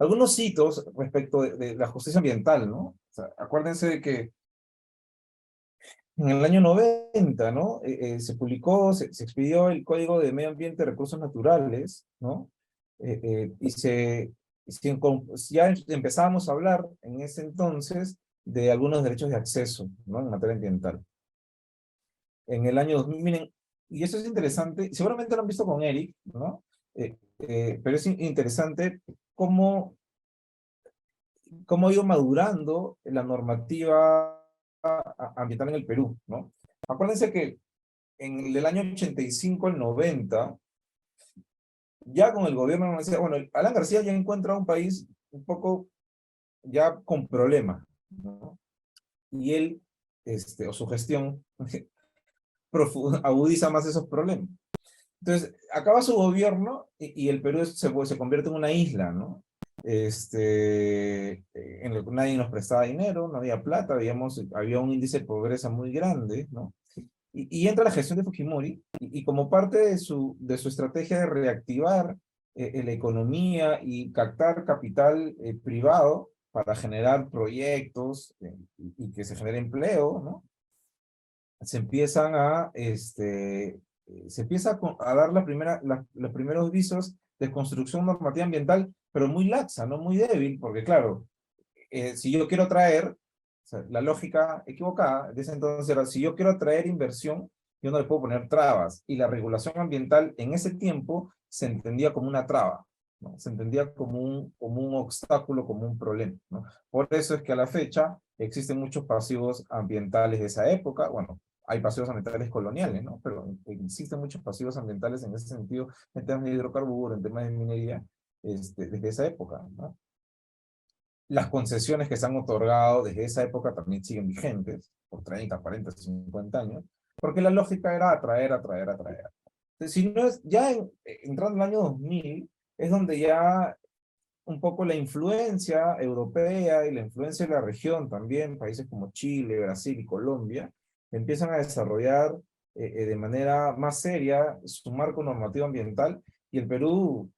algunos hitos respecto de la justicia ambiental, ¿no? O sea, acuérdense de que en el año 90, ¿no? Se publicó, se expidió el Código de Medio Ambiente y Recursos Naturales, ¿no? Y ya empezábamos a hablar en ese entonces de algunos derechos de acceso, ¿no? En materia ambiental. En el año 2000, miren, y eso es interesante, seguramente lo han visto con Eric, ¿no? Pero es interesante cómo, cómo ha ido madurando la normativa ambiental en el Perú, ¿no? Acuérdense que en el año 85 al 90, ya con el gobierno nos decía, bueno, Alan García ya encuentra un país un poco ya con problemas, ¿no? Y él, o su gestión, agudiza más esos problemas. Entonces, acaba su gobierno y el Perú se convierte en una isla, ¿no? En lo que nadie nos prestaba dinero, no había plata, había un índice de pobreza muy grande, ¿no? Y entra la gestión de Fujimori, y como parte de su estrategia de reactivar la economía y captar capital privado para generar proyectos y que se genere empleo, ¿no? Se empiezan se empieza a dar los primeros visos de construcción normativa ambiental, pero muy laxa, no muy débil, porque claro, si yo quiero traer, o sea, la lógica equivocada de ese entonces era, si yo quiero atraer inversión, yo no le puedo poner trabas, y la regulación ambiental en ese tiempo se entendía como una traba, ¿no? Se entendía como un obstáculo, como un problema, ¿no? Por eso es que a la fecha existen muchos pasivos ambientales de esa época. Bueno, hay pasivos ambientales coloniales, ¿no? Pero existen muchos pasivos ambientales en ese sentido, en temas de hidrocarburos, en temas de minería, desde esa época, ¿no? Las concesiones que se han otorgado desde esa época también siguen vigentes, por 30, 40, 50 años, porque la lógica era atraer, atraer, atraer. Entonces, si no es, ya entrando en el año 2000, es donde ya un poco la influencia europea y la influencia de la región también, países como Chile, Brasil y Colombia, empiezan a desarrollar de manera más seria su marco normativo ambiental, y el Perú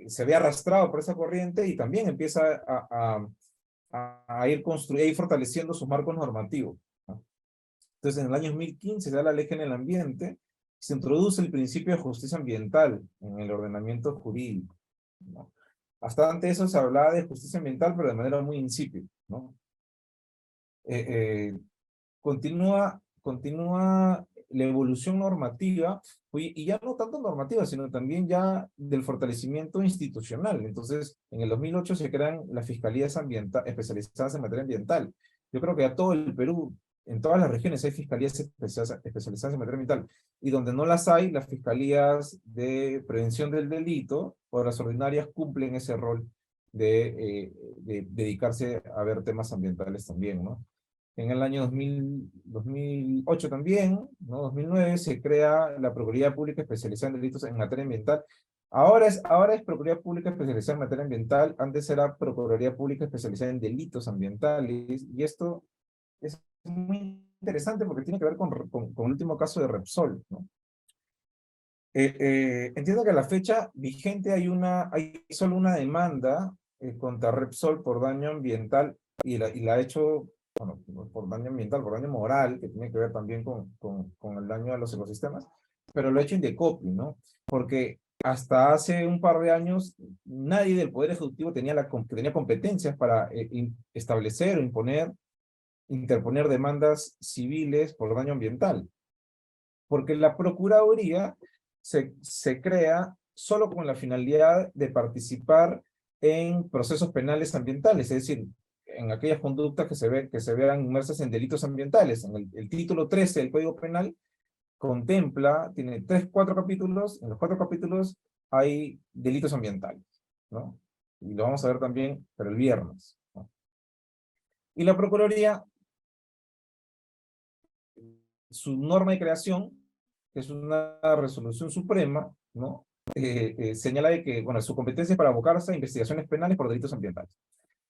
se ve arrastrado por esa corriente y también empieza a a ir fortaleciendo sus marcos normativos, ¿no? Entonces, en el año 2015 se da la Ley General del Ambiente, se introduce el principio de justicia ambiental en el ordenamiento jurídico, ¿no? Hasta antes eso se hablaba de justicia ambiental, pero de manera muy insípida, ¿no? Eh, eh, continúa la evolución normativa, y ya no tanto normativa, sino también ya del fortalecimiento institucional. Entonces, en el 2008 se crean las fiscalías especializadas en materia ambiental. Yo creo que a todo el Perú, en todas las regiones, hay fiscalías especializadas en materia ambiental, y donde no las hay, las fiscalías de prevención del delito o las ordinarias cumplen ese rol de dedicarse a ver temas ambientales también, ¿no? En el año 2008 también, ¿no? 2009, se crea la Procuraduría Pública Especializada en Delitos en Materia Ambiental. Ahora es Procuraduría Pública Especializada en Materia Ambiental, antes era Procuraduría Pública Especializada en Delitos Ambientales, y esto es muy interesante porque tiene que ver con el último caso de Repsol, ¿no? Entiendo que a la fecha vigente hay solo una demanda contra Repsol por daño ambiental, y la ha hecho, bueno, no por daño ambiental, por daño moral, que tiene que ver también con el daño a los ecosistemas, pero lo ha hecho Indecopi, ¿no? Porque hasta hace un par de años nadie del Poder Ejecutivo tenía competencias para establecer o interponer demandas civiles por daño ambiental, porque la Procuraduría se crea solo con la finalidad de participar en procesos penales ambientales, es decir, en aquellas conductas que se vean inmersas en delitos ambientales. En el título 13 del Código Penal tiene 4 capítulos, en los 4 capítulos hay delitos ambientales, ¿no? Y lo vamos a ver también, pero el viernes, ¿no? Y la Procuraduría, su norma de creación, que es una resolución suprema, ¿no? Señala de que, bueno, su competencia es para abocarse a investigaciones penales por delitos ambientales.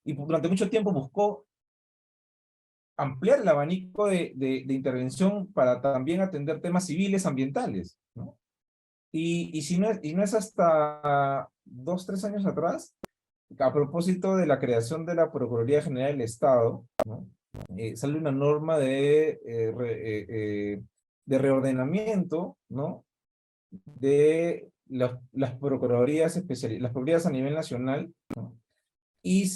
Y durante mucho tiempo buscó ampliar el abanico de intervención para también atender temas civiles ambientales, ¿no? Y no es hasta 2, 3 años atrás a propósito de la creación de la Procuraduría General del Estado, ¿no? Sale una norma de reordenamiento, ¿no? De las procuradurías especiales, las procuradurías a nivel nacional, ¿no? Y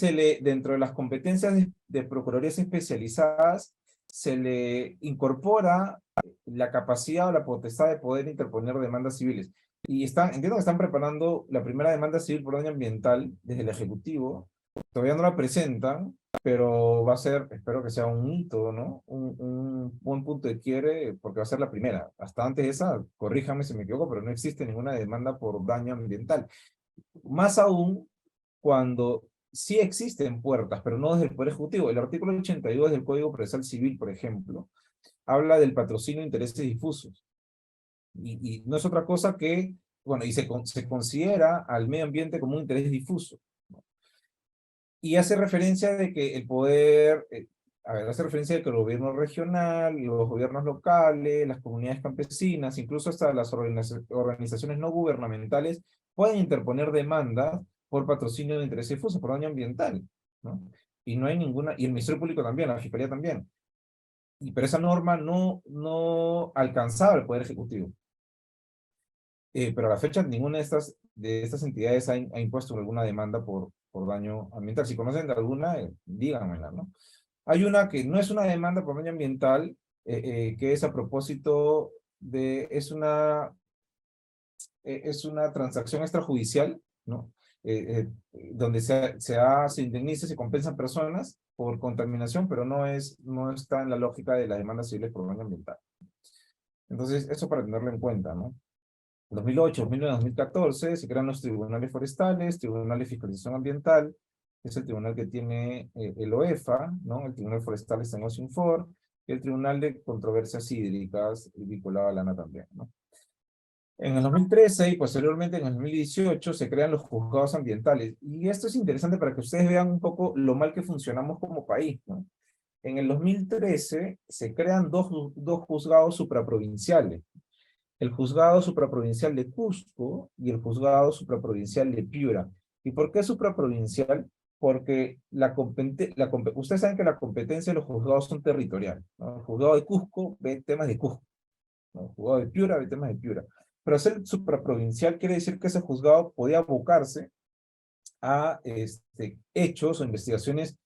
dentro de las competencias de procuradurías especializadas, se le incorpora la capacidad o la potestad de poder interponer demandas civiles. Y entiendo que están preparando la primera demanda civil por daño ambiental desde el Ejecutivo. Todavía no la presentan, pero va a ser, espero que sea un hito, ¿no? Un buen punto de quiebre, porque va a ser la primera. Hasta antes de esa, corríjame si me equivoco, pero no existe ninguna demanda por daño ambiental. Más aún cuando sí existen puertas, pero no desde el Poder Ejecutivo. El artículo 82 del Código Procesal Civil, por ejemplo, habla del patrocinio de intereses difusos. Y no es otra cosa que, bueno, y se considera al medio ambiente como un interés difuso, ¿no? Y hace referencia de que el poder, hace referencia de que el gobierno regional, los gobiernos locales, las comunidades campesinas, incluso hasta las organizaciones no gubernamentales, pueden interponer demandas por patrocinio de interés difuso, por daño ambiental, ¿no? Y no hay ninguna, y el Ministerio Público también, la Fiscalía también. Pero esa norma no alcanzaba el Poder Ejecutivo. Pero a la fecha ninguna de estas entidades ha impuesto alguna demanda por daño ambiental. Si conocen de alguna, díganmela, ¿no? Hay una que no es una demanda por daño ambiental, que es a propósito es una transacción extrajudicial, ¿no? Donde se indemniza y se compensan personas por contaminación, pero no está en la lógica de las demandas civiles por daño ambiental. Entonces, eso para tenerlo en cuenta, ¿no? 2008, 2009, 2014 se crean los tribunales forestales, tribunal de fiscalización ambiental, que es el tribunal que tiene el OEFA, ¿no? El tribunal forestal está en Oceanfor, y el tribunal de controversias hídricas, vinculado a la ANA también, ¿no? En el 2013 y posteriormente en el 2018 se crean los juzgados ambientales. Y esto es interesante para que ustedes vean un poco lo mal que funcionamos como país, ¿no? En el 2013 se crean dos juzgados supraprovinciales, el juzgado supraprovincial de Cusco y el juzgado supraprovincial de Piura. ¿Y por qué supraprovincial? Porque ustedes saben que la competencia de los juzgados son territoriales, ¿no? El juzgado de Cusco ve temas de Cusco, ¿no? El juzgado de Piura ve temas de Piura. Pero ser supraprovincial quiere decir que ese juzgado podía abocarse a hechos o investigaciones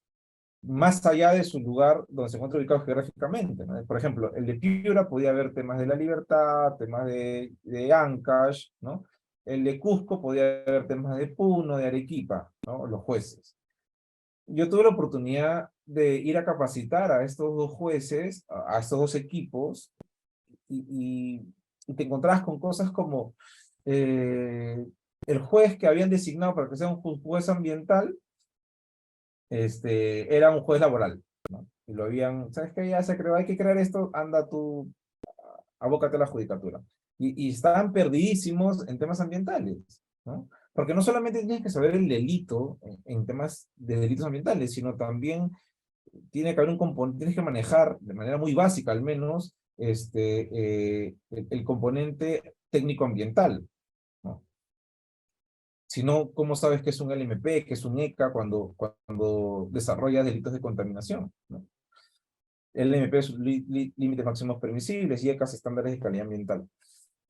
más allá de su lugar donde se encuentra ubicado geográficamente, ¿no? Por ejemplo, el de Piura podía haber temas de la libertad, temas de Ancash, ¿no? El de Cusco podía haber temas de Puno, de Arequipa, ¿no? Los jueces. Yo tuve la oportunidad de ir a capacitar a estos dos jueces, a estos dos equipos, y te encontrabas con cosas como el juez que habían designado para que sea un juez ambiental, era un juez laboral, ¿no? Y lo habían, ¿sabes qué? Ya se creó, hay que crear esto, anda tú, abócate a la judicatura. Y estaban perdidísimos en temas ambientales, ¿no? Porque no solamente tienes que saber el delito en temas de delitos ambientales, sino también tiene que haber un componente, tienes que manejar de manera muy básica al menos el componente técnico-ambiental, ¿no? Si no, ¿cómo sabes que es un LMP, que es un ECA cuando desarrollas delitos de contaminación, ¿no? LMP es límites máximos permisibles y ECAs estándares de calidad ambiental.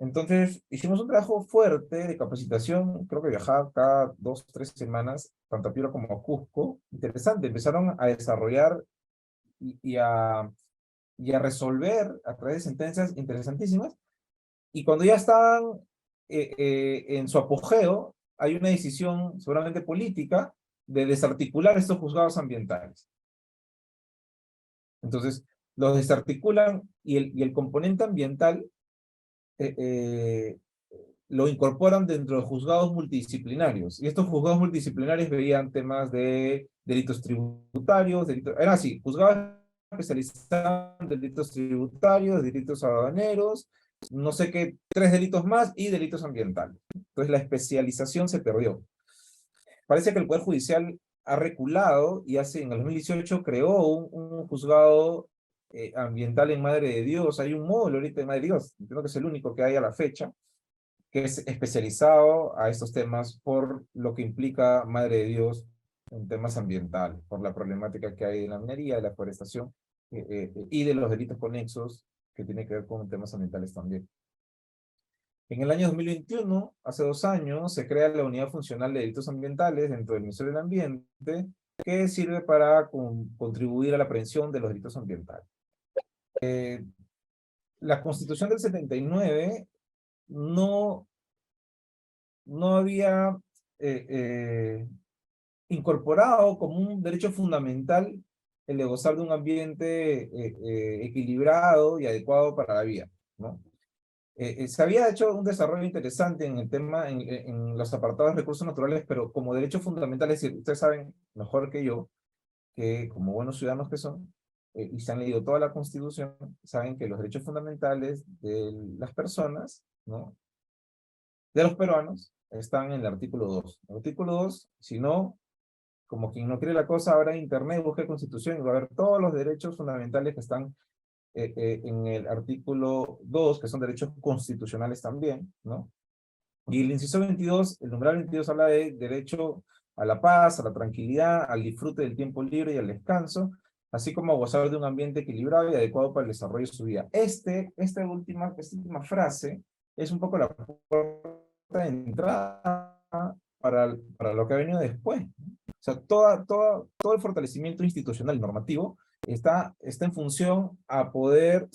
Entonces, hicimos un trabajo fuerte de capacitación, creo que viajaba cada 2 o 3 semanas, tanto a Piura como a Cusco. Interesante, empezaron a desarrollar y a resolver a través de sentencias interesantísimas. Y cuando ya estaban en su apogeo, hay una decisión seguramente política de desarticular estos juzgados ambientales. Entonces, los desarticulan y el componente ambiental eh, eh, lo incorporan dentro de juzgados multidisciplinarios. Y estos juzgados multidisciplinarios veían temas de delitos tributarios, era así, juzgados especializados en delitos tributarios, delitos aduaneros, no sé qué, 3 delitos más y delitos ambientales. Entonces la especialización se perdió. Parece que el Poder Judicial ha reculado y en el 2018 creó un juzgado ambiental en Madre de Dios. Hay un módulo ahorita en Madre de Dios, creo que es el único que hay a la fecha, que es especializado a estos temas por lo que implica Madre de Dios en temas ambientales, por la problemática que hay en la minería, de la forestación y de los delitos conexos que tienen que ver con temas ambientales también. En el año 2021, hace 2 años, se crea la Unidad Funcional de Delitos Ambientales dentro del Ministerio del Ambiente, que sirve para contribuir a la prevención de los delitos ambientales. La Constitución del 79 no había eh, eh, incorporado como un derecho fundamental el de gozar de un ambiente equilibrado y adecuado para la vida, ¿no? Se había hecho un desarrollo interesante en el tema, en los apartados de recursos naturales, pero como derecho fundamental, es decir, ustedes saben mejor que yo, que como buenos ciudadanos que son, y se han leído toda la Constitución, saben que los derechos fundamentales de las personas, ¿no?, de los peruanos, están en el artículo 2. El artículo 2, si no, como quien no cree la cosa, ahora en internet busca Constitución y va a ver todos los derechos fundamentales que están en el artículo 2, que son derechos constitucionales también, ¿no? Y el inciso 22, el numeral 22 habla de derecho a la paz, a la tranquilidad, al disfrute del tiempo libre y al descanso, así como a gozar de un ambiente equilibrado y adecuado para el desarrollo de su vida. Esta última frase es un poco la puerta de entrada para lo que ha venido después. O sea, todo el fortalecimiento institucional y normativo está en función a poder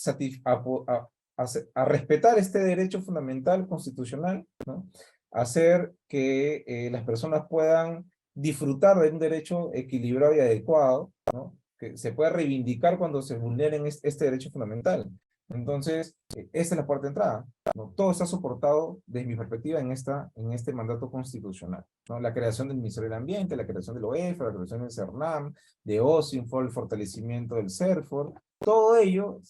a respetar este derecho fundamental constitucional, ¿no?, hacer que las personas puedan disfrutar de un derecho equilibrado y adecuado, ¿no?, que se pueda reivindicar cuando se vulneren este derecho fundamental. Entonces, esta es la puerta de entrada, ¿no? Todo está soportado, desde mi perspectiva, en este mandato constitucional, ¿no? La creación del Ministerio del Ambiente, la creación del OEFA, la creación del CERNAM, de OSINFO, el fortalecimiento del CERFOR, todo ello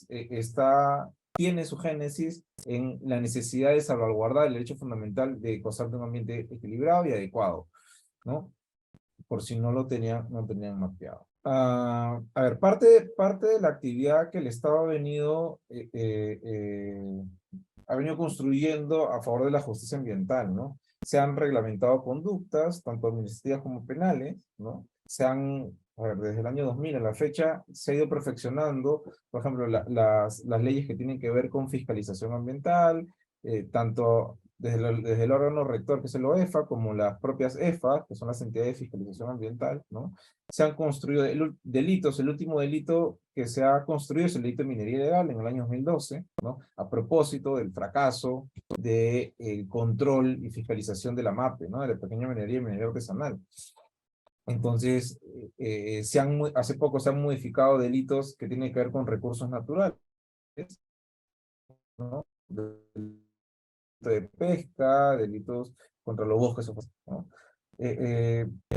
tiene su génesis en la necesidad de salvaguardar el derecho fundamental de gozar de un ambiente equilibrado y adecuado, ¿no? Por si no tenían mapeado. A ver, parte de la actividad que el Estado ha venido construyendo a favor de la justicia ambiental, ¿no? Se han reglamentado conductas, tanto administrativas como penales, ¿no? A ver, desde el año 2000 a la fecha, se ha ido perfeccionando, por ejemplo, las leyes que tienen que ver con fiscalización ambiental, tanto desde el órgano rector, que es el OEFA, como las propias EFA, que son las entidades de fiscalización ambiental, ¿no? Se han construido delitos. El último delito que se ha construido es el delito de minería ilegal en el año 2012, ¿no? A propósito del fracaso del control y fiscalización de la MAPE, ¿no?, de la pequeña minería y minería artesanal. Entonces, hace poco se han modificado delitos que tienen que ver con recursos naturales, ¿no?, de pesca, delitos contra los bosques, ¿no?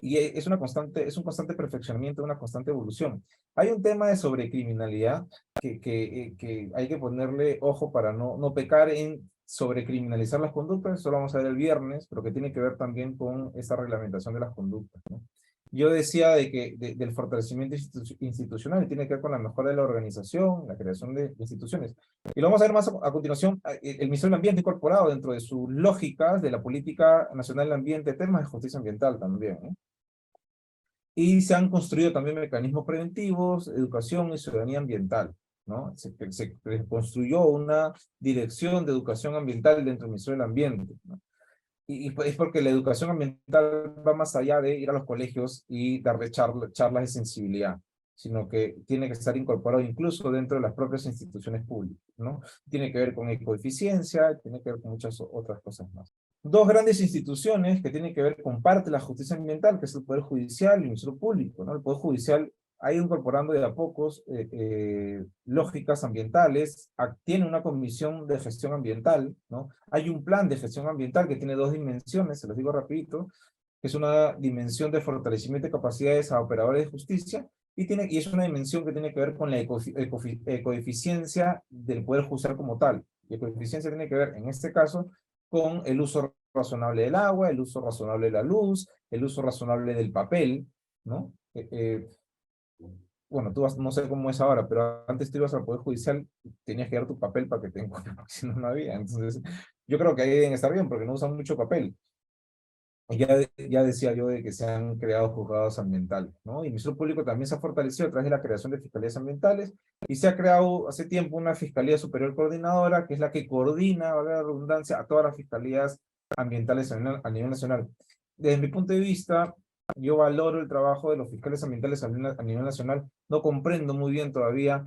Y es un constante perfeccionamiento, una constante evolución. Hay un tema de sobrecriminalidad que hay que ponerle ojo para no pecar en sobrecriminalizar las conductas. Eso lo vamos a ver el viernes, pero que tiene que ver también con esta reglamentación de las conductas, ¿no? Yo decía del fortalecimiento institucional, y tiene que ver con la mejora de la organización, la creación de instituciones. Y lo vamos a ver más a continuación, el Ministerio del Ambiente incorporado dentro de sus lógicas de la Política Nacional del Ambiente, temas de justicia ambiental también, ¿no? Y se han construido también mecanismos preventivos, educación y ciudadanía ambiental, ¿no? Se construyó una dirección de educación ambiental dentro del Ministerio del Ambiente, ¿no? Y es porque la educación ambiental va más allá de ir a los colegios y darle charlas de sensibilidad, sino que tiene que estar incorporado incluso dentro de las propias instituciones públicas, ¿no? Tiene que ver con ecoeficiencia, tiene que ver con muchas otras cosas más. Dos grandes instituciones que tienen que ver con parte de la justicia ambiental, que es el Poder Judicial y el Ministerio Público, ¿no? El Poder Judicial ha ido incorporando de a pocos lógicas ambientales, tiene una comisión de gestión ambiental, ¿no? Hay un plan de gestión ambiental que tiene dos dimensiones, se los digo rapidito, que es una dimensión de fortalecimiento de capacidades a operadores de justicia, y es una dimensión que tiene que ver con la ecoeficiencia del Poder Judicial como tal. Y ecoeficiencia tiene que ver, en este caso, con el uso razonable del agua, el uso razonable de la luz, el uso razonable del papel, ¿no? Bueno, no sé cómo es ahora, pero antes tú ibas al Poder Judicial, tenías que dar tu papel para que te encuentren, porque si no, no había. Entonces, Yo creo que ahí deben estar bien, porque no usan mucho papel. Ya decía yo de que se han creado juzgados ambientales, ¿no? Y el Ministerio Público también se ha fortalecido a través de la creación de fiscalías ambientales y se ha creado hace tiempo una Fiscalía Superior Coordinadora, que es la que coordina, valga la redundancia, a todas las fiscalías ambientales a nivel nacional. Desde mi punto de vista, yo valoro el trabajo de los fiscales ambientales a nivel nacional. No comprendo muy bien todavía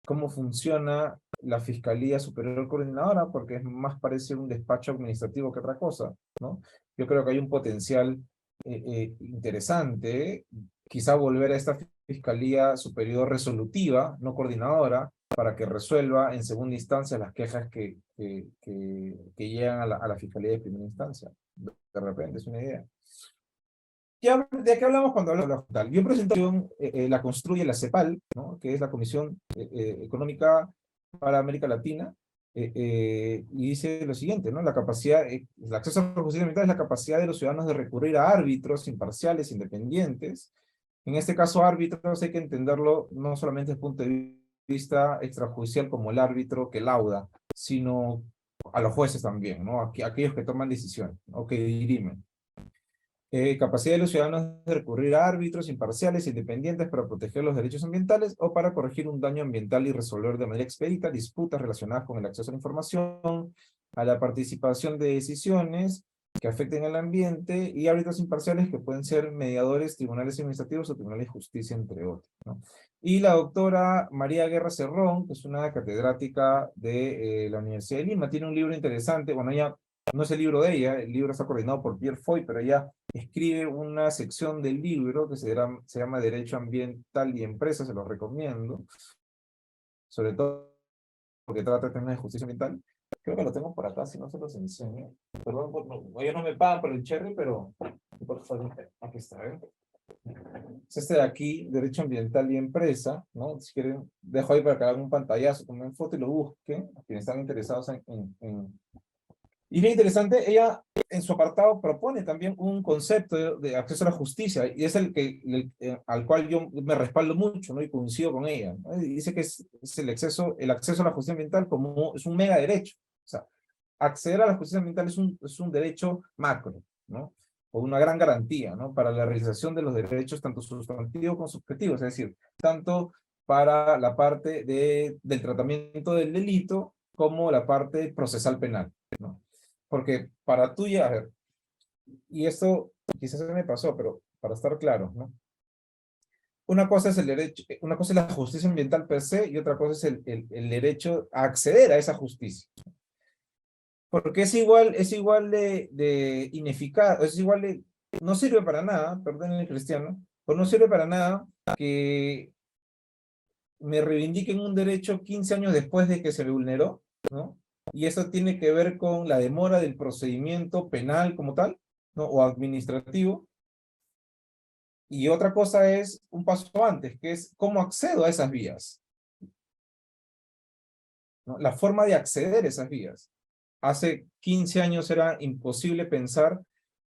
cómo funciona la Fiscalía Superior Coordinadora, porque es más parece un despacho administrativo que otra cosa, ¿no? Yo creo que hay un potencial interesante, quizá volver a esta Fiscalía Superior Resolutiva, no coordinadora, para que resuelva en segunda instancia las quejas que llegan a la Fiscalía de primera instancia. De repente, es una idea. ¿De qué hablamos cuando hablamos de la hospital? Yo presento la construye la CEPAL, ¿no? Que es la Comisión Económica para América Latina, y dice lo siguiente, ¿no? La capacidad, el acceso a la justicia ambiental es la capacidad de los ciudadanos de recurrir a árbitros imparciales, independientes. En este caso, árbitros hay que entenderlo no solamente desde el punto de vista extrajudicial como el árbitro que lauda, sino a los jueces también, ¿no? Aquellos que toman decisiones, o que dirimen. Capacidad de los ciudadanos de recurrir a árbitros imparciales e independientes para proteger los derechos ambientales o para corregir un daño ambiental y resolver de manera expedita disputas relacionadas con el acceso a la información, a la participación de decisiones que afecten al ambiente y árbitros imparciales que pueden ser mediadores, tribunales administrativos o tribunales de justicia, entre otros, ¿no? Y la doctora María Guerra Cerrón, que es una catedrática de la Universidad de Lima, tiene un libro interesante, bueno, ella no es el libro de ella, el libro está coordinado por Pierre Foy, pero ella escribe una sección del libro que se llama Derecho Ambiental y Empresa, se lo recomiendo, sobre todo porque trata temas de justicia ambiental. Creo que lo tengo por acá, si no se los enseño. Perdón, ellos no me pagan por el cherry, pero por favor, aquí está, ¿eh? Es este de aquí, Derecho Ambiental y Empresa, ¿no? Si quieren, dejo ahí para que hagan un pantallazo, tomen foto y lo busquen, a quienes están interesados y bien interesante, ella en su apartado propone también un concepto de acceso a la justicia, y es al cual yo me respaldo mucho, ¿no? Y coincido con ella, ¿no? Y dice que es el acceso a la justicia ambiental como es un mega derecho. O sea, acceder a la justicia ambiental es un derecho macro, ¿no? O una gran garantía, ¿no? Para la realización de los derechos, tanto sustantivos como subjetivos, es decir, tanto para la parte del tratamiento del delito como la parte procesal penal, ¿no? Porque para tú ya, a ver, y esto quizás se me pasó, pero para estar claro, ¿no? Una cosa es el derecho, una cosa es la justicia ambiental per se, y otra cosa es el derecho a acceder a esa justicia. Porque es igual de ineficaz, es igual de, no sirve para nada, perdón el cristiano, pero no sirve para nada que me reivindiquen un derecho 15 años después de que se me vulneró, ¿no? Y eso tiene que ver con la demora del procedimiento penal como tal, ¿no? O administrativo. Y otra cosa es un paso antes, que es cómo accedo a esas vías, ¿no? La forma de acceder a esas vías. Hace 15 años era imposible pensar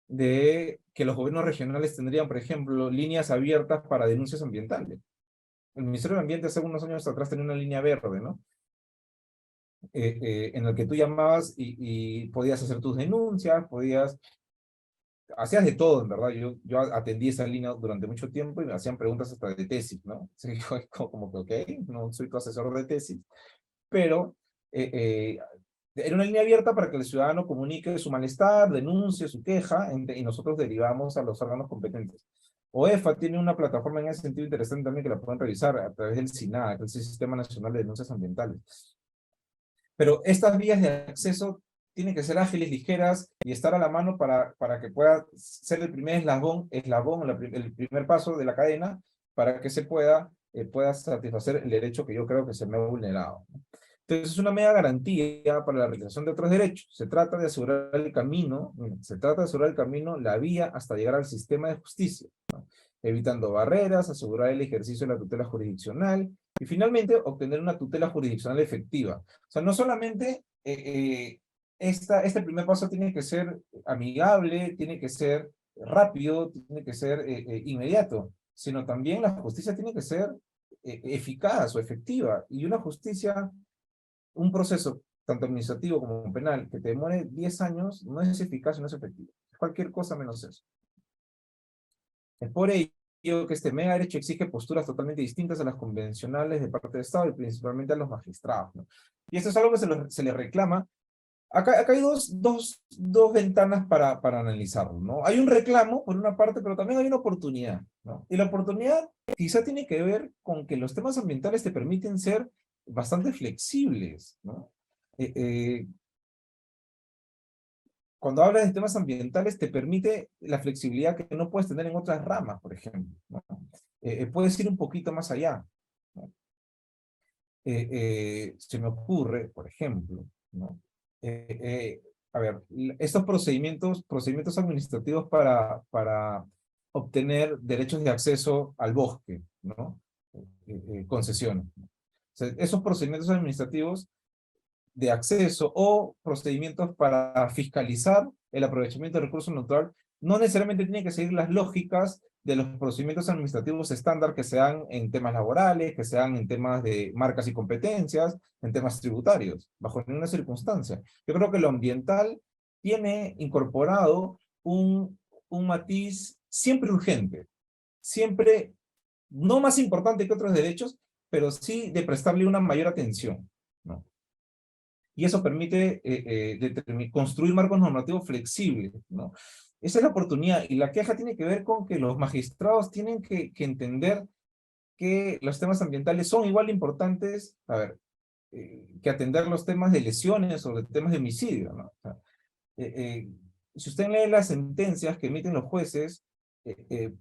de que los gobiernos regionales tendrían, por ejemplo, líneas abiertas para denuncias ambientales. El Ministerio del Ambiente hace unos años atrás tenía una línea verde, ¿no? En el que tú llamabas y podías hacer tus denuncias, hacías de todo, en verdad. Yo atendí esa línea durante mucho tiempo y me hacían preguntas hasta de tesis, ¿no? Así que como que, ok, no soy tu asesor de tesis, pero eh, eh, era una línea abierta para que el ciudadano comunique su malestar, denuncie su queja, y nosotros derivamos a los órganos competentes. OEFA tiene una plataforma en ese sentido interesante también que la pueden revisar a través del SINAA, que es el Sistema Nacional de Denuncias Ambientales. Pero estas vías de acceso tienen que ser ágiles, ligeras y estar a la mano para que pueda ser el primer el primer paso de la cadena para que se pueda satisfacer el derecho que yo creo que se me ha vulnerado. Entonces es una media garantía para la realización de otros derechos. Se trata de asegurar el camino, la vía hasta llegar al sistema de justicia, ¿no? Evitando barreras, asegurar el ejercicio de la tutela jurisdiccional y finalmente obtener una tutela jurisdiccional efectiva. O sea, no solamente este primer paso tiene que ser amigable, tiene que ser rápido, tiene que ser inmediato, sino también la justicia tiene que ser eficaz o efectiva. Y una justicia, un proceso tanto administrativo como penal, que te demore 10 años, no es eficaz y no es efectivo. Es cualquier cosa menos eso. Es por ello que este mega derecho exige posturas totalmente distintas a las convencionales de parte del Estado y principalmente a los magistrados, ¿no? Y esto es algo que se le reclama. Acá hay dos ventanas para analizarlo, ¿no? Hay un reclamo, por una parte, pero también hay una oportunidad, ¿no? Y la oportunidad quizá tiene que ver con que los temas ambientales te permiten ser bastante flexibles, ¿no? Eh, eh, Cuando hablas de temas ambientales, te permite la flexibilidad que no puedes tener en otras ramas, por ejemplo, ¿no? Puedes ir un poquito más allá, ¿no? Se me ocurre, por ejemplo, ¿no? A ver, estos procedimientos administrativos para obtener derechos de acceso al bosque, ¿no? Concesiones, ¿no? O sea, esos procedimientos administrativos de acceso o procedimientos para fiscalizar el aprovechamiento del recurso natural no necesariamente tienen que seguir las lógicas de los procedimientos administrativos estándar que se dan en temas laborales, que se dan en temas de marcas y competencias, en temas tributarios, bajo ninguna circunstancia. Yo creo que lo ambiental tiene incorporado un matiz siempre urgente, siempre no más importante que otros derechos, pero sí de prestarle una mayor atención, ¿no? Y eso permite construir marcos normativos flexibles, ¿no? Esa es la oportunidad, y la queja tiene que ver con que los magistrados tienen que entender que los temas ambientales son igual de importantes, a ver, que atender los temas de lesiones o de temas de homicidio, ¿no? O sea, eh, eh, si usted lee las sentencias que emiten los jueces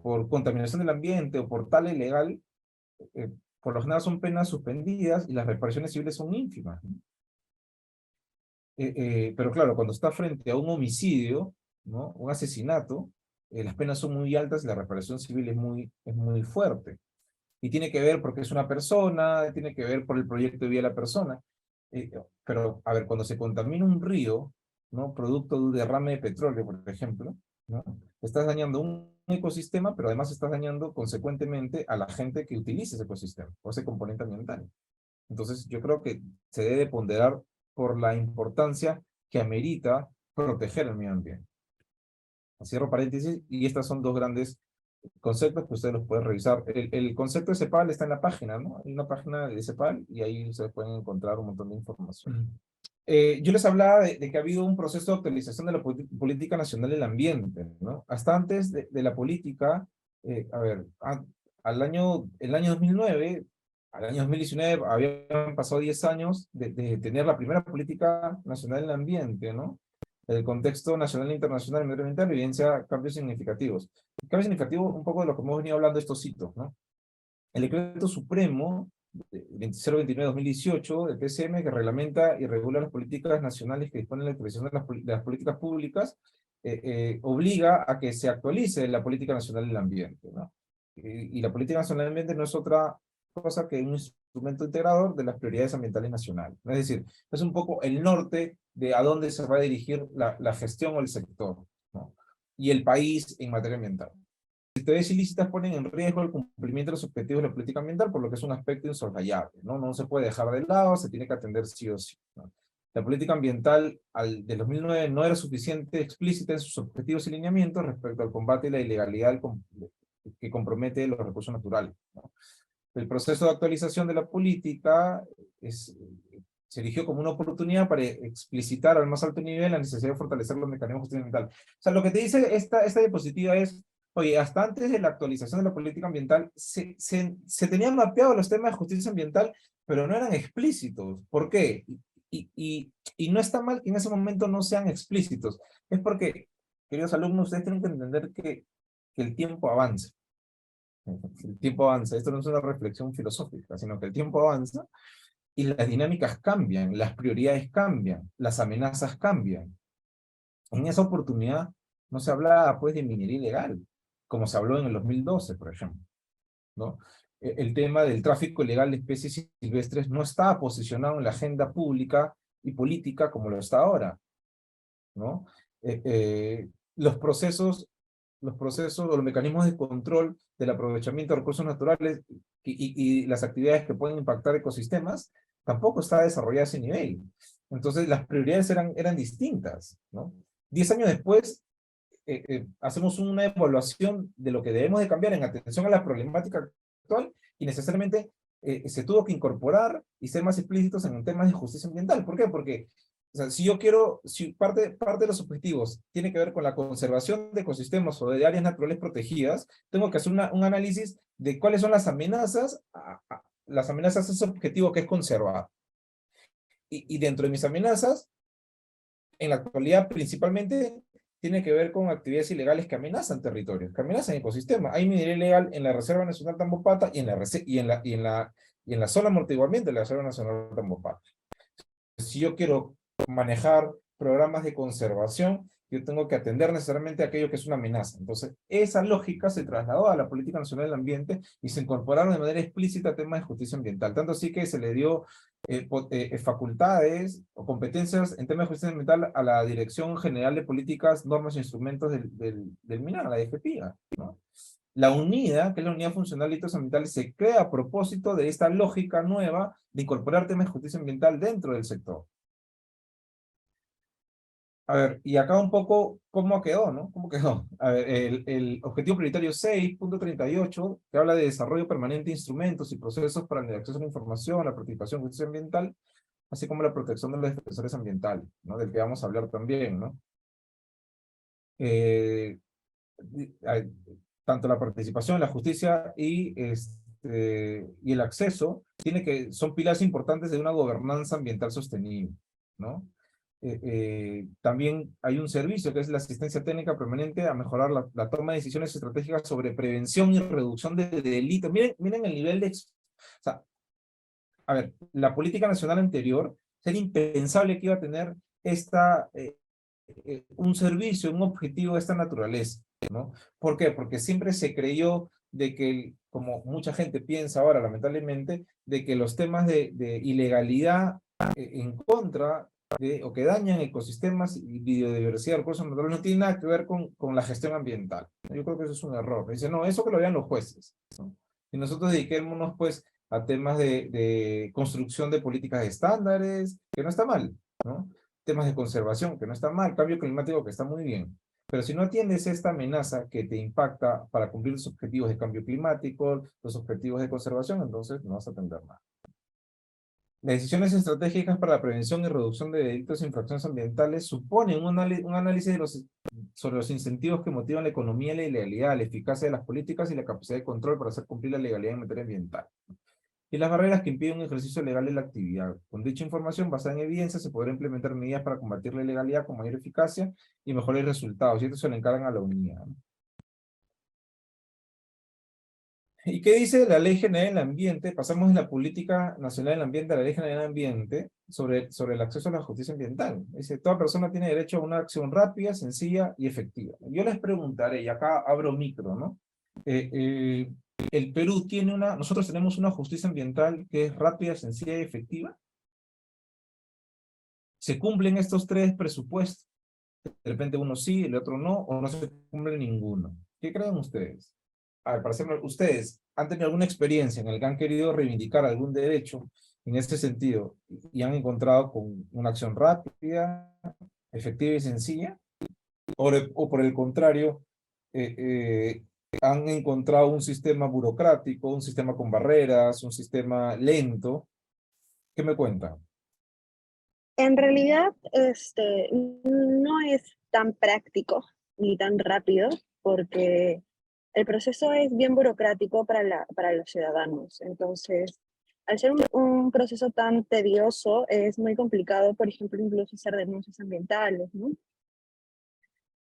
por contaminación del ambiente o por tal ilegal, eh, por lo general son penas suspendidas y las reparaciones civiles son ínfimas, ¿no? Pero claro, cuando está frente a un homicidio, ¿no? Un asesinato, las penas son muy altas y la reparación civil es muy fuerte. Y tiene que ver porque es una persona, tiene que ver por el proyecto de vida de la persona. Pero, a ver, cuando se contamina un río, ¿no? Producto de un derrame de petróleo, por ejemplo, ¿no? Estás dañando un ecosistema, pero además estás dañando consecuentemente a la gente que utiliza ese ecosistema, o ese componente ambiental. Entonces, yo creo que se debe ponderar por la importancia que amerita proteger el medio ambiente. Cierro paréntesis, y estas son dos grandes conceptos que ustedes los pueden revisar. El concepto de CEPAL está en la página, ¿no? Hay una página de CEPAL y ahí se pueden encontrar un montón de información. Yo les hablaba de que ha habido un proceso de actualización de la política nacional del ambiente, ¿no? Hasta antes de la política, a ver, el año 2009, al año 2019, habían pasado 10 años de tener la primera política nacional del ambiente, ¿no? El contexto nacional e internacional medioambiental evidencia cambios significativos. Cambios significativos, un poco de lo que hemos venido hablando de estos hitos, ¿no? El decreto supremo 029-2018 del PCM, que reglamenta y regula las políticas nacionales que disponen la actualización de las políticas públicas, obliga a que se actualice la política nacional del ambiente, ¿no? Y la política nacional del ambiente no es otra cosa que un instrumento integrador de las prioridades ambientales nacionales. Es decir, es un poco el norte de a dónde se va a dirigir la gestión o el sector, ¿no? Y el país en materia ambiental. Actividades ilícitas ponen en riesgo el cumplimiento de los objetivos de la política ambiental, por lo que es un aspecto insoslayable, ¿no? No se puede dejar de lado, se tiene que atender sí o sí, ¿no? La política ambiental del 2009 no era suficiente explícita en sus objetivos y lineamientos respecto al combate y la ilegalidad que compromete los recursos naturales, ¿no? El proceso de actualización de la política se erigió como una oportunidad para explicitar al más alto nivel la necesidad de fortalecer los mecanismos de justicia ambiental. O sea, lo que te dice esta diapositiva es, oye, hasta antes de la actualización de la política ambiental, se tenían mapeados los temas de justicia ambiental, pero no eran explícitos. ¿Por qué? Y no está mal que en ese momento no sean explícitos. Es porque, queridos alumnos, ustedes tienen que entender que el tiempo avanza. El tiempo avanza. Esto no es una reflexión filosófica, sino que el tiempo avanza y las dinámicas cambian, las prioridades cambian, las amenazas cambian. En esa oportunidad no se hablaba pues de minería ilegal, como se habló en el 2012, por ejemplo, ¿no? El tema del tráfico ilegal de especies silvestres no estaba posicionado en la agenda pública y política como lo está ahora, ¿no? Los procesos o los mecanismos de control del aprovechamiento de recursos naturales y las actividades que pueden impactar ecosistemas tampoco está desarrollado a ese nivel. Entonces las prioridades eran distintas, ¿no? 10 años después, hacemos una evaluación de lo que debemos de cambiar en atención a la problemática actual y necesariamente se tuvo que incorporar y ser más explícitos en temas de justicia ambiental. ¿Por qué? Porque o sea, si yo quiero, si parte de los objetivos tiene que ver con la conservación de ecosistemas o de áreas naturales protegidas, tengo que hacer un análisis de cuáles son las amenazas a ese objetivo que es conservar. Y dentro de mis amenazas, en la actualidad principalmente tiene que ver con actividades ilegales que amenazan territorios, que amenazan ecosistemas. Hay minería ilegal en la Reserva Nacional Tambopata y en la zona amortiguamiento de la Reserva Nacional Tambopata. Si yo quiero manejar programas de conservación, yo tengo que atender necesariamente aquello que es una amenaza. Entonces, esa lógica se trasladó a la Política Nacional del Ambiente y se incorporaron de manera explícita temas de justicia ambiental. Tanto así que se le dio facultades o competencias en temas de justicia ambiental a la Dirección General de Políticas, Normas e Instrumentos del MINAR, la DGPIA, ¿no? La UNIDA, que es la Unidad Funcional de Delitos Ambientales, se crea a propósito de esta lógica nueva de incorporar temas de justicia ambiental dentro del sector. A ver, y acá un poco, ¿cómo quedó, no? ¿Cómo quedó? A ver, el objetivo prioritario 6.38, que habla de desarrollo permanente de instrumentos y procesos para el acceso a la información, la participación en justicia ambiental, así como la protección de los defensores ambientales, ¿no? Del que vamos a hablar también, ¿no? Eh, hay- Tanto la participación, la justicia y el acceso son pilares importantes de una gobernanza ambiental sostenible, ¿no? También hay un servicio que es la asistencia técnica permanente a mejorar la toma de decisiones estratégicas sobre prevención y reducción de delitos. Miren el nivel de... O sea, a ver, la política nacional anterior, sería impensable que iba a tener un servicio, un objetivo de esta naturaleza, ¿no? ¿Por qué? Porque siempre se creyó de que, como mucha gente piensa ahora, lamentablemente, de que los temas de ilegalidad en contra o que dañan ecosistemas y biodiversidad, recursos naturales, no tiene nada que ver con la gestión ambiental. Yo creo que eso es un error. Dice, no, eso que lo vean los jueces, ¿no? Y nosotros dediquémonos, pues, a temas de construcción de políticas de estándares, que no está mal, ¿no? Temas de conservación, que no está mal, cambio climático, que está muy bien. Pero si no atiendes esta amenaza que te impacta para cumplir los objetivos de cambio climático, los objetivos de conservación, entonces no vas a atender nada. Las decisiones estratégicas para la prevención y reducción de delitos e infracciones ambientales suponen un análisis sobre los incentivos que motivan la economía y la ilegalidad, la eficacia de las políticas y la capacidad de control para hacer cumplir la legalidad en materia ambiental y las barreras que impiden un ejercicio legal de la actividad. Con dicha información basada en evidencia se podrá implementar medidas para combatir la ilegalidad con mayor eficacia y mejores resultados, y esto se le encargan a la unidad, ¿no? ¿Y qué dice la Ley General del Ambiente? Pasamos de la Política Nacional del Ambiente a la Ley General del Ambiente sobre el acceso a la justicia ambiental. Dice, toda persona tiene derecho a una acción rápida, sencilla y efectiva. Yo les preguntaré, y acá abro micro, ¿no? Eh, eh, el Perú nosotros tenemos una justicia ambiental que es rápida, sencilla y efectiva. ¿Se cumplen estos tres presupuestos? De repente uno sí, el otro no, o no se cumple ninguno. ¿Qué creen ustedes? A ver, para hacerlo, ustedes han tenido alguna experiencia en la que han querido reivindicar algún derecho en este sentido y han encontrado con una acción rápida, efectiva y sencilla, o por el contrario, eh, eh, han encontrado un sistema burocrático, un sistema con barreras, un sistema lento. ¿Qué me cuentan? En realidad, no es tan práctico ni tan rápido porque el proceso es bien burocrático para los ciudadanos. Entonces, al ser un proceso tan tedioso, es muy complicado, por ejemplo, incluso hacer denuncias ambientales, ¿no?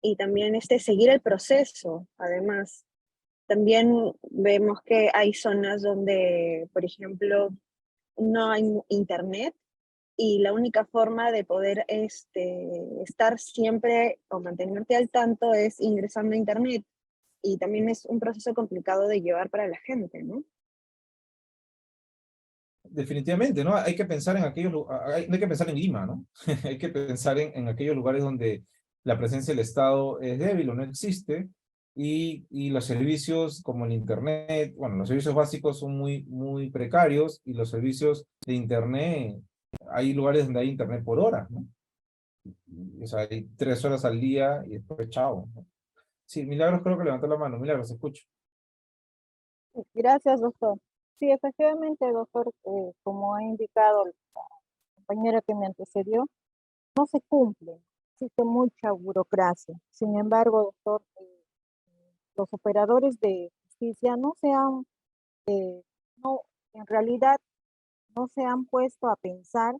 Y también seguir el proceso. Además, también vemos que hay zonas donde, por ejemplo, no hay internet y la única forma de poder estar siempre o mantenerte al tanto es ingresando a internet, y también es un proceso complicado de llevar para la gente, ¿no? Definitivamente, ¿no? Hay que pensar en no hay que pensar en Lima, ¿no? Hay que pensar en aquellos lugares donde la presencia del Estado es débil o no existe, y los servicios como el Internet, bueno, los servicios básicos son muy, muy precarios, y los servicios de Internet hay lugares donde hay internet por horas, ¿no? O sea, hay 3 horas al día y después chao, ¿no? Sí, Milagros creo que levantó la mano. Milagros, escucho. Gracias, doctor. Sí, efectivamente, doctor, como ha indicado la compañera que me antecedió, no se cumple, existe mucha burocracia. Sin embargo, doctor, los operadores de justicia no se han, no, en realidad no se han puesto a pensar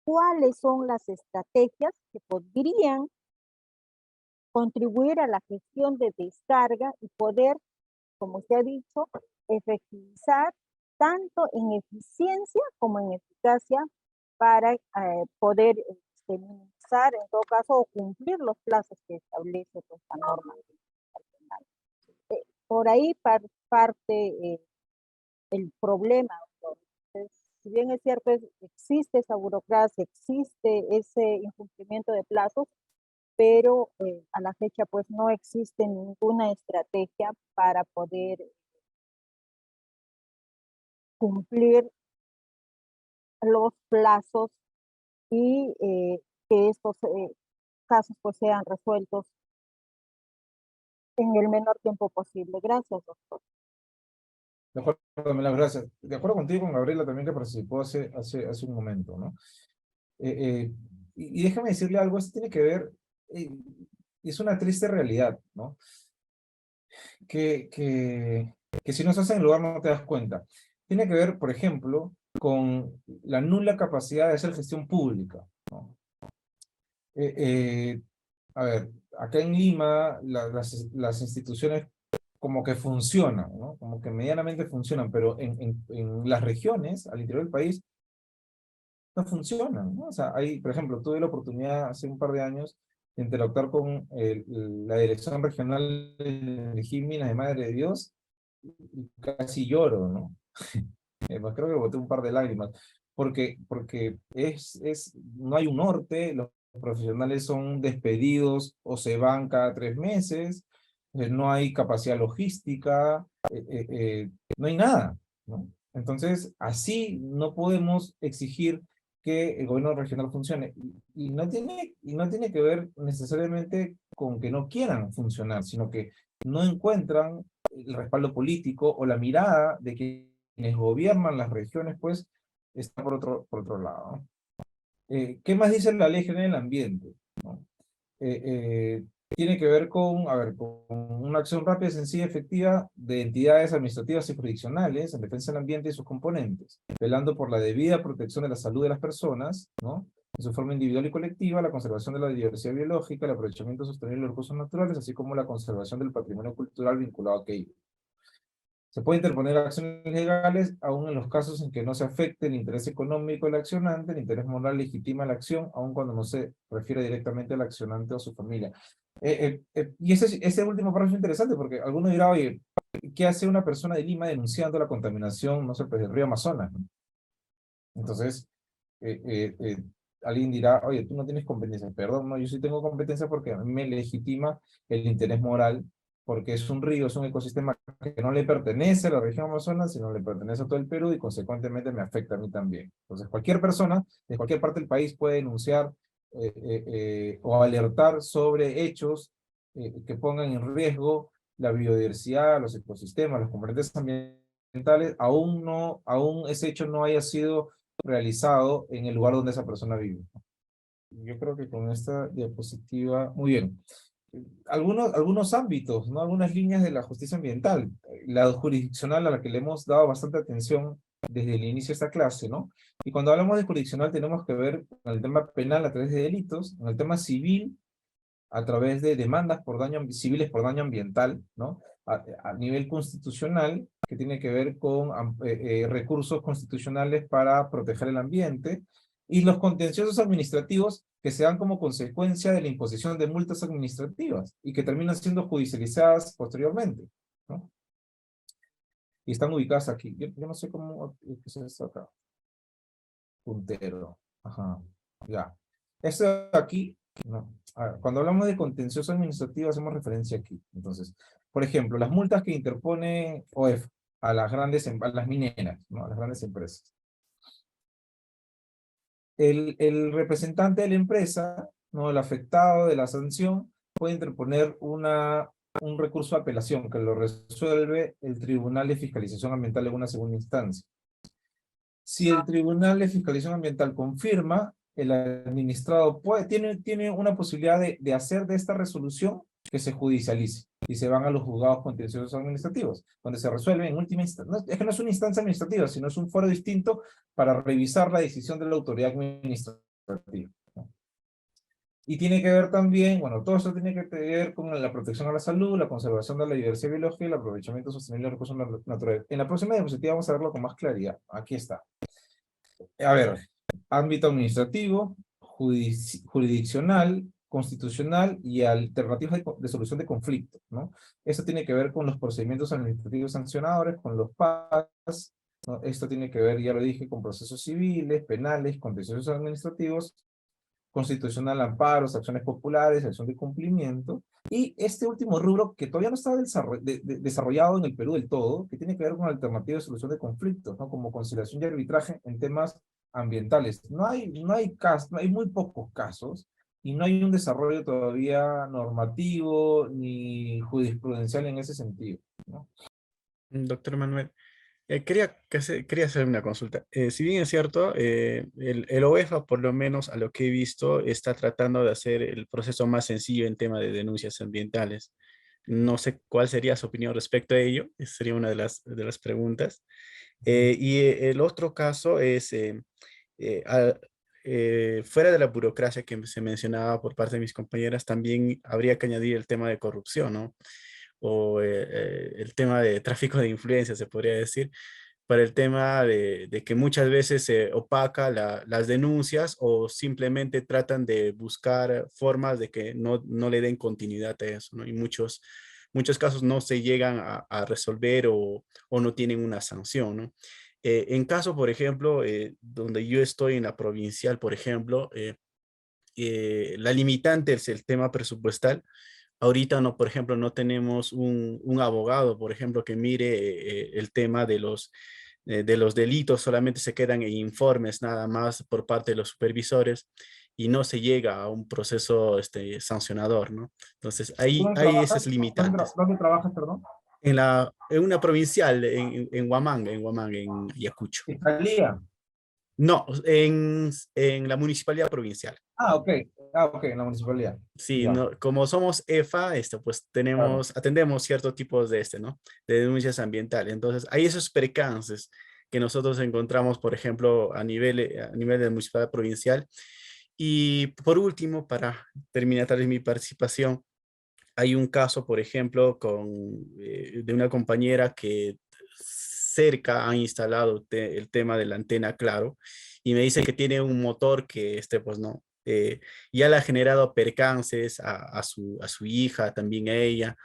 cuáles son las estrategias que podrían contribuir a la gestión de descarga y poder, como usted ha dicho, efectivizar tanto en eficiencia como en eficacia para poder minimizar, en todo caso, o cumplir los plazos que establece pues, la norma. Por ahí parte el problema. Entonces, si bien es cierto, existe esa burocracia, existe ese incumplimiento de plazos, pero a la fecha pues no existe ninguna estrategia para poder cumplir los plazos y que estos casos pues sean resueltos en el menor tiempo posible. Gracias, doctor. De acuerdo, Milagros, gracias. De acuerdo contigo, con Gabriela también que participó hace un momento, ¿no? Y déjame decirle algo, esto tiene que ver, es una triste realidad, ¿no? Que si no estás en el lugar no te das cuenta. Tiene que ver, por ejemplo, con la nula capacidad de hacer gestión pública, ¿no? Eh, eh, a ver, acá en Lima las instituciones como que funcionan, ¿no? Como que medianamente funcionan, pero en las regiones, al interior del país, no funcionan, ¿no? O sea, hay, por ejemplo, tuve la oportunidad hace un par de años de interactuar con la Dirección Regional de Minas de Madre de Dios, y casi lloro, ¿no? Pues creo que boté un par de lágrimas, porque no hay un norte, los profesionales son despedidos o se van cada 3 meses, no hay capacidad logística, no hay nada, ¿no? Entonces, así no podemos exigir que el gobierno regional funcione. Y no tiene que ver necesariamente con que no quieran funcionar, sino que no encuentran el respaldo político o la mirada de quienes gobiernan las regiones, pues, está por otro lado, ¿no? ¿Qué más dice la Ley General del Ambiente? ¿No? Eh, eh, Tiene que ver con, a ver, con una acción rápida, sencilla y efectiva de entidades administrativas y jurisdiccionales en defensa del ambiente y sus componentes, velando por la debida protección de la salud de las personas, ¿no? En su forma individual y colectiva, la conservación de la diversidad biológica, el aprovechamiento sostenible de los recursos naturales, así como la conservación del patrimonio cultural vinculado a aquello. Se puede interponer acciones legales aun en los casos en que no se afecte el interés económico del accionante, el interés moral legitima la acción, aun cuando no se refiere directamente al accionante o a su familia. Y ese último párrafo es interesante porque alguno dirá, oye, ¿qué hace una persona de Lima denunciando la contaminación, no sé, pues, del río Amazonas, ¿no? Entonces, eh, eh, eh, alguien dirá, oye, tú no tienes competencia. Perdón, no, yo sí tengo competencia porque a mí me legitima el interés moral, porque es un río, es un ecosistema que no le pertenece a la región Amazonas, sino le pertenece a todo el Perú y consecuentemente me afecta a mí también. Entonces, cualquier persona de cualquier parte del país puede denunciar o alertar sobre hechos que pongan en riesgo la biodiversidad, los ecosistemas, los componentes ambientales, aún ese hecho no haya sido realizado en el lugar donde esa persona vive. Yo creo que con esta diapositiva, muy bien. Algunos ámbitos, ¿no? Algunas líneas de la justicia ambiental, la jurisdiccional a la que le hemos dado bastante atención desde el inicio de esta clase, ¿no? Y cuando hablamos de jurisdiccional tenemos que ver con el tema penal a través de delitos, en el tema civil a través de demandas civiles por daño ambiental, ¿no? A nivel constitucional, que tiene que ver con recursos constitucionales para proteger el ambiente, y los contenciosos administrativos que se dan como consecuencia de la imposición de multas administrativas y que terminan siendo judicializadas posteriormente, ¿no? Y están ubicadas aquí. Yo no sé cómo es esto acá. Puntero. Ajá. Ya. Esto de aquí, no. A ver, cuando hablamos de contencioso administrativo hacemos referencia aquí. Entonces, por ejemplo, las multas que interpone OEF a las mineras, ¿no? A las grandes empresas. el representante de la empresa, ¿no? El afectado de la sanción, puede interponer un recurso de apelación que lo resuelve el Tribunal de Fiscalización Ambiental en una segunda instancia. Si el Tribunal de Fiscalización Ambiental confirma, el administrado tiene una posibilidad de hacer de esta resolución que se judicialice y se van a los juzgados contenciosos administrativos, donde se resuelve en última instancia. No, es que no es una instancia administrativa, sino es un foro distinto para revisar la decisión de la autoridad administrativa, ¿no? Y tiene que ver también, bueno, todo esto tiene que ver con la protección a la salud, la conservación de la diversidad biológica y el aprovechamiento sostenible de los recursos naturales. En la próxima diapositiva vamos a verlo con más claridad. Aquí está. A ver, ámbito administrativo, jurisdiccional, constitucional y alternativas de solución de conflictos, ¿no? Esto tiene que ver con los procedimientos administrativos sancionadores, con los PAS, ¿no? Esto tiene que ver, ya lo dije, con procesos civiles, penales, contenciosos administrativos, constitucional, amparos, acciones populares, acción de cumplimiento, y este último rubro que todavía no está desarrollado en el Perú del todo, que tiene que ver con alternativas de solución de conflictos, ¿no? Como conciliación y arbitraje en temas ambientales. No hay muy pocos casos, y no hay un desarrollo todavía normativo ni jurisprudencial en ese sentido, ¿no? Doctor Manuel, quería hacer una consulta. Si bien es cierto, el OEFA, por lo menos a lo que he visto, está tratando de hacer el proceso más sencillo en tema de denuncias ambientales. No sé cuál sería su opinión respecto a ello. Esa sería una de las preguntas. El otro caso es, fuera de la burocracia que se mencionaba por parte de mis compañeras, también habría que añadir el tema de corrupción, ¿no? O el tema de tráfico de influencia, se podría decir, para el tema de que muchas veces se opaca las denuncias o simplemente tratan de buscar formas de que no le den continuidad a eso, ¿no? Y muchos casos no se llegan a resolver o no tienen una sanción, ¿no? En caso, por ejemplo, donde yo estoy en la provincial, por ejemplo, la limitante es el tema presupuestal. Ahorita no, por ejemplo, no tenemos un abogado, por ejemplo, que mire el tema de los delitos, solamente se quedan en informes nada más por parte de los supervisores y no se llega a un proceso sancionador, ¿no? Entonces, ahí ¿Dónde hay esas trabajas? limitantes. ¿Dónde trabajas, perdón? En una provincial, en Huamanga, en Ayacucho. Fiscalía. No, en la municipalidad provincial. Ah, ok. Ah, ok, en la municipalidad. Sí, Ya, no, como somos EFA, pues claro. atendemos ciertos tipos ¿no? De denuncias ambientales. Entonces, hay esos percances que nosotros encontramos, por ejemplo, a nivel de municipalidad provincial. Y por último, para terminar tal vez mi participación, hay un caso, por ejemplo, de una compañera que cerca ha instalado el tema de la antena Claro y me dice que tiene un motor que pues no, ya le ha generado percances a su hija, también a ella,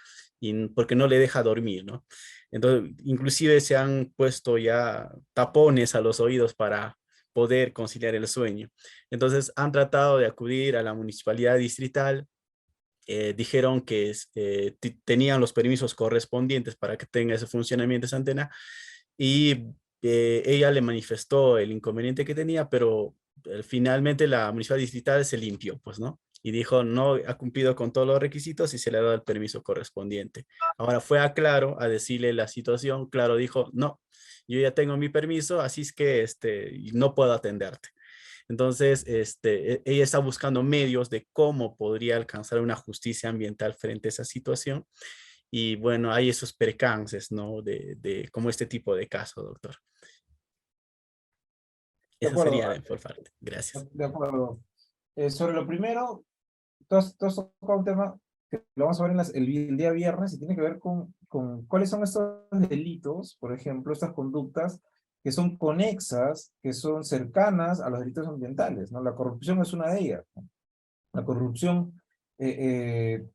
porque no le deja dormir, ¿no? Entonces, inclusive se han puesto ya tapones a los oídos para poder conciliar el sueño. Entonces, han tratado de acudir a la municipalidad distrital. Dijeron que tenían los permisos correspondientes para que tenga ese funcionamiento esa antena y ella le manifestó el inconveniente que tenía, pero finalmente la municipalidad distrital se limpió, pues, ¿no? Y dijo, no ha cumplido con todos los requisitos y se le ha dado el permiso correspondiente. Ahora fue a Claro a decirle la situación. Claro dijo, no, yo ya tengo mi permiso, así es que no puedo atenderte. Entonces, ella está buscando medios de cómo podría alcanzar una justicia ambiental frente a esa situación. Y bueno, hay esos percances, ¿no? Como este tipo de caso, doctor. De Eso acuerdo, sería de por parte. Gracias. de acuerdo. Sobre lo primero, todo esto es un tema que lo vamos a ver el día viernes y tiene que ver con cuáles son estos delitos, por ejemplo, estas conductas que son conexas, que son cercanas a los delitos ambientales, ¿no? La corrupción es una de ellas, ¿no? La corrupción eh,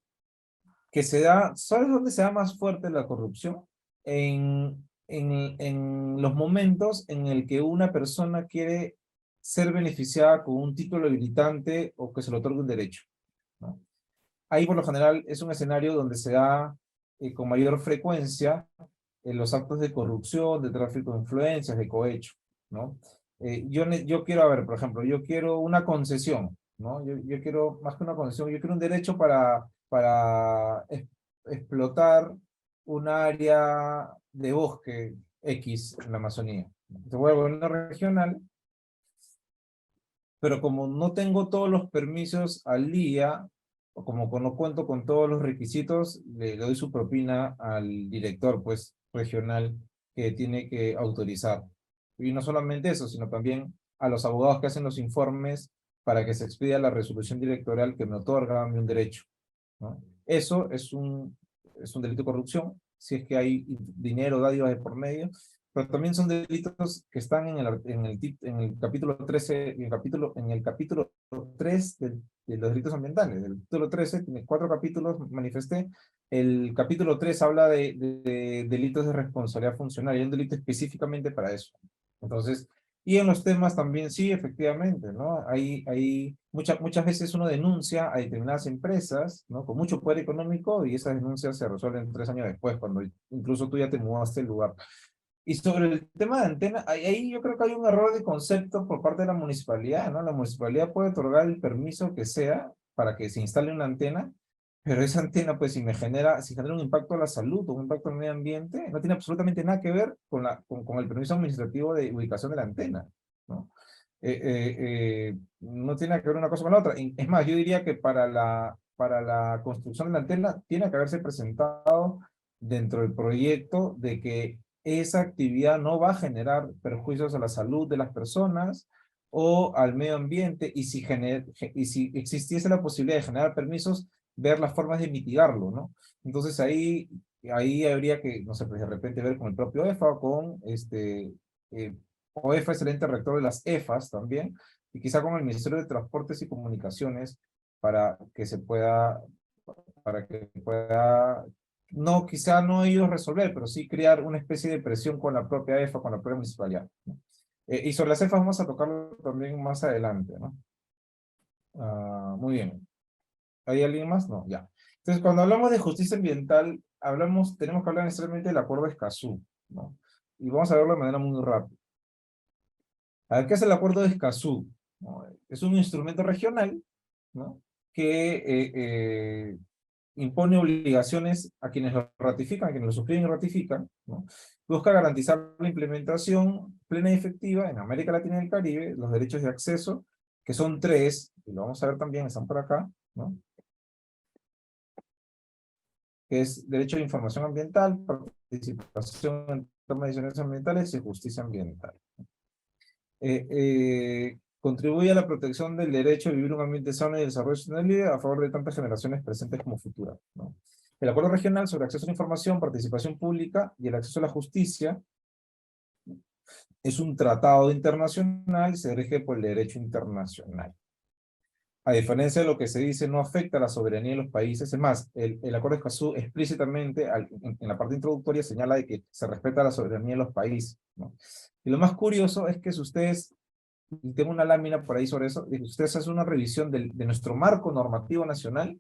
que se da, ¿sabes dónde se da más fuerte la corrupción? En los momentos en el que una persona quiere ser beneficiada con un título habilitante o que se le otorgue un derecho, ¿no? Ahí por lo general es un escenario donde se da con mayor frecuencia los actos de corrupción, de tráfico de influencias, de cohecho, ¿no? yo quiero, a ver, por ejemplo, yo quiero una concesión, ¿no? Yo quiero, más que una concesión, yo quiero un derecho para explotar un área de bosque X en la Amazonía. Te voy a gobierno regional, pero como no tengo todos los permisos al día, o como no cuento con todos los requisitos, le doy su propina al director, pues, regional que tiene que autorizar. Y no solamente eso, sino también a los abogados que hacen los informes para que se expida la resolución directorial que me otorga a mí un derecho, ¿no? Eso es un delito de corrupción, si es que hay dinero, dádivas de por medio, pero también son delitos que están en el capítulo 13, en el capítulo 3 de los delitos ambientales. El título 13 tiene 4 capítulos, manifesté. El capítulo 3 habla de delitos de responsabilidad funcional, y hay un delito específicamente para eso. Entonces, y en los temas también, sí, efectivamente, ¿no? Muchas veces uno denuncia a determinadas empresas, ¿no? Con mucho poder económico, y esas denuncias se resuelven 3 años después, cuando incluso tú ya te mudaste al lugar. Y sobre el tema de antena, ahí yo creo que hay un error de concepto por parte de la municipalidad, ¿no? La municipalidad puede otorgar el permiso que sea para que se instale una antena, pero esa antena, pues, si genera un impacto a la salud o un impacto al medio ambiente, no tiene absolutamente nada que ver con el permiso administrativo de ubicación de la antena, ¿no? No tiene que ver una cosa con la otra. Es más, yo diría que para la construcción de la antena tiene que haberse presentado dentro del proyecto de que esa actividad no va a generar perjuicios a la salud de las personas o al medio ambiente, y si existiese la posibilidad de generar permisos, ver las formas de mitigarlo, ¿no? Entonces ahí habría que, no sé, pues de repente ver con el propio EFA o con OEFA es el ente rector de las EFAs también, y quizá con el Ministerio de Transportes y Comunicaciones para que pueda, no, quizá no ellos resolver, pero sí crear una especie de presión con la propia EFA, con la propia municipalidad, ¿no? Y sobre las EFAs vamos a tocarlo también más adelante, ¿no? Muy bien. ¿Hay alguien más? No, ya. Entonces, cuando hablamos de justicia ambiental, tenemos que hablar necesariamente del Acuerdo de Escazú, ¿no? Y vamos a verlo de manera muy rápida. A ver, ¿qué es el Acuerdo de Escazú? ¿No? Es un instrumento regional, ¿no? Que impone obligaciones a quienes lo ratifican, a quienes lo suscriben y ratifican, ¿no? Busca garantizar la implementación plena y efectiva en América Latina y el Caribe, los derechos de acceso, que son 3, y lo vamos a ver también, están por acá, ¿no? Que es derecho a información ambiental, participación en toma de decisiones ambientales y justicia ambiental. Contribuye a la protección del derecho a vivir un ambiente sano y desarrollo sostenible a favor de tantas generaciones presentes como futuras, ¿no? El Acuerdo Regional sobre Acceso a la Información, Participación Pública y el Acceso a la Justicia es un tratado internacional y se rige por el derecho internacional. A diferencia de lo que se dice, no afecta a la soberanía de los países. Es más, el Acuerdo de Escazú explícitamente, en la parte introductoria, señala de que se respeta la soberanía de los países, ¿no? Y lo más curioso es que si ustedes, y tengo una lámina por ahí sobre eso, y si ustedes hacen una revisión de nuestro marco normativo nacional,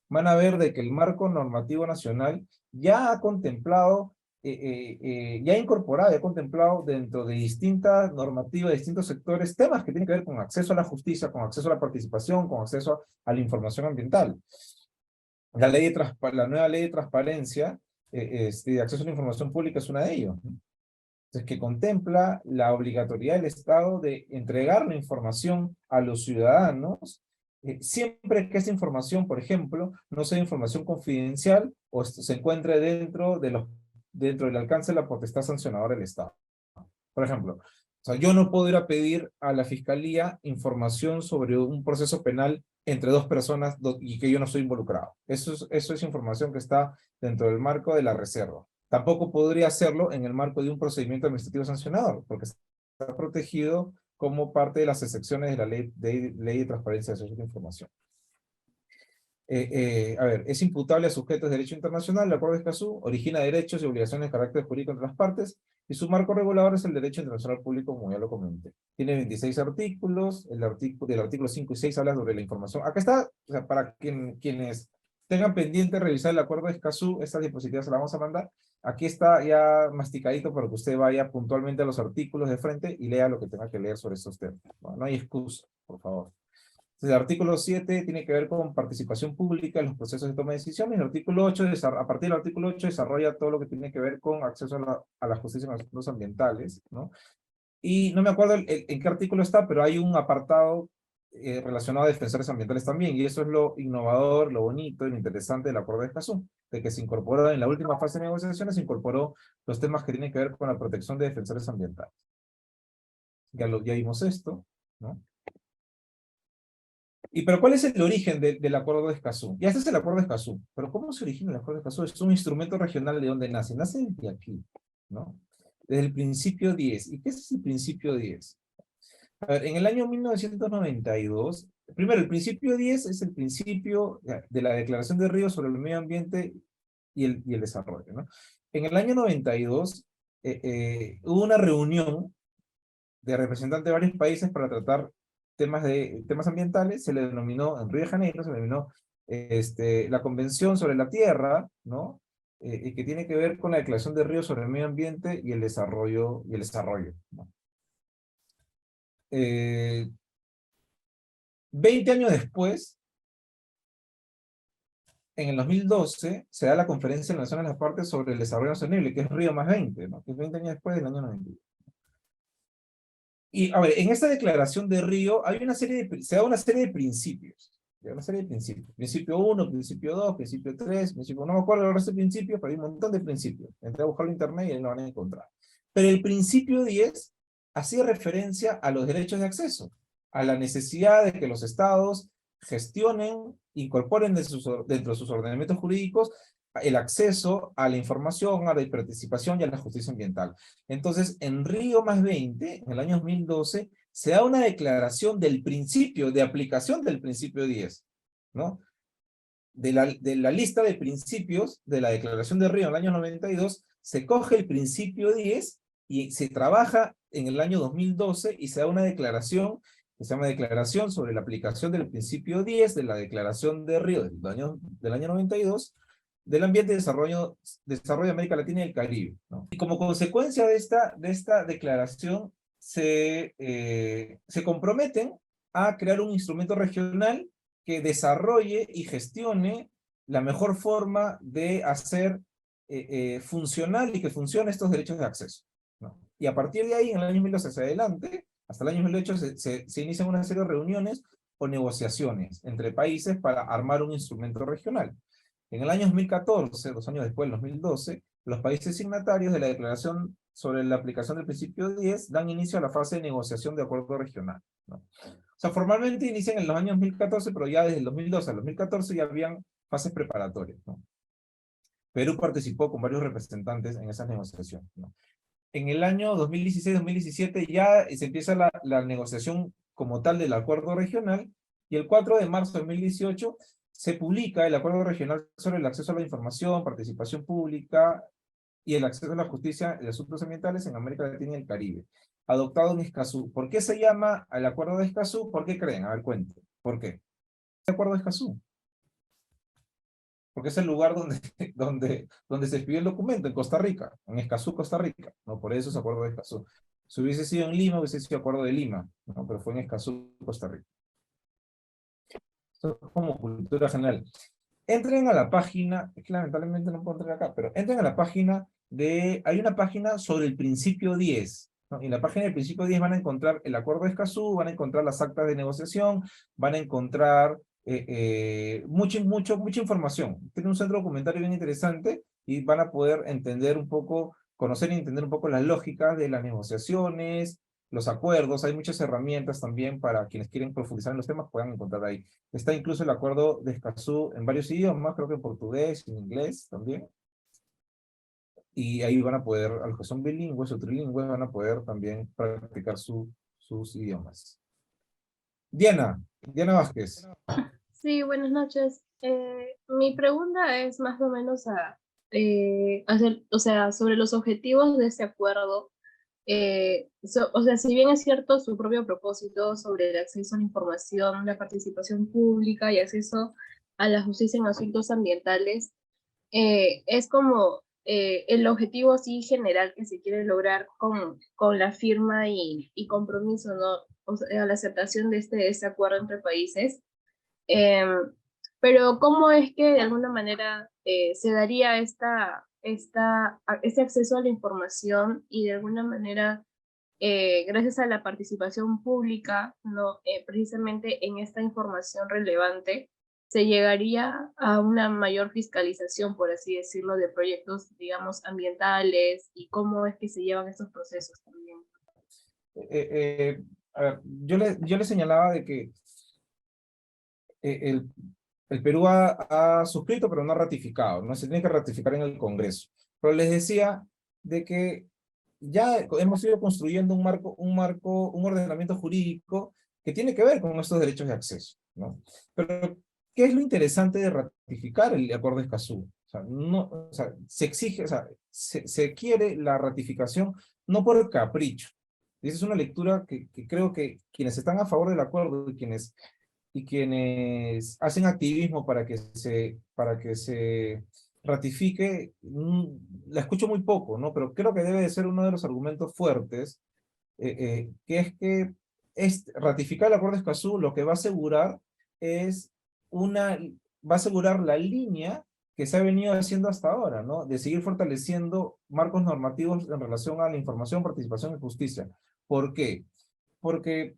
van a ver de que el marco normativo nacional ya ha contemplado, ya ha incorporado, ya ha contemplado dentro de distintas normativas, de distintos sectores, temas que tienen que ver con acceso a la justicia, con acceso a la participación, con acceso a la información ambiental. La nueva ley de transparencia, de acceso a la información pública es una de ellos, ¿no? Entonces, que contempla la obligatoriedad del Estado de entregar la información a los ciudadanos, siempre que esa información, por ejemplo, no sea información confidencial o se encuentre dentro del alcance de la potestad sancionadora del Estado. Por ejemplo, o sea, yo no puedo ir a pedir a la fiscalía información sobre un proceso penal entre 2 personas y que yo no estoy involucrado. Eso es información que está dentro del marco de la reserva. Tampoco podría hacerlo en el marco de un procedimiento administrativo sancionador, porque está protegido como parte de las excepciones de la ley de transparencia de acceso a la información. A ver, es imputable a sujetos de derecho internacional. El Acuerdo de Escazú origina derechos y obligaciones de carácter jurídico entre las partes, y su marco regulador es el derecho internacional público, como ya lo comenté. Tiene 26 artículos, del artículo 5 y 6 habla sobre la información. Acá está, o sea, para quienes tengan pendiente revisar el acuerdo de Escazú, estas diapositivas se las vamos a mandar. Aquí está ya masticadito para que usted vaya puntualmente a los artículos de frente y lea lo que tenga que leer sobre estos temas. No hay excusa, por favor. Entonces, el artículo 7 tiene que ver con participación pública en los procesos de toma de decisiones. El artículo 8, a partir del artículo 8, desarrolla todo lo que tiene que ver con acceso a la justicia en los asuntos ambientales, ¿no? Y no me acuerdo en qué artículo está, pero hay un apartado relacionado a defensores ambientales también, y eso es lo innovador, lo bonito y lo interesante del acuerdo de Escazú, de que se incorporó en la última fase de negociaciones, se incorporó los temas que tienen que ver con la protección de defensores ambientales. Ya vimos esto, ¿no? Pero ¿cuál es el origen del acuerdo de Escazú? Ya este es el acuerdo de Escazú, pero ¿cómo se origina el acuerdo de Escazú? Es un instrumento regional de donde nace, nace de aquí, ¿no? Desde el principio 10. ¿Y qué es el principio 10? A ver, en el año 1992, primero, el principio 10 es el principio de la Declaración de Río sobre el Medio Ambiente y el Desarrollo, ¿no? En el año 92 hubo una reunión de representantes de varios países para tratar temas ambientales, se le denominó, en Río de Janeiro, se le denominó la Convención sobre la Tierra, ¿no? Que tiene que ver con la Declaración de Río sobre el Medio Ambiente y el Desarrollo, ¿no? 20 años después, en el 2012, se da la Conferencia de las Naciones de las Partes sobre el Desarrollo Sostenible, que es Río más 20, ¿no? Que es 20 años después del año 90. Y, a ver, en esta declaración de Río hay se da una serie de principios. Una serie de principios. Principio 1, principio 2, principio 3, principio... No me acuerdo el resto de principios, pero hay un montón de principios. Entré a buscarlo en internet y ahí lo van a encontrar. Pero el principio 10 hacía referencia a los derechos de acceso, a la necesidad de que los estados gestionen, incorporen dentro de sus ordenamientos jurídicos el acceso a la información, a la participación y a la justicia ambiental. Entonces, en Río más 20, en el año 2012, se da una declaración del principio, de aplicación del principio 10, ¿no? De la lista de principios de la declaración de Río en el año 92, se coge el principio 10 y se trabaja en el año 2012 y se da una declaración que se llama Declaración sobre la aplicación del principio 10 de la declaración de Río del año 92, del ambiente y desarrollo de América Latina y el Caribe, ¿no? Y como consecuencia de esta declaración, se comprometen a crear un instrumento regional que desarrolle y gestione la mejor forma de hacer funcional y que funcione estos derechos de acceso, ¿no? Y a partir de ahí, en el año 2012 hacia adelante, hasta el año 2008, se inician una serie de reuniones o negociaciones entre países para armar un instrumento regional. En el año 2014, 2 años después, en 2012, los países signatarios de la Declaración sobre la aplicación del principio 10 dan inicio a la fase de negociación de acuerdo regional, ¿no? O sea, formalmente inician en los años 2014, pero ya desde el 2012 al 2014 ya habían fases preparatorias, ¿no? Perú participó con varios representantes en esas negociaciones, ¿no? En el año 2016-2017 ya se empieza la negociación como tal del acuerdo regional, y el 4 de marzo de 2018 se publica el Acuerdo Regional sobre el acceso a la información, participación pública y el acceso a la justicia de asuntos ambientales en América Latina y el Caribe, adoptado en Escazú. ¿Por qué se llama el Acuerdo de Escazú? ¿Por qué creen? A ver, cuenten. ¿Por qué? ¿El Acuerdo de Escazú? Porque es el lugar donde se escribió el documento, en Costa Rica, en Escazú, Costa Rica, ¿no? Por eso es Acuerdo de Escazú. Si hubiese sido en Lima, hubiese sido Acuerdo de Lima, ¿no? Pero fue en Escazú, Costa Rica. Esto es como cultura general. Entren a la página, es que lamentablemente no puedo entrar acá, pero entren a la página hay una página sobre el principio 10, ¿no? Y en la página del principio 10 van a encontrar el Acuerdo de Escazú, van a encontrar las actas de negociación, van a encontrar mucha información. Tiene un centro documentario bien interesante y van a poder entender un poco, conocer y entender un poco las lógicas de las negociaciones, los acuerdos. Hay muchas herramientas también para quienes quieren profundizar en los temas, puedan encontrar ahí. Está incluso el Acuerdo de Escazú en varios idiomas, creo que en portugués, en inglés también. Y ahí van a poder, a los que son bilingües o trilingües, van a poder también practicar sus idiomas. Diana Vázquez. Sí, buenas noches. Mi pregunta es más o menos sobre los objetivos de este acuerdo. O sea, si bien es cierto su propio propósito sobre el acceso a la información, la participación pública y acceso a la justicia en asuntos ambientales, es como el objetivo así general que se quiere lograr con la firma y compromiso, ¿no? O sea, la aceptación de este acuerdo entre países. Em, pero ¿cómo es que de alguna manera se daría este acceso a la información y de alguna manera, gracias a la participación pública, ¿no? Precisamente en esta información relevante, se llegaría a una mayor fiscalización, por así decirlo, de proyectos, digamos, ambientales y cómo es que se llevan estos procesos también? Eh, eh, a ver, yo le señalaba de que eh, el, el Perú ha suscrito, pero no ha ratificado, ¿no? Se tiene que ratificar en el Congreso. Pero les decía de que ya hemos ido construyendo un ordenamiento jurídico que tiene que ver con estos derechos de acceso, ¿no? Pero, ¿qué es lo interesante de ratificar el Acuerdo de Escazú? O sea, no, o sea, se exige, o sea, se quiere la ratificación no por capricho. Y esa es una lectura que creo que quienes están a favor del acuerdo y quienes hacen activismo para que se ratifique, la escucho muy poco, ¿no? Pero creo que debe de ser uno de los argumentos fuertes, que es que ratificar el Acuerdo de Escazú lo que va a asegurar es va a asegurar la línea que se ha venido haciendo hasta ahora, ¿no? De seguir fortaleciendo marcos normativos en relación a la información, participación y justicia. ¿Por qué? Porque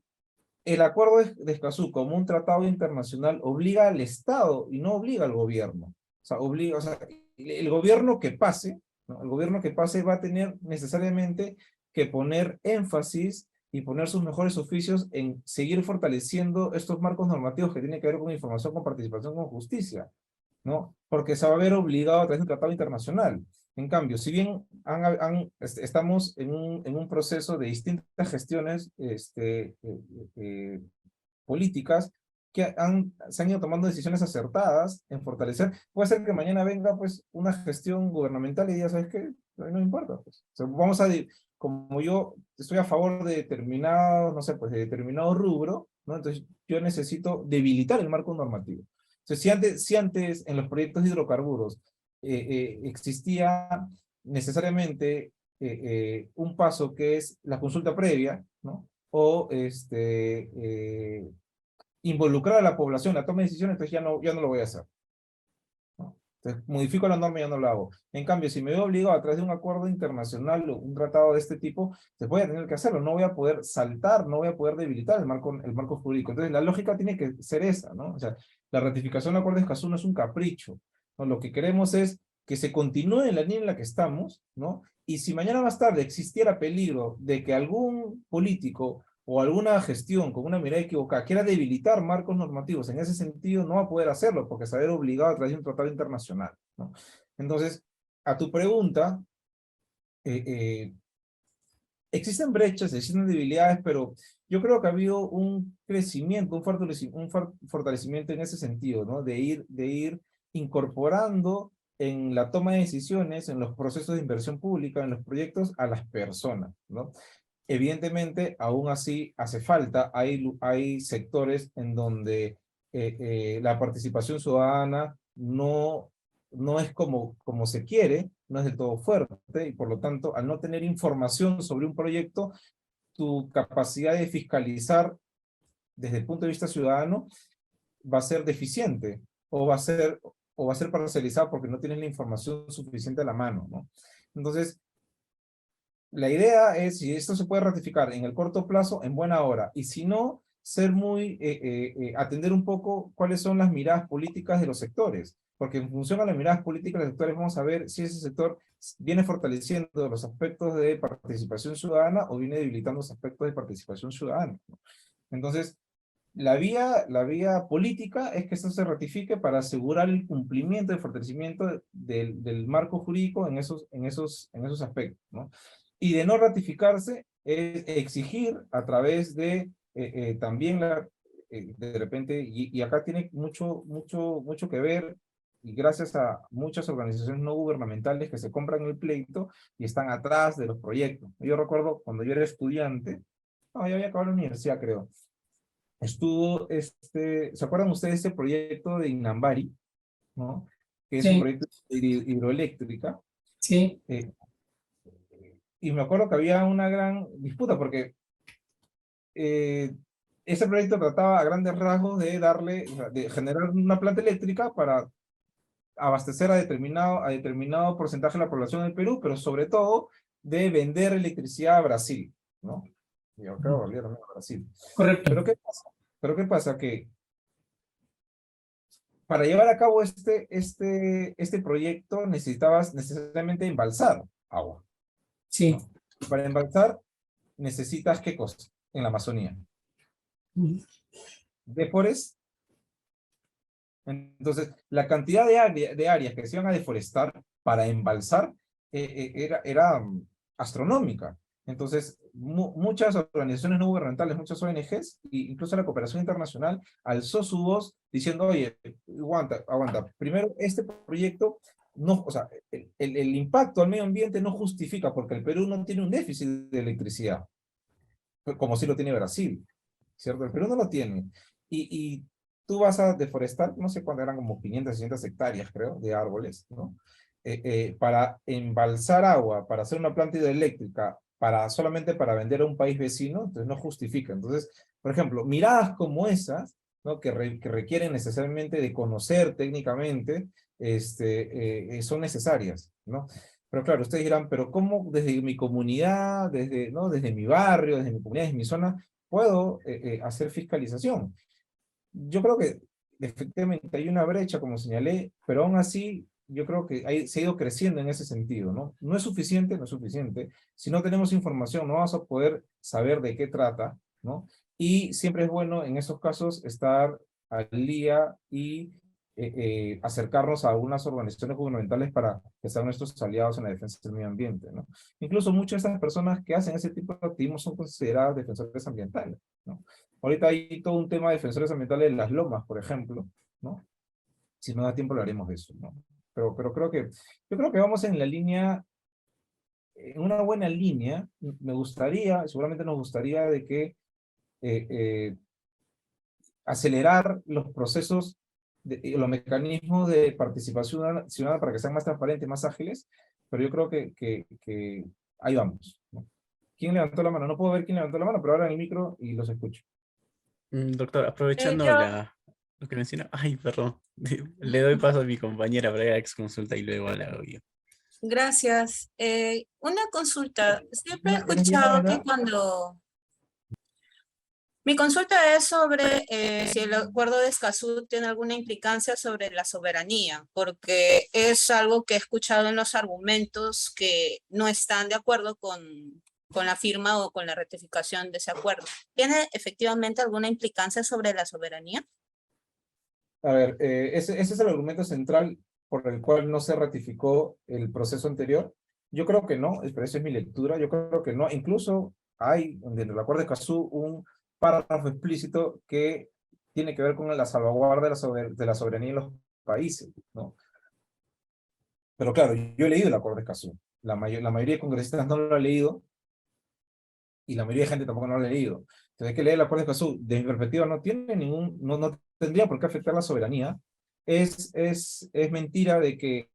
el acuerdo de Escazú como un tratado internacional obliga al Estado y no obliga al gobierno. O sea, el gobierno que pase, ¿no? El gobierno que pase va a tener necesariamente que poner énfasis y poner sus mejores oficios en seguir fortaleciendo estos marcos normativos que tienen que ver con información, con participación, con justicia, ¿no? Porque se va a ver obligado a través de un tratado internacional. En cambio, si bien estamos en un proceso de distintas gestiones políticas que se han ido tomando decisiones acertadas en fortalecer, puede ser que mañana venga pues una gestión gubernamental y diga, ¿sabes qué? A mí no me importa. Pues. O sea, como yo estoy a favor de determinado, no sé, pues de determinado rubro, ¿no? Entonces yo necesito debilitar el marco normativo. Entonces, si antes en los proyectos de hidrocarburos existía necesariamente un paso que es la consulta previa, ¿no? O involucrar a la población en la toma de decisiones, entonces ya no lo voy a hacer, ¿no? Entonces, modifico la norma y ya no lo hago. En cambio, si me veo obligado a través de un acuerdo internacional o un tratado de este tipo, pues voy a tener que hacerlo, no voy a poder saltar, no voy a poder debilitar el marco jurídico. Entonces, la lógica tiene que ser esa, ¿no? O sea, la ratificación del acuerdo de Escazú no es un capricho, ¿no? Lo que queremos es que se continúe en la línea en la que estamos, ¿no? Y si mañana más tarde existiera peligro de que algún político o alguna gestión con una mirada equivocada quiera debilitar marcos normativos en ese sentido, no va a poder hacerlo porque se va a ver obligado a través de un tratado internacional, ¿no? Entonces, a tu pregunta, eh, eh, existen brechas, existen debilidades, pero yo creo que ha habido un crecimiento, un fortalecimiento en ese sentido, ¿no? De ir incorporando en la toma de decisiones, en los procesos de inversión pública, en los proyectos, a las personas, ¿no? Evidentemente, aún así hace falta, hay sectores en donde la participación ciudadana no es como se quiere, no es del todo fuerte, y por lo tanto, al no tener información sobre un proyecto, tu capacidad de fiscalizar desde el punto de vista ciudadano va a ser deficiente, o va a ser parcializada porque no tienes la información suficiente a la mano, ¿no? Entonces, la idea es, si esto se puede ratificar en el corto plazo, en buena hora, y si no, atender un poco cuáles son las miradas políticas de los sectores, porque en función a las miradas políticas de los sectores vamos a ver si ese sector viene fortaleciendo los aspectos de participación ciudadana o viene debilitando los aspectos de participación ciudadana, ¿no? Entonces, la vía política es que esto se ratifique para asegurar el cumplimiento, el fortalecimiento del marco jurídico en esos aspectos, ¿no? Y de no ratificarse, es exigir a través de también de repente, y acá tiene mucho que ver, y gracias a muchas organizaciones no gubernamentales que se compran el pleito y están atrás de los proyectos. Yo recuerdo cuando yo era estudiante, no, ya había acabado la universidad, creo. estuvo, ¿se acuerdan ustedes de este proyecto de Inambari, ¿no? Que es un Sí, proyecto de hidroeléctrica. sí, eh, y me acuerdo que había una gran disputa porque eh, ese proyecto trataba a grandes rasgos de darle, o sea, de generar una planta eléctrica para abastecer a determinado porcentaje de la población del Perú, pero sobre todo de vender electricidad a Brasil, ¿no? Y acá valieron a Brasil. correcto. Pero ¿qué pasa? Pero ¿qué pasa? Que para llevar a cabo este proyecto necesitabas necesariamente embalsar agua, Sí. ¿no? Para embalsar necesitas ¿qué cosa? En la Amazonía. Ujú. Deforest. Entonces, la cantidad de áreas que se iban a deforestar para embalsar era astronómica. Entonces, muchas organizaciones no gubernamentales, muchas ONGs, e incluso la cooperación internacional, alzó su voz diciendo, oye, aguanta, aguanta. Primero, este proyecto, no, o sea, el impacto al medio ambiente no justifica, porque el Perú no tiene un déficit de electricidad, como sí lo tiene Brasil, ¿cierto? El Perú no lo tiene. Y tú vas a deforestar, no sé cuánto eran, como 500, 600 hectáreas, creo, de árboles, ¿no? Para embalsar agua, para hacer una planta hidroeléctrica, solamente para vender a un país vecino, entonces no justifica. Entonces, por ejemplo, miradas como esas, ¿no? Que requieren necesariamente de conocer técnicamente, son necesarias, ¿no? Pero claro, ustedes dirán, pero ¿cómo desde mi comunidad, ¿no? Desde mi barrio, desde mi comunidad, desde mi zona, puedo hacer fiscalización? Yo creo que efectivamente hay una brecha, como señalé, pero aún así yo creo que se ha ido creciendo en ese sentido, ¿no? No es suficiente, no es suficiente. Si no tenemos información, no vamos a poder saber de qué trata, ¿no? Y siempre es bueno en esos casos estar al día y acercarnos a algunas organizaciones gubernamentales para que sean nuestros aliados en la defensa del medio ambiente, ¿no? Incluso muchas de estas personas que hacen ese tipo de activismo son consideradas defensores ambientales, ¿no? Ahorita hay todo un tema de defensores ambientales de las lomas, por ejemplo, ¿no? Si no da tiempo hablaremos de eso, ¿no? Pero yo creo que vamos en la línea, en una buena línea. Me gustaría, seguramente nos gustaría de que acelerar los procesos, los mecanismos de participación ciudadana para que sean más transparentes, más ágiles, pero yo creo que ahí vamos, ¿no? ¿Quién levantó la mano? No puedo ver quién levantó la mano, pero ahora el micro y los escucho. Doctor, aprovechando Yo, lo que menciona, ay, perdón, le doy paso a mi compañera para que haga ex consulta y luego la hago yo. gracias. Una consulta. Siempre he ¿Eres escuchado que ¿verdad? cuando... Mi consulta es sobre si el acuerdo de Escazú tiene alguna implicancia sobre la soberanía, porque es algo que he escuchado en los argumentos que no están de acuerdo con la firma o con la ratificación de ese acuerdo. ¿Tiene efectivamente alguna implicancia sobre la soberanía? A ver, ese es el argumento central por el cual no se ratificó el proceso anterior. Yo creo que no, pero esa es mi lectura. Yo creo que no. Incluso hay dentro del acuerdo de Escazú un párrafo explícito que tiene que ver con la salvaguarda de la soberanía de los países, ¿no? Pero claro, yo he leído el acuerdo de Escazú. La mayoría de congresistas no lo ha leído y la mayoría de gente tampoco no lo ha leído. Entonces hay que leer el acuerdo de Escazú. De mi perspectiva no tiene no tendría por qué afectar la soberanía. Es mentira de que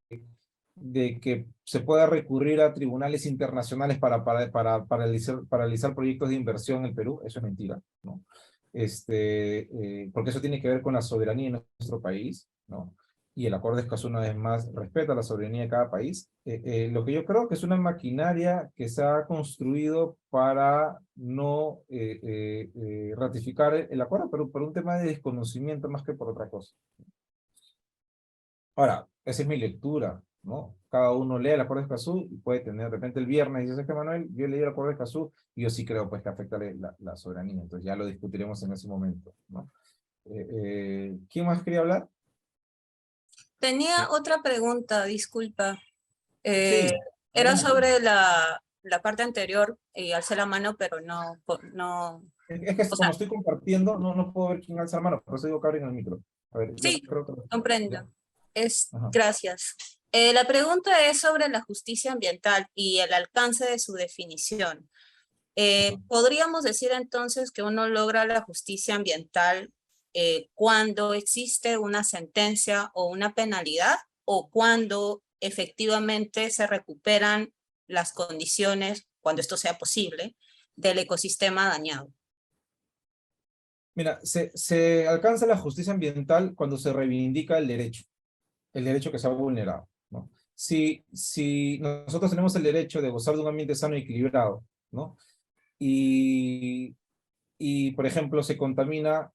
se pueda recurrir a tribunales internacionales para paralizar proyectos de inversión en el Perú. Eso es mentira, ¿no? Porque eso tiene que ver con la soberanía de nuestro país, ¿no? Y el acuerdo de Escazú, una vez más, respeta la soberanía de cada país. Lo que yo creo que es una maquinaria que se ha construido para no ratificar el acuerdo, pero por un tema de desconocimiento más que por otra cosa. Ahora, esa es mi lectura, ¿no? Cada uno lee el acuerdo de Escazú y puede tener, de repente el viernes, dice que Manuel, yo leí el acuerdo de Escazú y yo sí creo pues que afecta la soberanía, entonces ya lo discutiremos en ese momento, ¿no? ¿Quién más quería hablar? Tenía otra pregunta, disculpa. Sí, Era adelante. sobre la parte anterior y alcé la mano, pero no, Es que o como sea, estoy compartiendo, no puedo ver quién alza la mano, por eso digo que abren el micro. A ver, yo sí, creo que... comprendo. Ya. Ajá. Gracias. La pregunta es sobre la justicia ambiental y el alcance de su definición. Podríamos decir entonces que uno logra la justicia ambiental cuando existe una sentencia o una penalidad, o cuando efectivamente se recuperan las condiciones, cuando esto sea posible, del ecosistema dañado. Mira, se alcanza la justicia ambiental cuando se reivindica el derecho que se ha vulnerado, ¿no? Si nosotros tenemos el derecho de gozar de un ambiente sano y equilibrado, ¿no? Y, por ejemplo, se contamina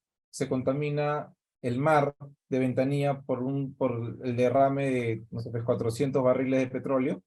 el mar de Ventanilla por el derrame de, no sé, pues 400 barriles de petróleo,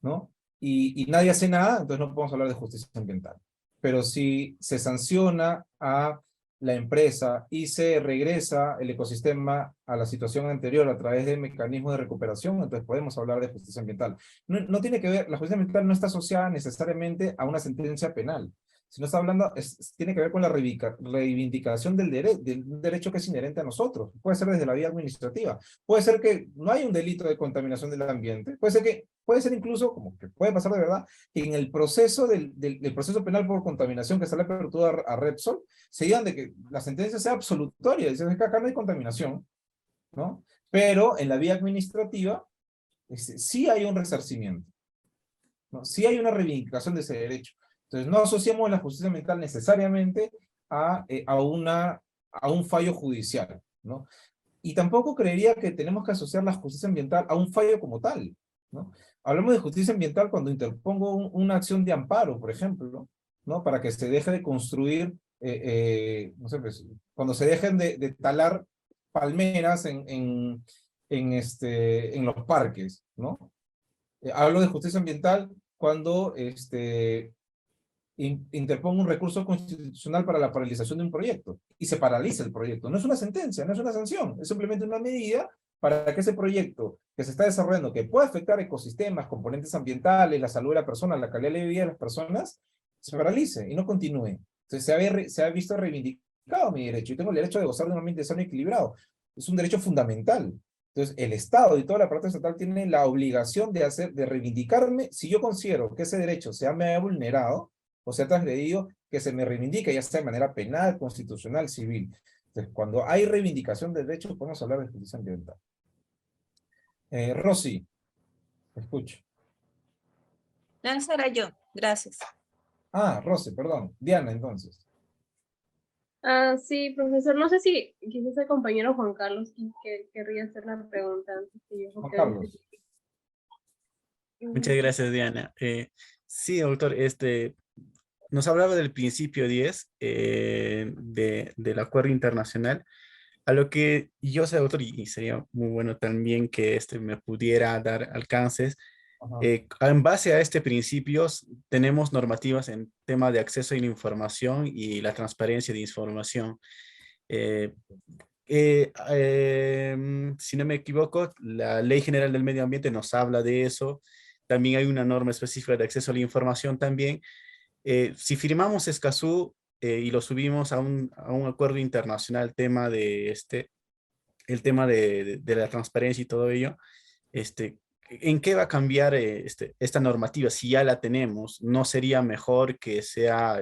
¿no? Y nadie hace nada, entonces no podemos hablar de justicia ambiental. Pero si se sanciona a la empresa y se regresa el ecosistema a la situación anterior a través de mecanismos de recuperación, entonces podemos hablar de justicia ambiental. No tiene que ver, la justicia ambiental no está asociada necesariamente a una sentencia penal, sino está hablando, tiene que ver con la reivindicación del derecho que es inherente a nosotros. Puede ser desde la vía administrativa, puede ser que no hay un delito de contaminación del ambiente, puede ser incluso, como que puede pasar de verdad, que en el proceso del proceso penal por contaminación que está la apertura a Repsol, se digan de que la sentencia sea absolutoria, dicen que acá no hay contaminación, ¿no? Pero en la vía administrativa, sí hay un resarcimiento, ¿no? Sí hay una reivindicación de ese derecho. Entonces, no asociamos la justicia ambiental necesariamente a un fallo judicial, ¿no? Y tampoco creería que tenemos que asociar la justicia ambiental a un fallo como tal, ¿no? Hablamos de justicia ambiental cuando interpongo una acción de amparo, por ejemplo, ¿no? Para que se deje de construir, no sé, pues, cuando se dejen de talar palmeras en los parques, ¿no? Hablo de justicia ambiental cuando interpongo un recurso constitucional para la paralización de un proyecto y se paraliza el proyecto. No es una sentencia, no es una sanción, es simplemente una medida para que ese proyecto que se está desarrollando, que puede afectar ecosistemas, componentes ambientales, la salud de la persona, la calidad de vida de las personas, se paralice y no continúe. Entonces se ha visto reivindicado mi derecho. Yo tengo el derecho de gozar de un ambiente sano y equilibrado. Es un derecho fundamental. Entonces, el Estado y toda la parte estatal tienen la obligación de reivindicarme si yo considero que ese derecho me ha vulnerado o sea transgredido, que se me reivindica, ya sea de manera penal, constitucional, civil. Entonces, cuando hay reivindicación de derechos, podemos hablar de justicia ambiental. Rosy, te escucho. Esa era yo, gracias. Ah, Rosy, perdón. Diana, entonces. Sí, profesor, no sé si quizás el compañero Juan Carlos querría hacer la pregunta antes que yo. Juan Carlos. Muchas gracias, Diana. Sí, doctor, nos hablaba del principio 10 del acuerdo internacional, a lo que yo sé, doctor, y sería muy bueno también que me pudiera dar alcances. En base a este principio, tenemos normativas en tema de acceso a la información y la transparencia de información. Si no me equivoco, la Ley General del Medio Ambiente nos habla de eso. También hay una norma específica de acceso a la información también. Si firmamos Escazú y lo subimos a un acuerdo internacional, el tema de la transparencia y todo ello, ¿en qué va a cambiar esta normativa? Si ya la tenemos, ¿no sería mejor que sea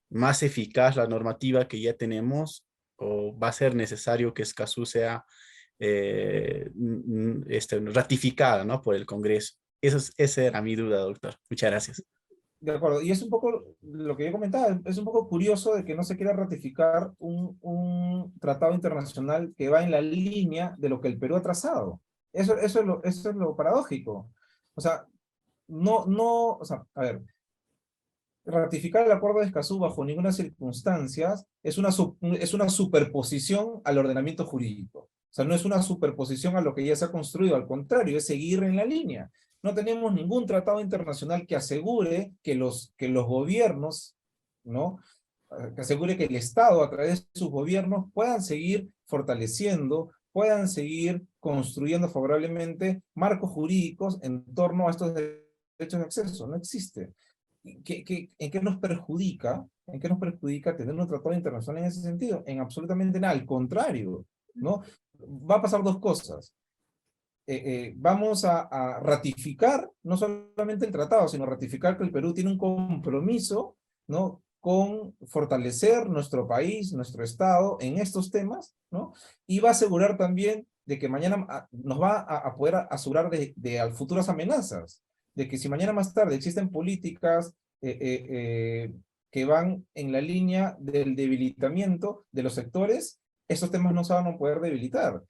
más eficaz la normativa que ya tenemos? ¿O va a ser necesario que Escazú sea ratificada, ¿no?, por el Congreso? Esa era mi duda, doctor. Muchas gracias. De acuerdo, y es un poco lo que yo comentaba, es un poco curioso de que no se quiera ratificar un tratado internacional que va en la línea de lo que el Perú ha trazado. Eso es lo paradójico. O sea, a ver, ratificar el acuerdo de Escazú bajo ninguna circunstancia es una superposición al ordenamiento jurídico. O sea, no es una superposición a lo que ya se ha construido, al contrario, es seguir en la línea. No tenemos ningún tratado internacional que asegure que los gobiernos, ¿no?, que asegure que el Estado, a través de sus gobiernos, puedan seguir fortaleciendo, puedan seguir construyendo favorablemente marcos jurídicos en torno a estos derechos de acceso. No existe. ¿En qué nos perjudica? ¿En qué nos perjudica tener un tratado internacional en ese sentido? En absolutamente nada, al contrario, ¿no? Va a pasar dos cosas. Vamos a ratificar no solamente el tratado, sino ratificar que el Perú tiene un compromiso ¿no? Con fortalecer nuestro país, nuestro Estado en estos temas, ¿no? Y va a asegurar también de que mañana nos va a poder asegurar de futuras amenazas, de que si mañana más tarde existen políticas que van en la línea del debilitamiento de los sectores, estos temas no se van a poder debilitar.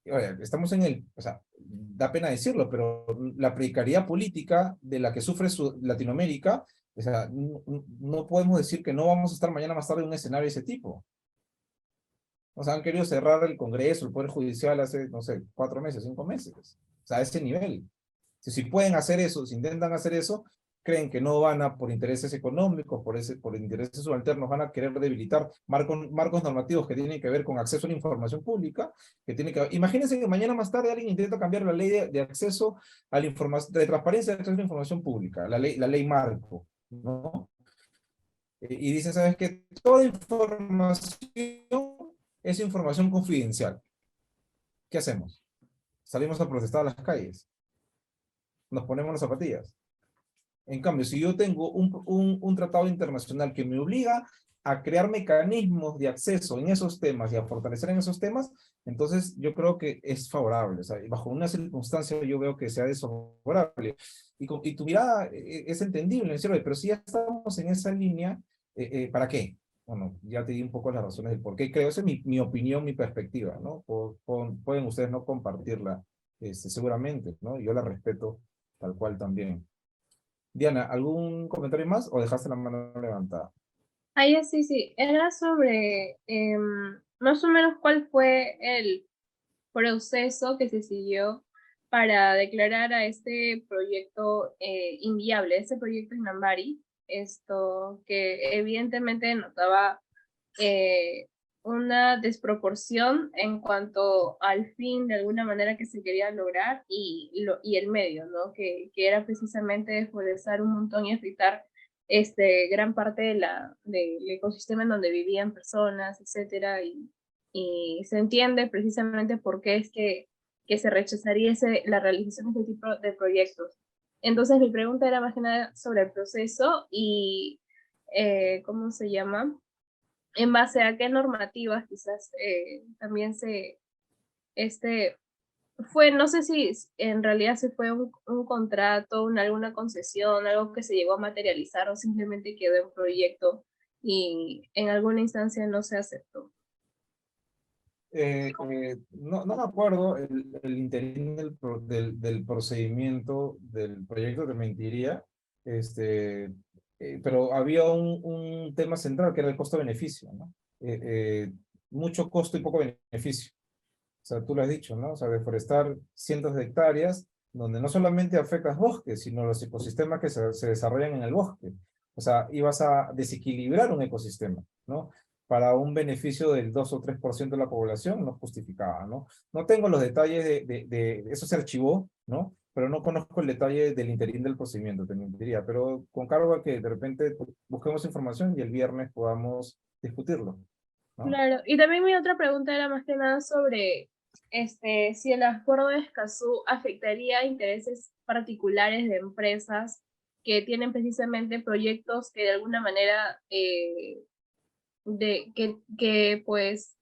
Oye, estamos o sea, da pena decirlo, pero la precariedad política de la que sufre Latinoamérica, o sea, no podemos decir que no vamos a estar mañana más tarde en un escenario de ese tipo. O sea, han querido cerrar el Congreso, el Poder Judicial hace, no sé, 4 meses, 5 meses. O sea, a ese nivel. Si pueden hacer eso, si intentan hacer eso, creen que no van a, por intereses económicos, por intereses subalternos, van a querer debilitar marcos normativos que tienen que ver con acceso a la información pública, que tiene que... Imagínense que mañana más tarde alguien intenta cambiar la ley de acceso a la información, de transparencia de acceso a la información pública, la ley marco, ¿no? Y dicen, ¿sabes qué? Toda información es información confidencial. ¿Qué hacemos? Salimos a protestar a las calles. Nos ponemos las zapatillas. En cambio, si yo tengo un tratado internacional que me obliga a crear mecanismos de acceso en esos temas y a fortalecer en esos temas, entonces yo creo que es favorable. O sea, bajo una circunstancia yo veo que sea desfavorable. Y tu mirada es entendible, ¿no es cierto? Pero si ya estamos en esa línea, ¿para qué? Bueno, ya te di un poco las razones del por qué creo. Esa es mi opinión, mi perspectiva, ¿no? Pueden ustedes no compartirla, seguramente, ¿no? Yo la respeto tal cual también. Diana, ¿algún comentario más o dejaste la mano levantada? Ah, sí, sí. Era sobre más o menos cuál fue el proceso que se siguió para declarar a este proyecto inviable, este proyecto Inambari, esto que evidentemente notaba una desproporción en cuanto al fin de alguna manera que se quería lograr y el medio, ¿no? Que era precisamente deforestar un montón y afectar gran parte del ecosistema en donde vivían personas, etcétera, y se entiende precisamente por qué es que se rechazaría la realización de este tipo de proyectos. Entonces mi pregunta era más que nada sobre el proceso y, ¿cómo se llama? En base a qué normativas quizás también fue, no sé si en realidad se fue un contrato, alguna concesión, algo que se llegó a materializar o simplemente quedó en proyecto y en alguna instancia no se aceptó. No me acuerdo el interín del procedimiento del proyecto, te mentiría, pero había un tema central que era el costo-beneficio, ¿no? Mucho costo y poco beneficio. O sea, tú lo has dicho, ¿no? O sea, deforestar cientos de hectáreas donde no solamente afectas bosques, sino los ecosistemas que se desarrollan en el bosque. O sea, ibas a desequilibrar un ecosistema, ¿no? Para un beneficio del 2 o 3% de la población, no justificaba, ¿no? No tengo los detalles eso se archivó, ¿no? Pero no conozco el detalle del interín del procedimiento, te mentiría, pero con cargo a que de repente busquemos información y el viernes podamos discutirlo, ¿no? Claro, y también mi otra pregunta era más que nada sobre si el acuerdo de Escazú afectaría intereses particulares de empresas que tienen precisamente proyectos que de alguna manera pues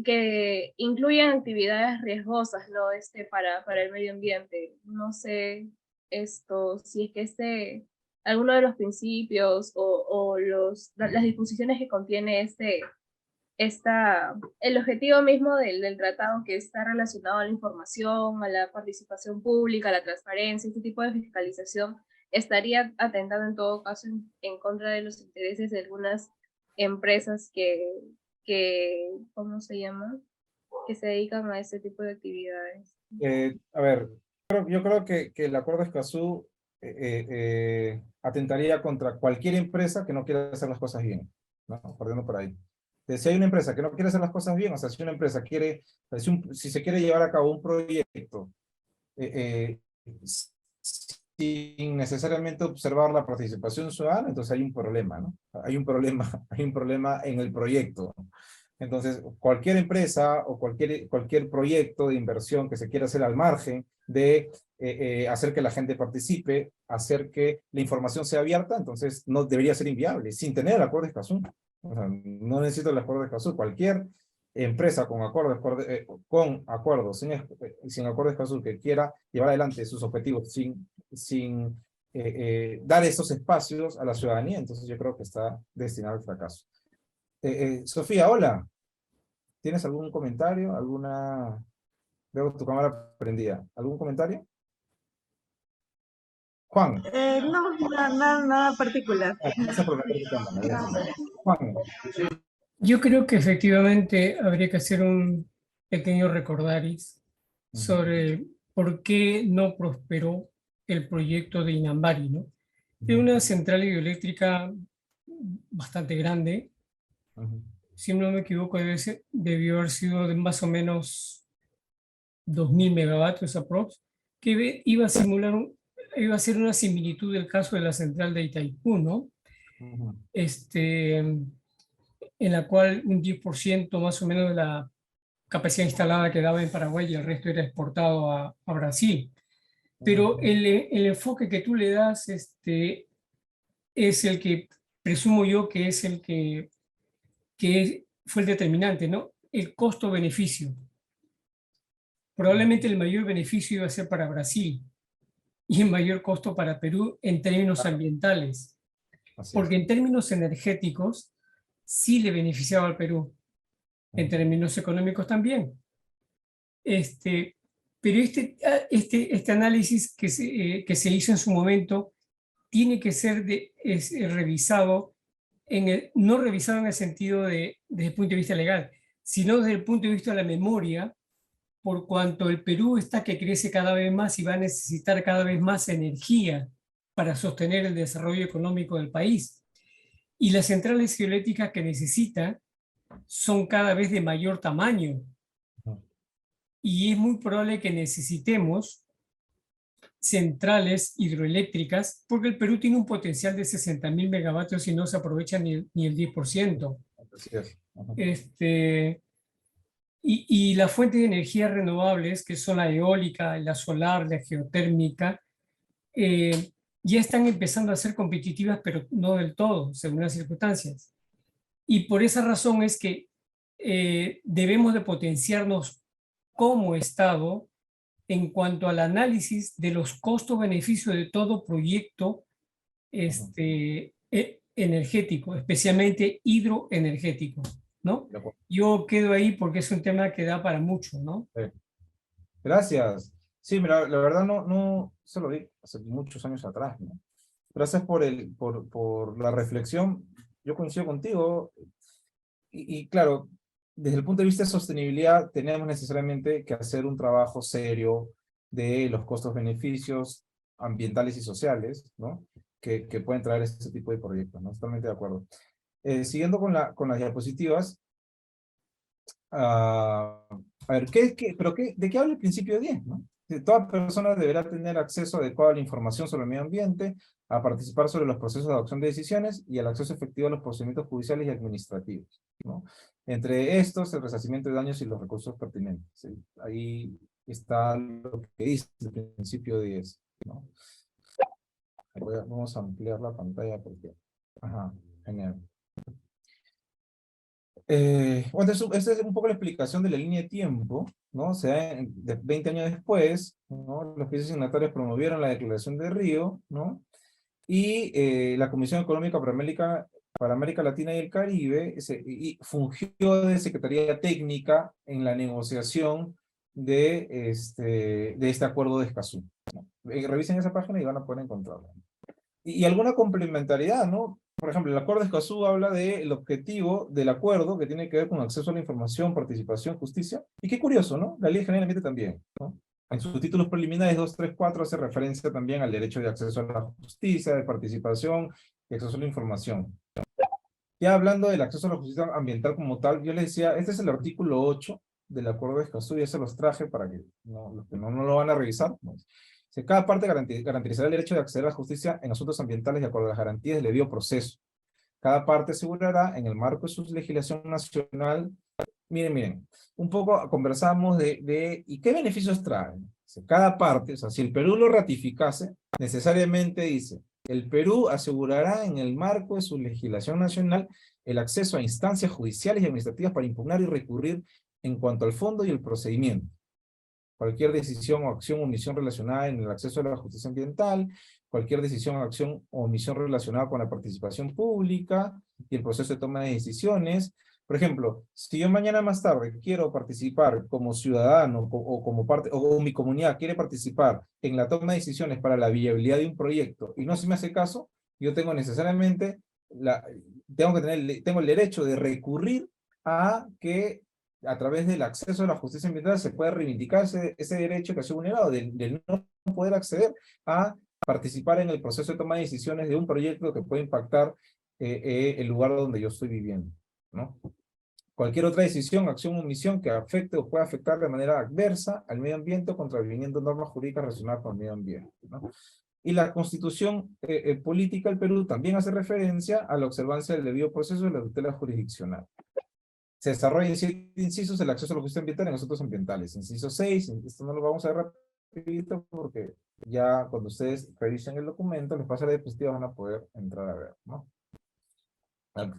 que incluyen actividades riesgosas, ¿no? Para el medio ambiente. No sé si es que alguno de los principios o las disposiciones que contiene el objetivo mismo del tratado, que está relacionado a la información, a la participación pública, a la transparencia, este tipo de fiscalización, estaría atentando en todo caso en contra de los intereses de algunas empresas ¿cómo se llama? Que se dedican a este tipo de actividades. A ver, yo creo que el acuerdo de Escazú atentaría contra cualquier empresa que no quiera hacer las cosas bien, ¿no? Partiendo por ahí. Si hay una empresa que no quiere hacer las cosas bien, o sea, si una empresa quiere, si se quiere llevar a cabo un proyecto sin necesariamente observar la participación ciudadana, entonces hay un problema, ¿no? Hay un problema en el proyecto. Entonces, cualquier empresa o cualquier proyecto de inversión que se quiera hacer al margen de hacer que la gente participe, hacer que la información sea abierta, entonces no debería ser inviable, sin tener el acuerdo de Escazú. O sea, no necesito el acuerdo de Escazú. Cualquier empresa con acuerdos, sin acuerdo de Escazú, que quiera llevar adelante sus objetivos sin dar esos espacios a la ciudadanía, entonces yo creo que está destinado al fracaso. Sofía, hola. ¿Tienes algún comentario? Veo tu cámara prendida. ¿Algún comentario? Juan. No, nada particular. Gracias por meter tu cámara, gracias. Juan. Yo creo que efectivamente habría que hacer un pequeño recordaris sobre por qué no prosperó el proyecto de Inambari, ¿no? Es una central hidroeléctrica bastante grande. Si no me equivoco, debió haber sido de más o menos 2.000 megavatios aprox, que iba a ser una similitud del caso de la central de Itaipú, ¿no? En la cual un 10% más o menos de la capacidad instalada quedaba en Paraguay y el resto era exportado a Brasil. Pero el enfoque que tú le das es el que presumo yo que es el que fue el determinante, ¿no? El costo-beneficio. Probablemente el mayor beneficio iba a ser para Brasil y el mayor costo para Perú en términos ambientales. Porque en términos energéticos sí le beneficiaba al Perú, en términos económicos también. Pero este análisis que se hizo en su momento tiene que ser revisado, no revisado en el sentido desde el punto de vista legal, sino desde el punto de vista de la memoria, por cuanto el Perú está que crece cada vez más y va a necesitar cada vez más energía para sostener el desarrollo económico del país. Y las centrales hidroeléctricas que necesita son cada vez de mayor tamaño. Y es muy probable que necesitemos centrales hidroeléctricas, porque el Perú tiene un potencial de 60.000 megavatios y no se aprovecha ni el 10%. Así es. Y las fuentes de energía renovables, que son la eólica, la solar, la geotérmica, ya están empezando a ser competitivas, pero no del todo, según las circunstancias. Y por esa razón es que debemos de potenciarnos como Estado en cuanto al análisis de los costos-beneficios de todo proyecto energético, especialmente hidroenergético, ¿no? Yo quedo ahí porque es un tema que da para mucho, ¿no? Gracias. Sí, mira, la verdad no se lo vi hace muchos años atrás, ¿no? Gracias por la reflexión. Yo coincido contigo. Y claro, desde el punto de vista de sostenibilidad, tenemos necesariamente que hacer un trabajo serio de los costos-beneficios ambientales y sociales, ¿no? Que pueden traer este tipo de proyectos, ¿no? Totalmente de acuerdo. Siguiendo con las diapositivas, a ver, ¿de qué habla el principio 10, ¿no? Toda persona deberá tener acceso adecuado a la información sobre el medio ambiente, a participar sobre los procesos de adopción de decisiones y al acceso efectivo a los procedimientos judiciales y administrativos, ¿no? Entre estos, el resarcimiento de daños y los recursos pertinentes, ¿sí? Ahí está lo que dice el principio 10, ¿no? Vamos a ampliar la pantalla porque... Ajá, genial. Bueno, esta es un poco la explicación de la línea de tiempo, ¿no? O sea, 20 años después, ¿no? Los países signatarios promovieron la Declaración de Río, ¿no? Y la Comisión Económica para América Latina y el Caribe y fungió de Secretaría Técnica en la negociación de este acuerdo de Escazú, ¿no? Revisen esa página y van a poder encontrarla. Y alguna complementariedad, ¿no? Por ejemplo, el acuerdo de Escazú habla del objetivo del acuerdo que tiene que ver con acceso a la información, participación, justicia. Y qué curioso, ¿no? La ley general ambiente también, ¿no? En sus títulos preliminares 2, 3, 4 hace referencia también al derecho de acceso a la justicia, de participación y acceso a la información. Ya hablando del acceso a la justicia ambiental como tal, yo les decía, este es el artículo 8 del acuerdo de Escazú, ya se los traje para que los que no lo van a revisar, pues. Cada parte garantizará el derecho de acceder a la justicia en asuntos ambientales de acuerdo a las garantías del debido proceso. Cada parte asegurará, en el marco de su legislación nacional, miren, un poco conversamos ¿y qué beneficios traen? Cada parte, o sea, si el Perú lo ratificase, necesariamente dice, el Perú asegurará en el marco de su legislación nacional el acceso a instancias judiciales y administrativas para impugnar y recurrir en cuanto al fondo y el procedimiento. Cualquier decisión o acción o omisión relacionada en el acceso a la justicia ambiental, cualquier decisión o acción o omisión relacionada con la participación pública y el proceso de toma de decisiones. Por ejemplo, si yo mañana más tarde quiero participar como ciudadano o como parte, o mi comunidad quiere participar en la toma de decisiones para la viabilidad de un proyecto y no se me hace caso, yo tengo necesariamente, tengo el derecho de recurrir a que a través del acceso a la justicia ambiental se puede reivindicar ese derecho que ha sido vulnerado, del no poder acceder a participar en el proceso de toma de decisiones de un proyecto que puede impactar el lugar donde yo estoy viviendo, ¿no? Cualquier otra decisión, acción o omisión que afecte o pueda afectar de manera adversa al medio ambiente o contraviniendo normas jurídicas relacionadas con el medio ambiente, ¿no? Y la Constitución Política del Perú también hace referencia a la observancia del debido proceso de la tutela jurisdiccional. Se desarrolla en 7 incisos el acceso a la justicia ambiental en asuntos ambientales. Inciso 6, esto no lo vamos a ver rapidito porque ya cuando ustedes revisen el documento, les pasa la diapositiva, van a poder entrar a ver, ¿no?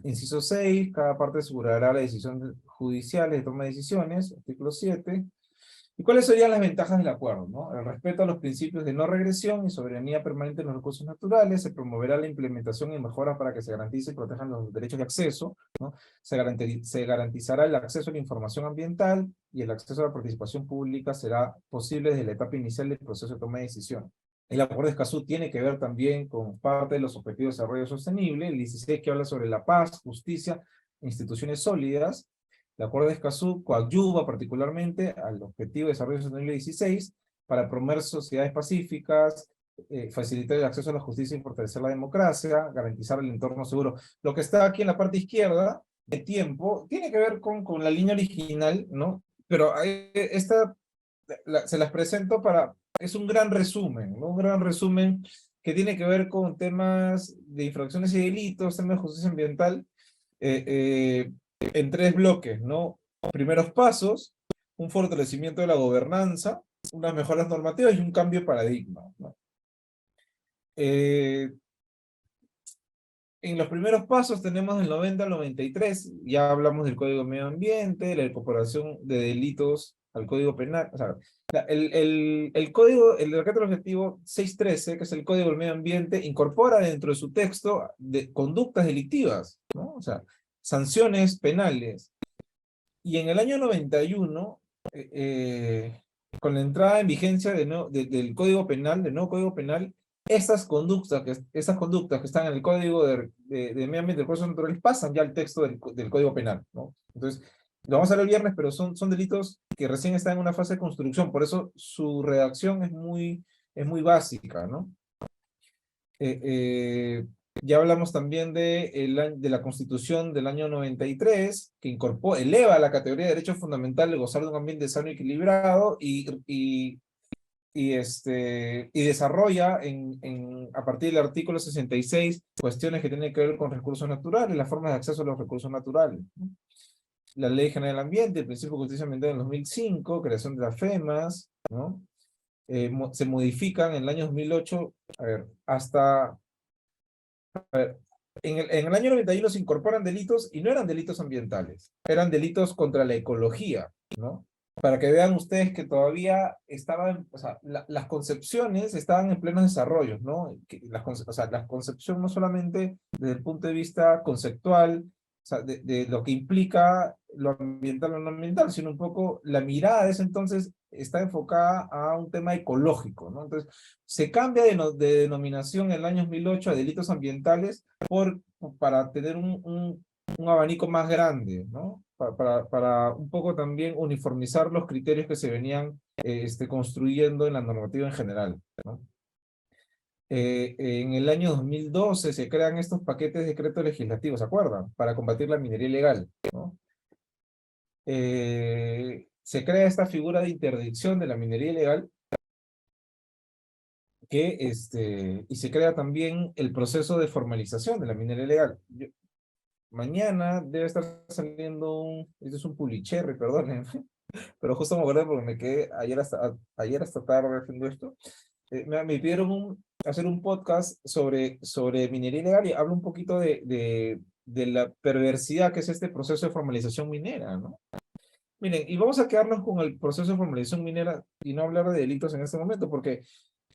Inciso 6, cada parte asegurará la decisión judicial de toma de decisiones, artículo 7. ¿Y cuáles serían las ventajas del acuerdo, no? El respeto a los principios de no regresión y soberanía permanente en los recursos naturales, se promoverá la implementación y mejoras para que se garantice y protejan los derechos de acceso, ¿no? Se garantizará el acceso a la información ambiental y el acceso a la participación pública será posible desde la etapa inicial del proceso de toma de decisión. El acuerdo de Escazú tiene que ver también con parte de los objetivos de desarrollo sostenible, el 16 que habla sobre la paz, justicia, instituciones sólidas. El acuerdo de Escazú coadyuva particularmente al objetivo de desarrollo sostenible 16 para promover sociedades pacíficas, facilitar el acceso a la justicia y fortalecer la democracia, garantizar el entorno seguro. Lo que está aquí en la parte izquierda de tiempo tiene que ver con la línea original, ¿no? Pero se las presento para... Es un gran resumen, ¿no? Un gran resumen que tiene que ver con temas de infracciones y delitos, temas de justicia ambiental, en 3 bloques, ¿no? Primeros pasos, un fortalecimiento de la gobernanza, unas mejoras normativas y un cambio de paradigma, ¿no? En los primeros pasos tenemos del 90 al 93, ya hablamos del Código de Medio Ambiente, la incorporación de delitos al Código Penal, o sea, el decreto legislativo 613, que es el Código del Medio Ambiente, incorpora dentro de su texto de conductas delictivas, ¿no? O sea, sanciones penales. Y en el año 91, con la entrada en vigencia del Código Penal, del nuevo Código Penal, esas conductas que están en el Código de Medio Ambiente, del Código Natural, pasan ya al texto del Código Penal, ¿no? Entonces, lo vamos a ver el viernes, pero son delitos que recién están en una fase de construcción, por eso su redacción es muy básica, ¿no? Ya hablamos también de la Constitución del año 93, que eleva la categoría de derecho fundamental de gozar de un ambiente sano y equilibrado y desarrolla a partir del artículo 66 cuestiones que tienen que ver con recursos naturales, las formas de acceso a los recursos naturales, ¿no? La Ley General del Ambiente, el Principio de Justicia Ambiental en 2005, creación de las FEMAS, ¿no? Se modifican en el año 2008, en el año 91 se incorporan delitos y no eran delitos ambientales, eran delitos contra la ecología, ¿no? Para que vean ustedes que todavía estaban, o sea, las concepciones estaban en pleno desarrollo, ¿no? La concepción no solamente desde el punto de vista conceptual, o sea, de lo que implica lo ambiental o no ambiental, sino un poco la mirada de ese entonces está enfocada a un tema ecológico, ¿no? Entonces, se cambia de denominación en el año 2008 a delitos ambientales para tener un abanico más grande, ¿no? Para un poco también uniformizar los criterios que se venían construyendo en la normativa en general, ¿no? En el año 2012 se crean estos paquetes de decretos legislativos, ¿se acuerdan? Para combatir la minería ilegal, ¿no? Se crea esta figura de interdicción de la minería ilegal y se crea también el proceso de formalización de la minería ilegal. Mañana debe estar saliendo este es un pulicherry, perdón, pero justo me acordé porque me quedé ayer hasta tarde haciendo esto. Me pidieron hacer un podcast sobre minería ilegal y hablo un poquito de la perversidad que es este proceso de formalización minera, ¿no? Miren, y vamos a quedarnos con el proceso de formalización minera y no hablar de delitos en este momento, porque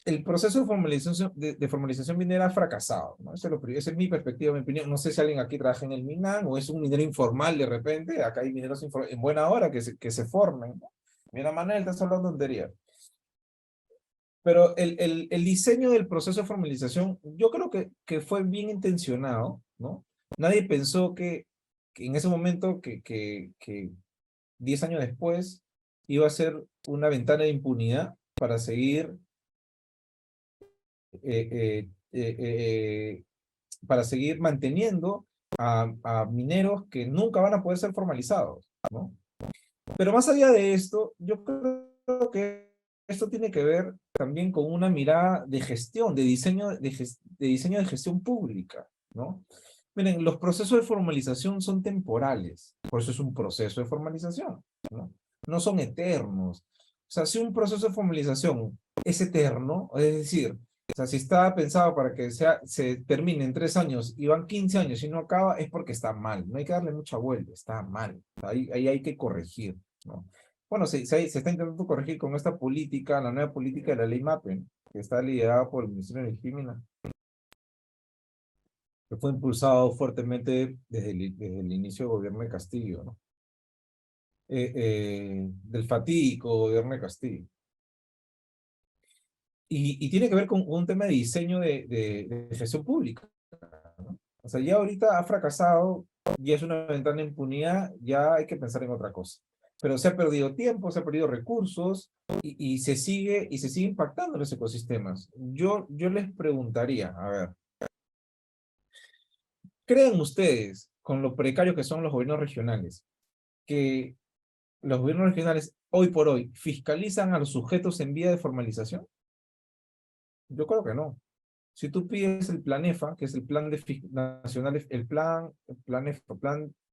el proceso de formalización minera ha fracasado, ¿no? Esa es mi perspectiva, mi opinión. No sé si alguien aquí trabaja en el Minan o es un minero informal de repente. Acá hay mineros en buena hora que se formen, ¿no? Mira, Manuel, estás hablando tontería. Pero el diseño del proceso de formalización, yo creo que fue bien intencionado, ¿no? Nadie pensó que en ese momento, que 10 años después, iba a ser una ventana de impunidad para seguir para seguir manteniendo a mineros que nunca van a poder ser formalizados, ¿no? Pero más allá de esto, yo creo que esto tiene que ver también con una mirada de gestión, de diseño de gestión pública, ¿no? Miren, los procesos de formalización son temporales, por eso es un proceso de formalización, ¿no? No son eternos. O sea, si un proceso de formalización es eterno, es decir, o sea, si está pensado para que se termine en 3 años y van 15 años y no acaba, es porque está mal. No hay que darle mucha vuelta, está mal. Ahí hay que corregir, ¿no? Bueno, se está intentando corregir con esta política, la nueva política de la ley MAPE, que está liderada por el Ministerio de Energía, que fue impulsado fuertemente desde el inicio del gobierno de Castillo, ¿no? Del fatídico gobierno de Castillo. Y tiene que ver con un tema de diseño de gestión pública, ¿no? O sea, ya ahorita ha fracasado, ya es una ventana de impunidad, ya hay que pensar en otra cosa. Pero se ha perdido tiempo, se ha perdido recursos y se sigue impactando los ecosistemas. Yo les preguntaría, a ver, ¿creen ustedes, con lo precario que son los gobiernos regionales, que los gobiernos regionales hoy por hoy fiscalizan a los sujetos en vía de formalización? Yo creo que no. Si tú pides el PLANEFA, que es el Plan Nacional, Plan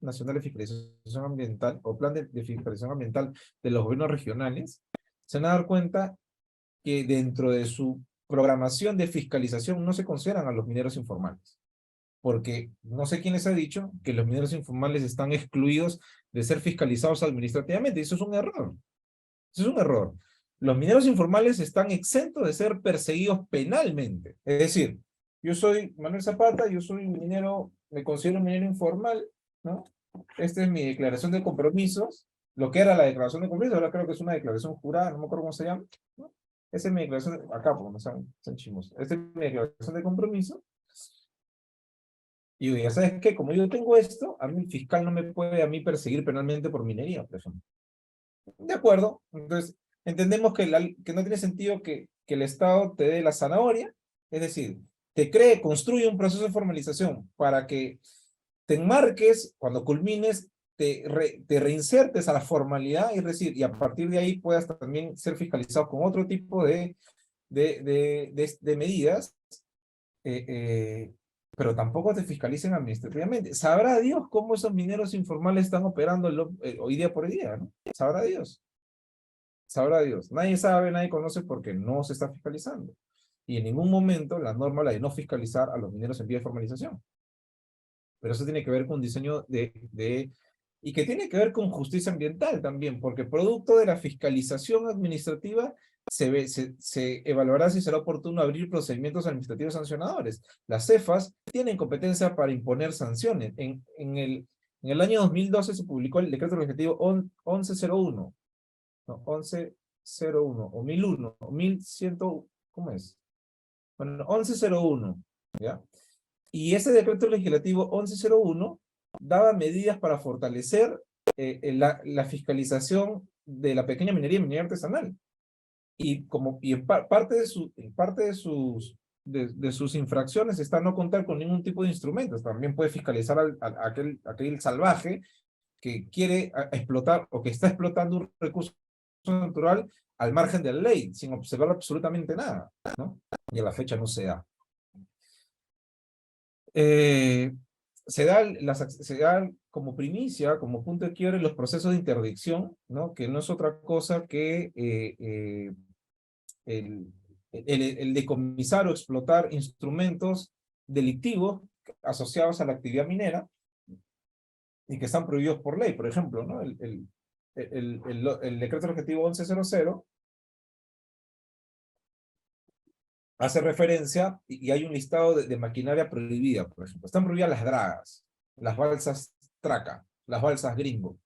Nacional de Fiscalización Ambiental, o Plan de Fiscalización Ambiental de los gobiernos regionales, se van a dar cuenta que dentro de su programación de fiscalización no se consideran a los mineros informales. Porque no sé quién les ha dicho que los mineros informales están excluidos de ser fiscalizados administrativamente. Y eso es un error. Eso es un error. Los mineros informales están exentos de ser perseguidos penalmente. Es decir, yo soy Manuel Zapata, yo soy un minero, me considero un minero informal, ¿no? Esta es mi declaración de compromisos, lo que era la declaración de compromisos, ahora creo que es una declaración jurada, no me acuerdo cómo se llama, ¿no? Esa es mi declaración, acá, porque no son chimos. Esta es mi declaración de compromiso. Y yo, ya sabes qué, como yo tengo esto, a mí el fiscal no me puede a mí perseguir penalmente por minería, por ejemplo. De acuerdo, entonces entendemos que no tiene sentido que el Estado te dé la zanahoria, es decir, construye un proceso de formalización para que te enmarques, cuando culmines, te reinsertes a la formalidad, es decir, y a partir de ahí puedas también ser fiscalizado con otro tipo de medidas, pero tampoco te fiscalicen administrativamente. Sabrá Dios cómo esos mineros informales están operando hoy día por día, ¿no? Sabrá Dios. Sabrá Dios. Nadie sabe, nadie conoce porque no se está fiscalizando. Y en ningún momento la norma la de no fiscalizar a los mineros en vía de formalización. Pero eso tiene que ver con diseño y que tiene que ver con justicia ambiental también, porque producto de la fiscalización administrativa se evaluará si será oportuno abrir procedimientos administrativos sancionadores. Las CEFAS tienen competencia para imponer sanciones. En el año 2012 se publicó el decreto legislativo 1101, no, 1101, o 1001, o 1100, ¿cómo es? Bueno, 1101, ¿ya? Y ese decreto legislativo 1101 daba medidas para fortalecer la fiscalización de la pequeña minería y minería artesanal. Y parte de sus infracciones está no contar con ningún tipo de instrumentos. También puede fiscalizar a aquel salvaje que quiere explotar o que está explotando un recurso natural al margen de la ley, sin observar absolutamente nada, ¿no? Y a la fecha no se da. se da como primicia, como punto de quiebre, los procesos de interdicción, ¿no? Que no es otra cosa que el decomisar o explotar instrumentos delictivos asociados a la actividad minera y que están prohibidos por ley. Por ejemplo, ¿no? El decreto objetivo 1100 hace referencia, y hay un listado de maquinaria prohibida, por ejemplo. Están prohibidas las dragas, las balsas traca, las balsas gringo.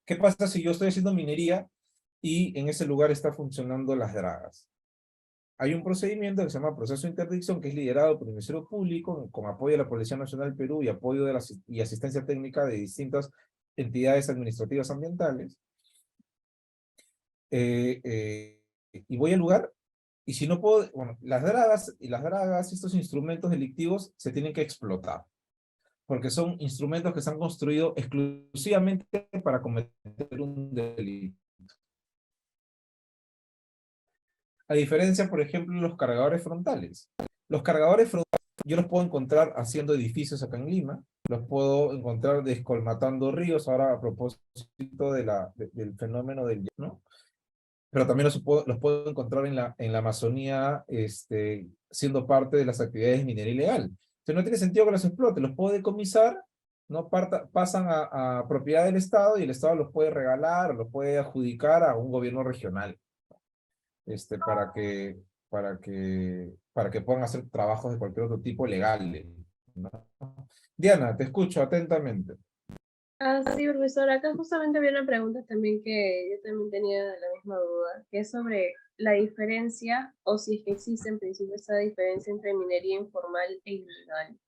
¿Qué pasa si yo estoy haciendo minería y en ese lugar está funcionando las dragas? Hay un procedimiento que se llama proceso de interdicción, que es liderado por el Ministerio Público, con apoyo de la Policía Nacional del Perú y apoyo de y asistencia técnica de distintas entidades administrativas ambientales. Y voy al lugar, y si no puedo, bueno, las dragas, estos instrumentos delictivos se tienen que explotar, porque son instrumentos que se han construido exclusivamente para cometer un delito. A diferencia, por ejemplo, de los cargadores frontales. Los cargadores frontales yo los puedo encontrar haciendo edificios acá en Lima, los puedo encontrar descolmatando ríos, ahora a propósito del fenómeno del, ¿no? Pero también los puedo encontrar en la Amazonía, siendo parte de las actividades de minería ilegal. Entonces no tiene sentido que los explote, los puedo decomisar, ¿no? Pasan a propiedad del Estado y el Estado los puede regalar o los puede adjudicar a un gobierno regional, para que puedan hacer trabajos de cualquier otro tipo legales, ¿no? Diana, te escucho atentamente. Sí, profesor, acá justamente había una pregunta también que yo también tenía la misma duda, que es sobre la diferencia, o si es que existe en principio esa diferencia entre minería informal e ilegal.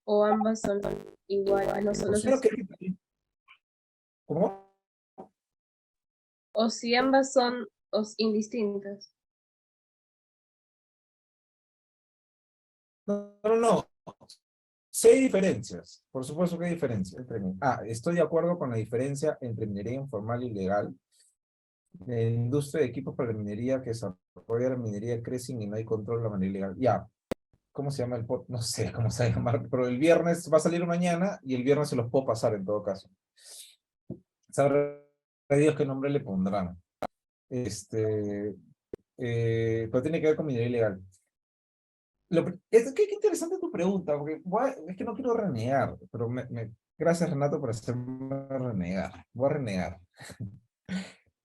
O ambas son igual, no son, ¿Cómo? o si ambas son indistintas. No. Sí hay diferencias, por supuesto que hay diferencias. Estoy de acuerdo con la diferencia entre minería informal y legal. La industria de equipos para la minería que desarrolla la minería crece y no hay control de la manera ilegal. Ya, ¿cómo se llama el pod? No sé cómo se va a llamar, pero el viernes va a salir mañana y el viernes se los puedo pasar en todo caso. Sabrá Dios qué nombre le pondrán. Pero tiene que ver con minería ilegal. Qué interesante tu pregunta, porque es que no quiero renegar, pero gracias Renato por hacerme renegar. Voy a renegar.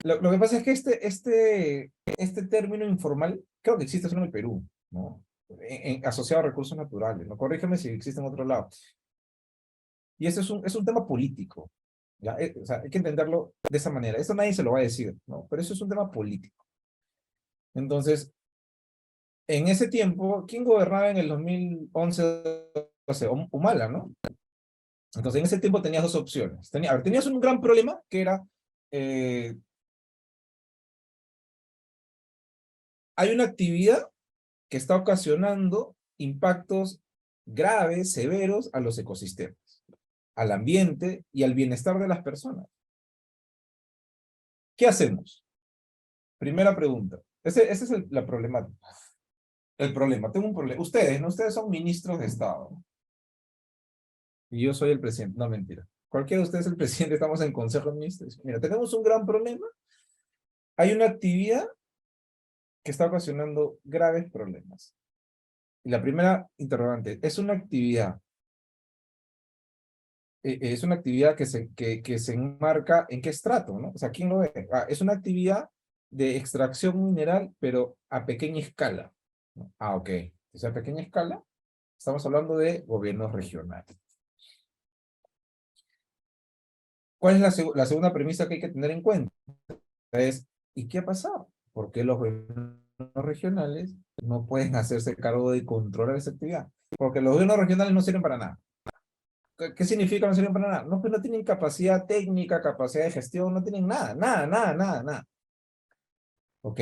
Lo que pasa es que este término informal creo que existe solo en el Perú, ¿no? Asociado a recursos naturales, ¿no? Corrígeme si existe en otro lado. Y eso es un tema político, ¿ya? O sea, hay que entenderlo de esa manera. Esto nadie se lo va a decir, ¿no? Pero eso es un tema político. Entonces, en ese tiempo, ¿quién gobernaba en el 2011? O sea, Humala, ¿no? Entonces, en ese tiempo tenías dos opciones. Tenías un gran problema que era, hay una actividad que está ocasionando impactos graves, severos a los ecosistemas, al ambiente y al bienestar de las personas. ¿Qué hacemos? Primera pregunta. Ese es la problemática. El problema, tengo un problema. Ustedes, ¿no? Ustedes son ministros de Estado, ¿no? Y yo soy el presidente. No, mentira. Cualquiera de ustedes es el presidente, estamos en Consejo de Ministros. Mira, tenemos un gran problema. Hay una actividad que está ocasionando graves problemas. Y la primera interrogante, ¿es una actividad que se enmarca en qué estrato, ¿no? O sea, ¿quién lo ve? Es una actividad de extracción mineral, pero a pequeña escala, ¿no? Ok. O sea, a pequeña escala, estamos hablando de gobiernos regionales. ¿Cuál es la segunda premisa que hay que tener en cuenta? ¿Y qué ha pasado? ¿Por qué los gobiernos regionales no pueden hacerse cargo de controlar esa actividad? Porque los gobiernos regionales no sirven para nada. ¿Qué significa no sirven para nada? No, pues no tienen capacidad técnica, capacidad de gestión, no tienen nada. Ok,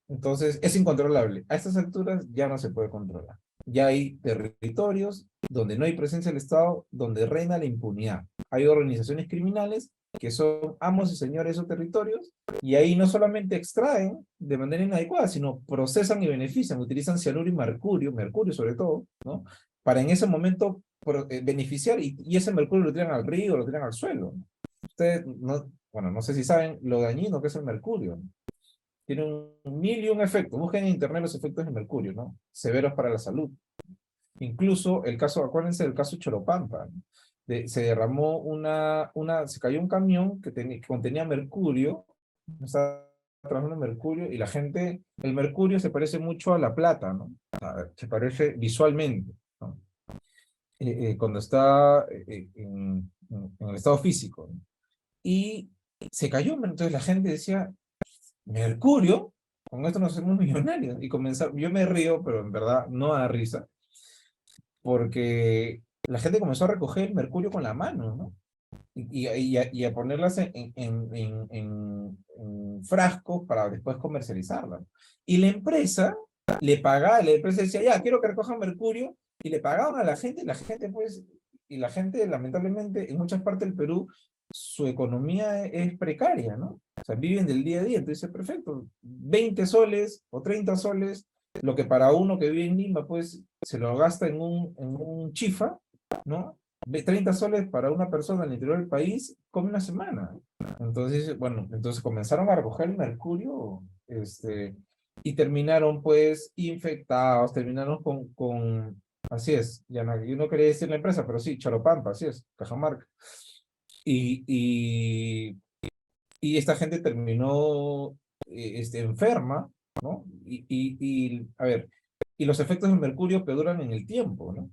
entonces es incontrolable. A estas alturas ya no se puede controlar. Ya hay territorios donde no hay presencia del Estado, donde reina la impunidad. Hay organizaciones criminales que son amos y señores de esos territorios, y ahí no solamente extraen de manera inadecuada, sino procesan y benefician, utilizan cianuro y mercurio sobre todo, ¿no? Para en ese momento beneficiar, y ese mercurio lo tiran al río, lo tiran al suelo. Ustedes, no, bueno, no sé si saben lo dañino que es el mercurio, ¿no? Tiene un mil y un efectos. Busquen en internet los efectos del mercurio, ¿no? Severos para la salud. Incluso el caso, acuérdense del caso Choropampa, ¿no? Se derramó se cayó un camión que contenía mercurio, estaba trabajando mercurio, y la gente, el mercurio se parece mucho a la plata, ¿no? Se parece visualmente, ¿no? Cuando está en el estado físico, ¿no? Y se cayó, entonces la gente decía, mercurio, con esto nos hacemos millonarios, y comenzaron, yo me río, pero en verdad no da risa, porque la gente comenzó a recoger el mercurio con la mano, ¿no? Y a ponerlas en frascos para después comercializarlas. Y la empresa la empresa decía, ya, quiero que recojan mercurio, y le pagaban a la gente pues, y la gente lamentablemente en muchas partes del Perú, su economía es precaria, ¿no? O sea, viven del día a día, entonces perfecto, 20 soles o 30 soles, lo que para uno que vive en Lima, pues, se lo gasta en un chifa, ¿no? 30 soles para una persona al interior del país, come una semana. Entonces, bueno, entonces comenzaron a recoger el mercurio, y terminaron pues infectados, terminaron así es, ya no, yo no quería decir la empresa, pero sí, Choropampa, así es, Cajamarca. Y, y esta gente terminó enferma, ¿no? A ver, y los efectos del mercurio perduran en el tiempo, ¿no?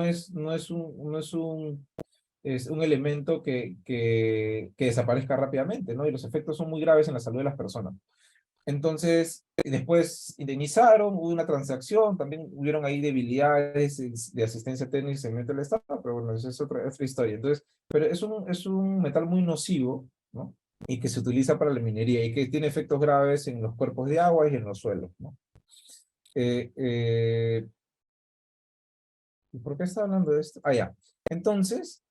Es un elemento que desaparezca rápidamente, ¿no? Y los efectos son muy graves en la salud de las personas. Entonces, después indemnizaron, hubo una transacción, también hubieron ahí debilidades de asistencia técnica y segmento del Estado, pero bueno, esa es otra historia. Entonces, pero es un metal muy nocivo, ¿no? Y que se utiliza para la minería y que tiene efectos graves en los cuerpos de agua y en los suelos, ¿no? ¿Y por qué está hablando de esto? Ah, ya. Entonces,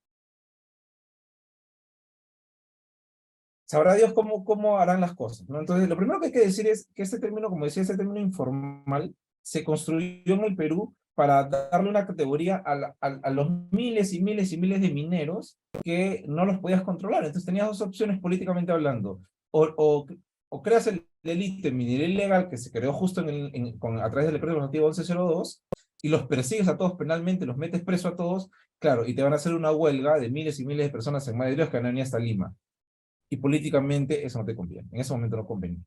sabrá Dios cómo harán las cosas, ¿no? Entonces, lo primero que hay que decir es que este término, como decía, este término informal, se construyó en el Perú para darle una categoría a los miles y miles y miles de mineros que no los podías controlar. Entonces tenías dos opciones políticamente hablando. O creas el delito de minería ilegal que se creó justo a través del decreto legislativo 1102, y los persigues a todos penalmente, los metes preso a todos, claro, y te van a hacer una huelga de miles y miles de personas en Madrid que van a venir hasta Lima. Y políticamente eso no te conviene, en ese momento no convenía.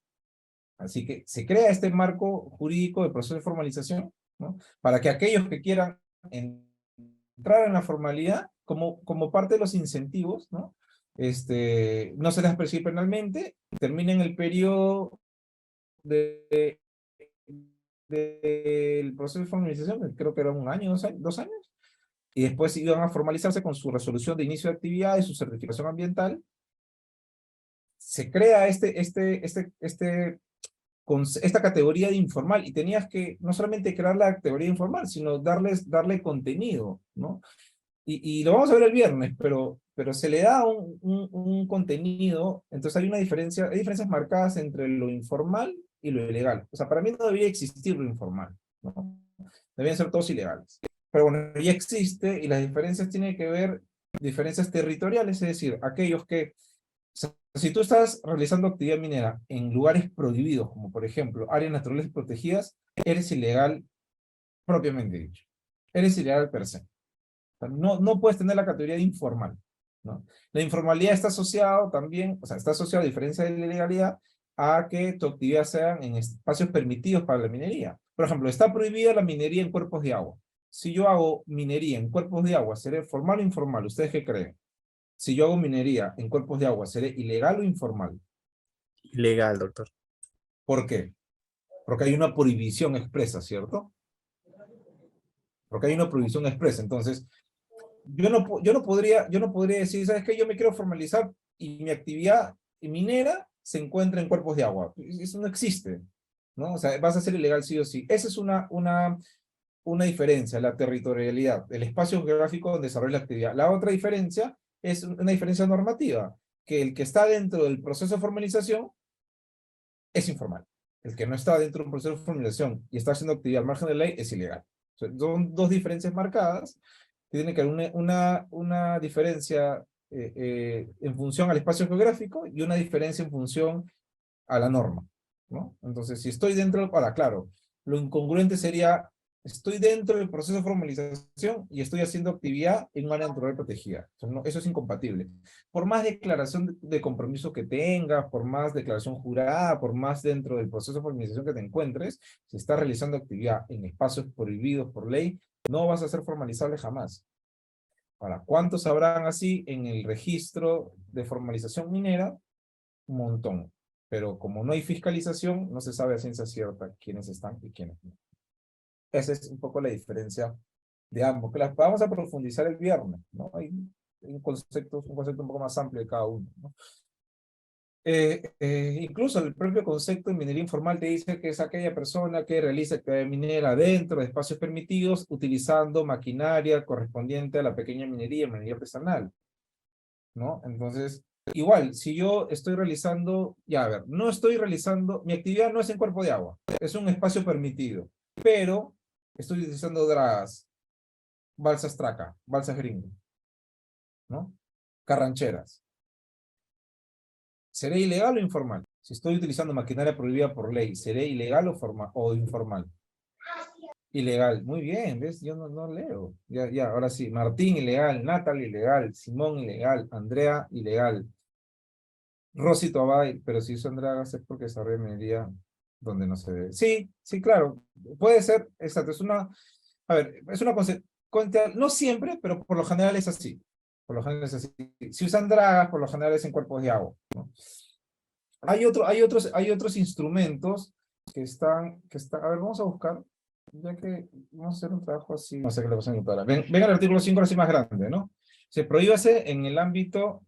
Así que se crea este marco jurídico de proceso de formalización, ¿no? Para que aquellos que quieran entrar en la formalidad, como parte de los incentivos, ¿no? No se les persigue penalmente, terminen el periodo del proceso de formalización, creo que era un año, 2 años, y después iban a formalizarse con su resolución de inicio de actividad y su certificación ambiental. Se crea esta categoría de informal, y tenías que no solamente crear la categoría informal, sino darle contenido, ¿no? Y lo vamos a ver el viernes, pero se le da un contenido, entonces hay diferencias marcadas entre lo informal y lo ilegal. O sea, para mí no debería existir lo informal, ¿no? Debían ser todos ilegales. Pero bueno, ya existe, y las diferencias tienen que ver, diferencias territoriales, es decir, aquellos que, o sea, si tú estás realizando actividad minera en lugares prohibidos, como por ejemplo áreas naturales protegidas, eres ilegal propiamente dicho. Eres ilegal per se. O sea, no puedes tener la categoría de informal, ¿no? La informalidad está asociado también, o sea, está asociado, a diferencia de la ilegalidad, a que tu actividad sea en espacios permitidos para la minería. Por ejemplo, está prohibida la minería en cuerpos de agua. Si yo hago minería en cuerpos de agua, ¿seré formal o informal? ¿Ustedes qué creen? Si yo hago minería en cuerpos de agua, ¿seré ilegal o informal? Ilegal, doctor. ¿Por qué? Porque hay una prohibición expresa, ¿cierto? Porque hay una prohibición expresa. Entonces, yo no podría decir, ¿sabes qué? Yo me quiero formalizar y mi actividad minera se encuentra en cuerpos de agua. Eso no existe, ¿no? O sea, vas a ser ilegal sí o sí. Esa es una diferencia, la territorialidad, el espacio geográfico donde desarrolla la actividad. La otra diferencia es una diferencia normativa, que el que está dentro del proceso de formalización es informal. El que no está dentro de un proceso de formalización y está haciendo actividad al margen de la ley es ilegal. O sea, son dos diferencias marcadas. Tiene que haber una diferencia en función al espacio geográfico y una diferencia en función a la norma, ¿no? Entonces, si estoy dentro, ahora, claro, lo incongruente sería, estoy dentro del proceso de formalización y estoy haciendo actividad en un área natural protegida. O sea, no, eso es incompatible. Por más declaración de compromiso que tengas, por más declaración jurada, por más dentro del proceso de formalización que te encuentres, si estás realizando actividad en espacios prohibidos por ley, no vas a ser formalizable jamás. Ahora, ¿cuántos habrán así en el registro de formalización minera? Un montón. Pero como no hay fiscalización, no se sabe a ciencia cierta quiénes están y quiénes no. Esa es un poco la diferencia de ambos. Que las vamos a profundizar el viernes, ¿no? Hay un concepto un poco más amplio de cada uno, ¿no? Incluso el propio concepto de minería informal te dice que es aquella persona que realiza actividad minera dentro de espacios permitidos utilizando maquinaria correspondiente a la pequeña minería artesanal, ¿no? Entonces, igual, si yo estoy realizando, ya a ver, no estoy realizando, mi actividad no es en cuerpo de agua, es un espacio permitido, pero estoy utilizando dragas, balsas traca, balsas gringo, ¿no? Carrancheras. ¿Seré ilegal o informal? Si estoy utilizando maquinaria prohibida por ley, ¿seré ilegal o informal? Ilegal. Muy bien, ¿ves? Yo no leo. Ya, ahora sí. Martín, ilegal. Natalie, ilegal. Simón, ilegal. Andrea, ilegal. Rosy Tobay, pero si usan dragas es porque desarrolla minería donde no se debe. Sí, sí, claro. Puede ser, exacto. Es una, a ver, es una consecuencia, no siempre, pero por lo general es así. Por lo general es así. Si usan dragas, por lo general es en cuerpos de agua, ¿no? Hay otros instrumentos a ver, vamos a buscar, ya que vamos a hacer un trabajo así. No sé qué le pasa a mi computadora. Ven al artículo 5 así más grande, ¿no? Se prohíbase en el ámbito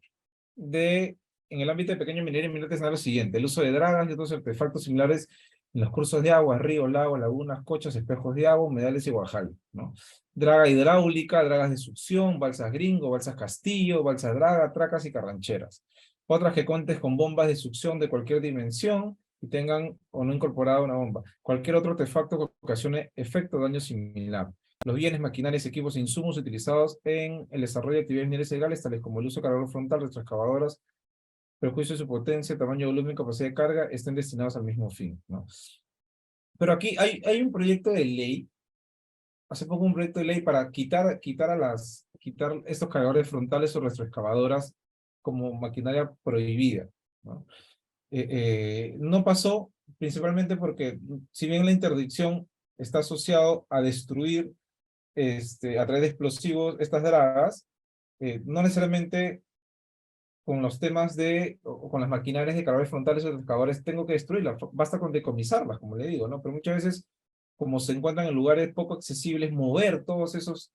de pequeña minería y minería artesanal lo siguiente: el uso de dragas y otros artefactos similares en los cursos de agua, ríos, lagos, lagunas, cochas, espejos de agua, humedales y guajal, ¿no? Draga hidráulica, dragas de succión, balsas gringo, balsas castillo, balsas draga, tracas y carrancheras. Otras que cuentes con bombas de succión de cualquier dimensión y tengan o no incorporada una bomba. Cualquier otro artefacto que ocasione efecto o daño similar. Los bienes, maquinarias, equipos e insumos utilizados en el desarrollo de actividades mineras ilegales, tales como el uso de cargador frontal, retroexcavadoras, prejuicio de su potencia, tamaño, volumen, capacidad de carga, estén destinados al mismo fin, ¿no? Pero aquí hay un proyecto de ley, hace poco un proyecto de ley para quitar estos cargadores frontales o retroexcavadoras como maquinaria prohibida, ¿no? No pasó principalmente porque, si bien la interdicción está asociado a destruir a través de explosivos estas dragas, no necesariamente con los temas o con las maquinarias de cargadores frontales o excavadores tengo que destruirlas, basta con decomisarlas, como le digo, ¿no? Pero muchas veces, como se encuentran en lugares poco accesibles, mover esas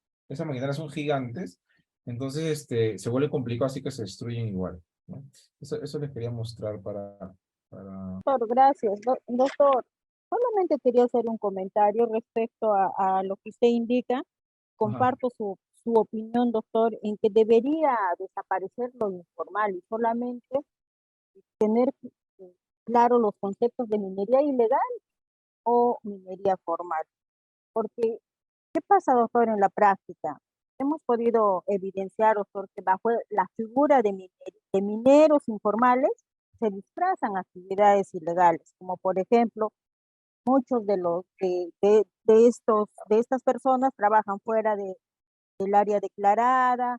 maquinarias son gigantes, entonces se vuelve complicado, así que se destruyen igual, ¿no? Eso les quería mostrar para... Doctor, gracias. Doctor, solamente quería hacer un comentario respecto a lo que usted indica. Ajá. Comparto su opinión, doctor, en que debería desaparecer lo informal y solamente tener claro los conceptos de minería ilegal o minería formal. Porque, ¿qué pasa, doctor, en la práctica? Hemos podido evidenciar, doctor, que bajo la figura de mineros informales se disfrazan actividades ilegales, como por ejemplo, muchos de estas personas trabajan fuera del área declarada,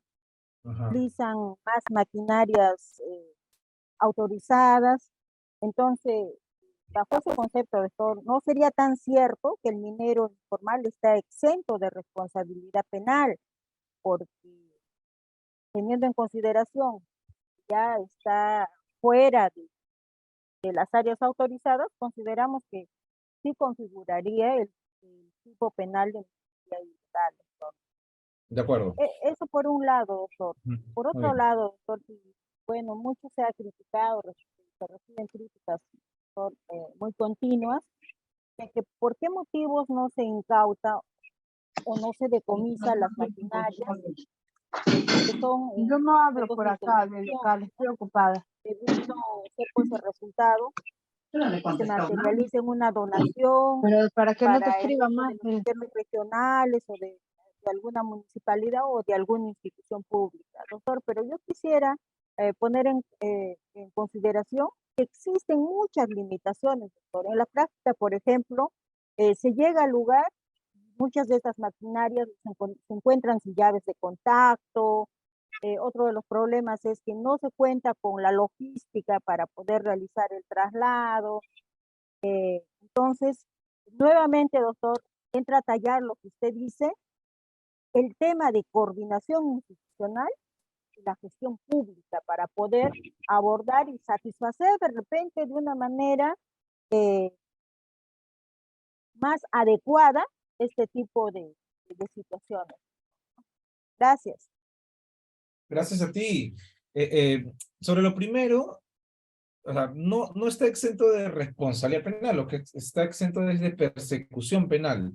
Ajá. utilizan más maquinarias autorizadas. Entonces, bajo ese concepto, doctor, ¿no sería tan cierto que el minero informal está exento de responsabilidad penal? Porque, teniendo en consideración ya está fuera de las áreas autorizadas, consideramos que sí configuraría el tipo penal de minería ilegal, doctor. De acuerdo. Eso por un lado, doctor. Por Muy otro bien. lado, doctor, bueno, mucho se ha criticado, se reciben críticas, doctor, muy continuas, de que por qué motivos no se incauta o no se decomisa las maquinarias que son Yo no hablo fondos por de acá, intervención, local, estoy ocupada. debiendo ser pues el resultado Yo no le que se contestó nada. materialice en una donación Pero para que no te para el escriba uso más. de los gobiernos regionales o de alguna municipalidad o de alguna institución pública, doctor. Pero yo quisiera poner en consideración que existen muchas limitaciones, doctor. En la práctica, por ejemplo, se llega al lugar, muchas de estas maquinarias se encuentran sin llaves de contacto. Otro de los problemas es que no se cuenta con la logística para poder realizar el traslado. Entonces, nuevamente, doctor, entra a tallar lo que usted dice, el tema de coordinación institucional y la gestión pública para poder abordar y satisfacer de repente de una manera más adecuada este tipo de situaciones. Gracias. Gracias a ti. Sobre lo primero, o sea, no está exento de responsabilidad penal, lo que está exento es de persecución penal.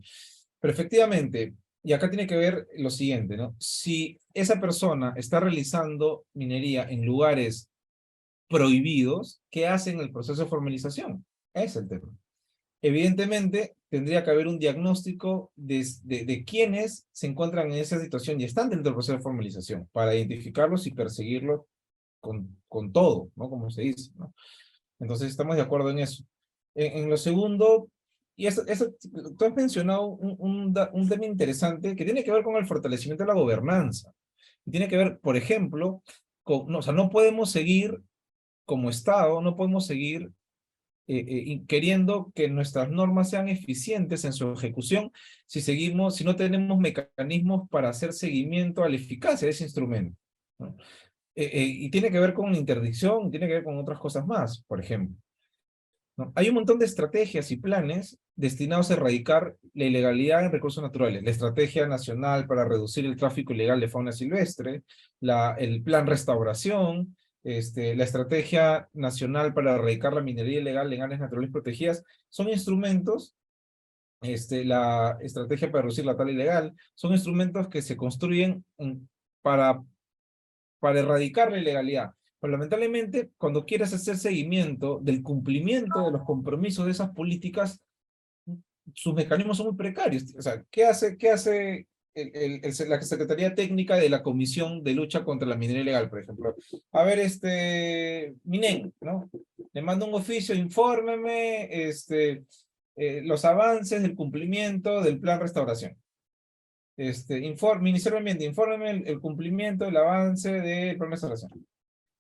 Pero efectivamente, y acá tiene que ver lo siguiente, ¿no? Si esa persona está realizando minería en lugares prohibidos, ¿qué hace en el proceso de formalización? Ese es el tema. Evidentemente, tendría que haber un diagnóstico de quiénes se encuentran en esa situación y están dentro del proceso de formalización, para identificarlos y perseguirlos con todo, ¿no? Como se dice, ¿no? Entonces, estamos de acuerdo en eso. En lo segundo, y eso, tú has mencionado un tema interesante que tiene que ver con el fortalecimiento de la gobernanza. Y tiene que ver, por ejemplo, no, o sea, no podemos seguir como Estado, no podemos seguir queriendo que nuestras normas sean eficientes en su ejecución si no tenemos mecanismos para hacer seguimiento a la eficacia de ese instrumento, ¿no? Y tiene que ver con la interdicción, tiene que ver con otras cosas más, por ejemplo, ¿no? Hay un montón de estrategias y planes destinados a erradicar la ilegalidad en recursos naturales. La Estrategia Nacional para Reducir el Tráfico Ilegal de Fauna Silvestre, el Plan Restauración, la Estrategia Nacional para Erradicar la Minería Ilegal en Áreas Naturales Protegidas, son instrumentos, la Estrategia para Reducir la Tala Ilegal, son instrumentos que se construyen para erradicar la ilegalidad. Pero lamentablemente, cuando quieres hacer seguimiento del cumplimiento de los compromisos de esas políticas, sus mecanismos son muy precarios. O sea, ¿qué hace la Secretaría Técnica de la Comisión de Lucha contra la Minería Ilegal, por ejemplo? A ver, Minen, ¿no? Le mando un oficio, infórmeme, los avances del cumplimiento del plan restauración. Ministerio de Ambiente, infórmeme el cumplimiento, el avance del plan de restauración.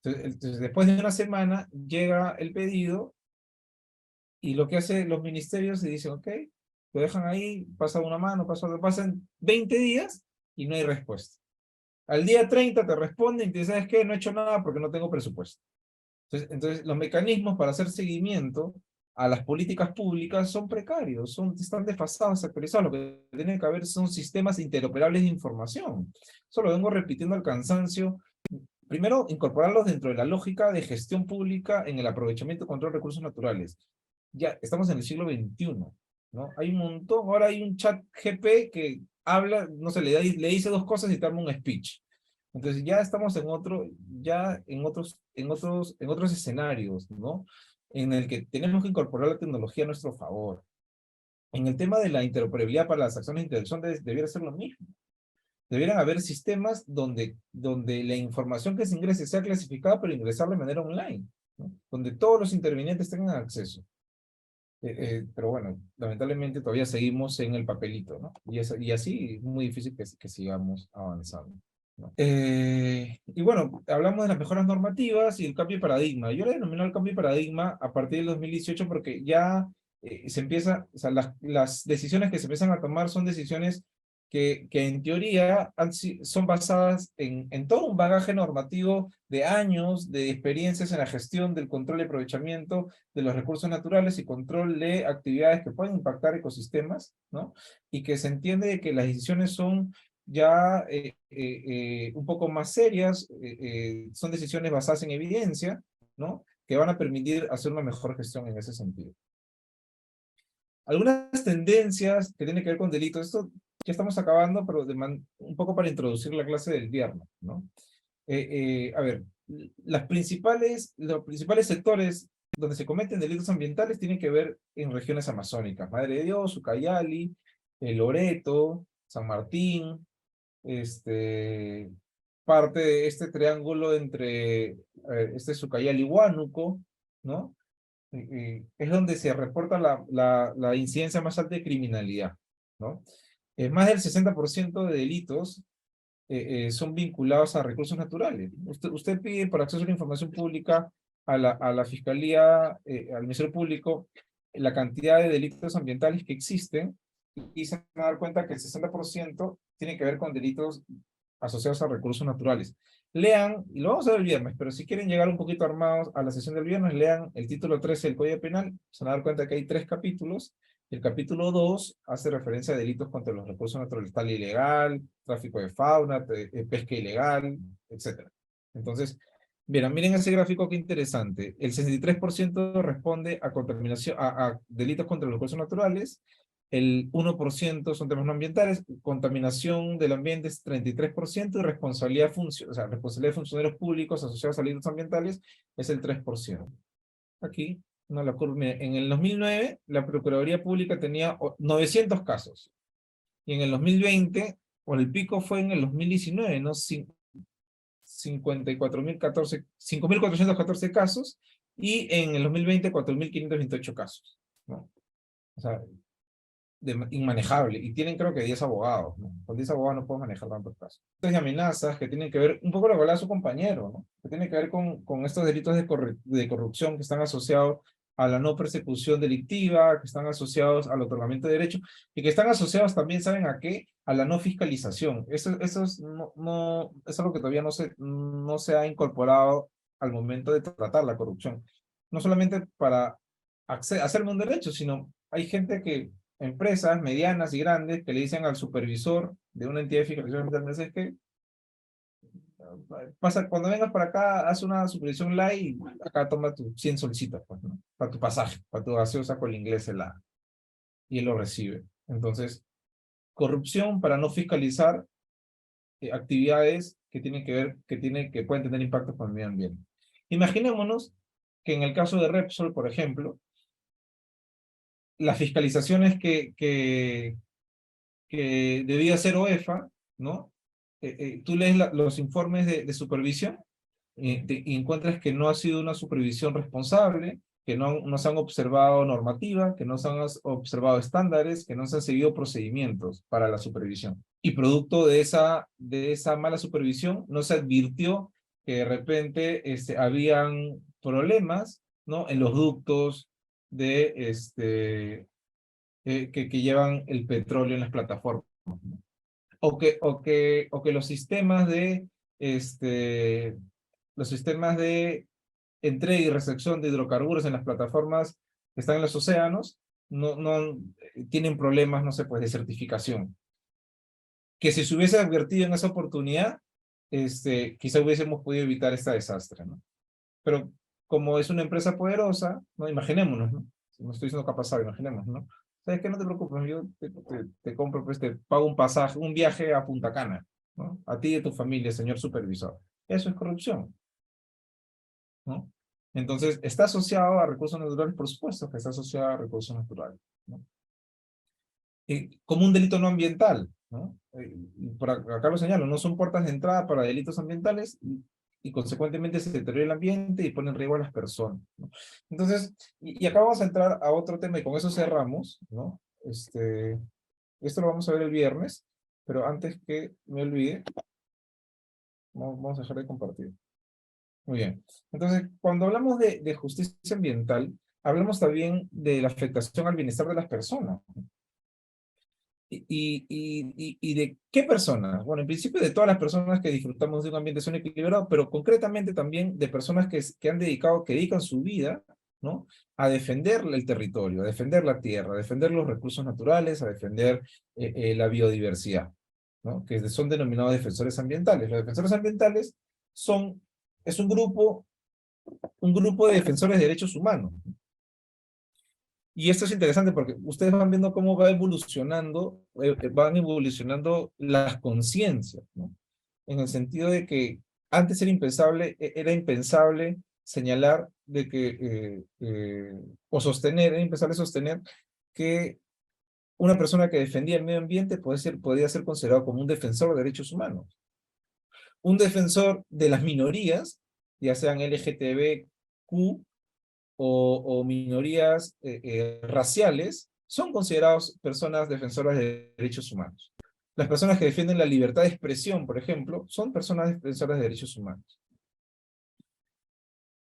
Entonces, después de una semana, llega el pedido, y lo que hacen los ministerios se dicen, ok, lo dejan ahí, pasa una mano, pasan 20 días, y no hay respuesta. Al día 30 te responden y te dicen, ¿sabes qué? No he hecho nada porque no tengo presupuesto. Entonces los mecanismos para hacer seguimiento a las políticas públicas son precarios, están desfasados, actualizados. Lo que tiene que haber son sistemas interoperables de información. Eso lo vengo repitiendo al cansancio. Primero, incorporarlos dentro de la lógica de gestión pública en el aprovechamiento y control de recursos naturales. Ya estamos en el siglo XXI, ¿no? Hay un montón, ahora hay un chat GP que habla, no sé, le dice dos cosas y te arma un speech. Entonces ya estamos en otros escenarios, ¿no? En el que tenemos que incorporar la tecnología a nuestro favor. En el tema de la interoperabilidad para las acciones de interdicción debiera ser lo mismo. Debieran haber sistemas donde la información que se ingrese sea clasificada, pero ingresar de manera online, ¿no? Donde todos los intervinientes tengan acceso. Pero bueno, lamentablemente todavía seguimos en el papelito, ¿no? Y así es muy difícil que sigamos avanzando, ¿no? Y bueno, hablamos de las mejoras normativas y el cambio de paradigma. Yo le denomino el cambio de paradigma a partir del 2018 porque ya se empieza, o sea, las decisiones que se empiezan a tomar son decisiones que en teoría son basadas en todo un bagaje normativo de años de experiencias en la gestión del control y aprovechamiento de los recursos naturales y control de actividades que pueden impactar ecosistemas, ¿no? Y que se entiende que las decisiones son ya un poco más serias, son decisiones basadas en evidencia, ¿no? Que van a permitir hacer una mejor gestión en ese sentido. Algunas tendencias que tienen que ver con delitos, esto ya estamos acabando, pero un poco para introducir la clase del viernes, ¿no? A ver, los principales sectores donde se cometen delitos ambientales tienen que ver en regiones amazónicas, Madre de Dios, Ucayali, Loreto, San Martín, parte de este triángulo entre es Ucayali y Huánuco, ¿no? Es donde se reporta la incidencia más alta de criminalidad, ¿no? Más del 60% de delitos son vinculados a recursos naturales. Usted pide por acceso a la información pública a la Fiscalía, al Ministerio Público, la cantidad de delitos ambientales que existen, y se van a dar cuenta que el 60% tiene que ver con delitos asociados a recursos naturales. Lean, y lo vamos a ver el viernes, pero si quieren llegar un poquito armados a la sesión del viernes, lean el título 13 del Código Penal, se van a dar cuenta que hay 3 capítulos. El capítulo 2 hace referencia a delitos contra los recursos naturales, tal ilegal, tráfico de fauna, pesca ilegal, etc. Entonces, miren ese gráfico, qué interesante. El 63% responde a contaminación, a delitos contra los recursos naturales, el 1% son temas no ambientales, contaminación del ambiente es 33%, y responsabilidad de funcionarios públicos asociados a delitos ambientales es el 3%. Aquí, no, en el 2009, la Procuraduría Pública tenía 900 casos, y en el 2020, o el pico fue en el 2019, ¿no? 5.414 casos, y en el 2020, 4.528 casos, ¿no? O sea, inmanejable, y tienen creo que 10 abogados, ¿no? Con 10 abogados no puedo manejar tantos casos. Entonces, amenazas que tienen que ver, un poco lo que hablaba su compañero, ¿no? Que tienen que ver con estos delitos de corrupción que están asociados a la no persecución delictiva, que están asociados al otorgamiento de derechos, y que están asociados también, ¿saben a qué? A la no fiscalización. Eso es, es algo que todavía no se ha incorporado al momento de tratar la corrupción. No solamente para hacerme un derecho, sino hay gente empresas medianas y grandes que le dicen al supervisor de una entidad de fiscalización ambiental, es que cuando vengas para acá, haz una supervisión light y acá toma tus 100 solicitas, pues, ¿no? Para tu pasaje, para tu gaseosa con el inglés y él lo recibe. Entonces, corrupción para no fiscalizar actividades que tienen que ver, que pueden tener impactos con el medio ambiente. Imaginémonos que en el caso de Repsol, por ejemplo, las fiscalizaciones que debía hacer OEFA, ¿no? Tú lees los informes de supervisión y encuentras que no ha sido una supervisión responsable, que no se han observado normativas, que no se han observado estándares, que no se han seguido procedimientos para la supervisión. Y producto de esa mala supervisión, no se advirtió que de repente habían problemas, ¿no? En los ductos que llevan el petróleo en las plataformas, ¿no? O que los sistemas de entrega y recepción de hidrocarburos en las plataformas que están en los océanos tienen problemas, no sé, pues de certificación. Que si se hubiese advertido en esa oportunidad, quizá hubiésemos podido evitar este desastre, ¿no? Pero como es una empresa poderosa, ¿no? Imaginémonos, ¿no? No estoy diciendo que ha pasado, imaginemos, ¿no? ¿Sabes qué? No te preocupes, yo te compro, pues te pago un pasaje, un viaje a Punta Cana, ¿no? A ti y a tu familia, señor supervisor. Eso es corrupción, ¿no? Entonces, ¿está asociado a recursos naturales? Por supuesto que está asociado a recursos naturales, ¿no? Como un delito no ambiental, ¿no? Por acá lo señalo, no son puertas de entrada para delitos ambientales, y consecuentemente se deteriora el ambiente y pone en riesgo a las personas, ¿no? Entonces, y acá vamos a entrar a otro tema y con eso cerramos, ¿no? Esto lo vamos a ver el viernes, pero antes que me olvide, vamos a dejar de compartir. Muy bien. Entonces, cuando hablamos de justicia ambiental, hablamos también de la afectación al bienestar de las personas. ¿Y de qué personas? Bueno, en principio de todas las personas que disfrutamos de un ambiente sano y equilibrado, pero concretamente también de personas que dedican su vida, ¿no? A defender el territorio, a defender la tierra, a defender los recursos naturales, a defender la biodiversidad, ¿no? Que son denominados defensores ambientales. Los defensores ambientales es un grupo de defensores de derechos humanos. Y esto es interesante porque ustedes van viendo cómo van evolucionando las conciencias, ¿no? En el sentido de que antes era impensable señalar de que, era impensable sostener que una persona que defendía el medio ambiente podía ser considerado como un defensor de derechos humanos. Un defensor de las minorías, ya sean LGTBQ o minorías raciales, son considerados personas defensoras de derechos humanos. Las personas que defienden la libertad de expresión, por ejemplo, son personas defensoras de derechos humanos.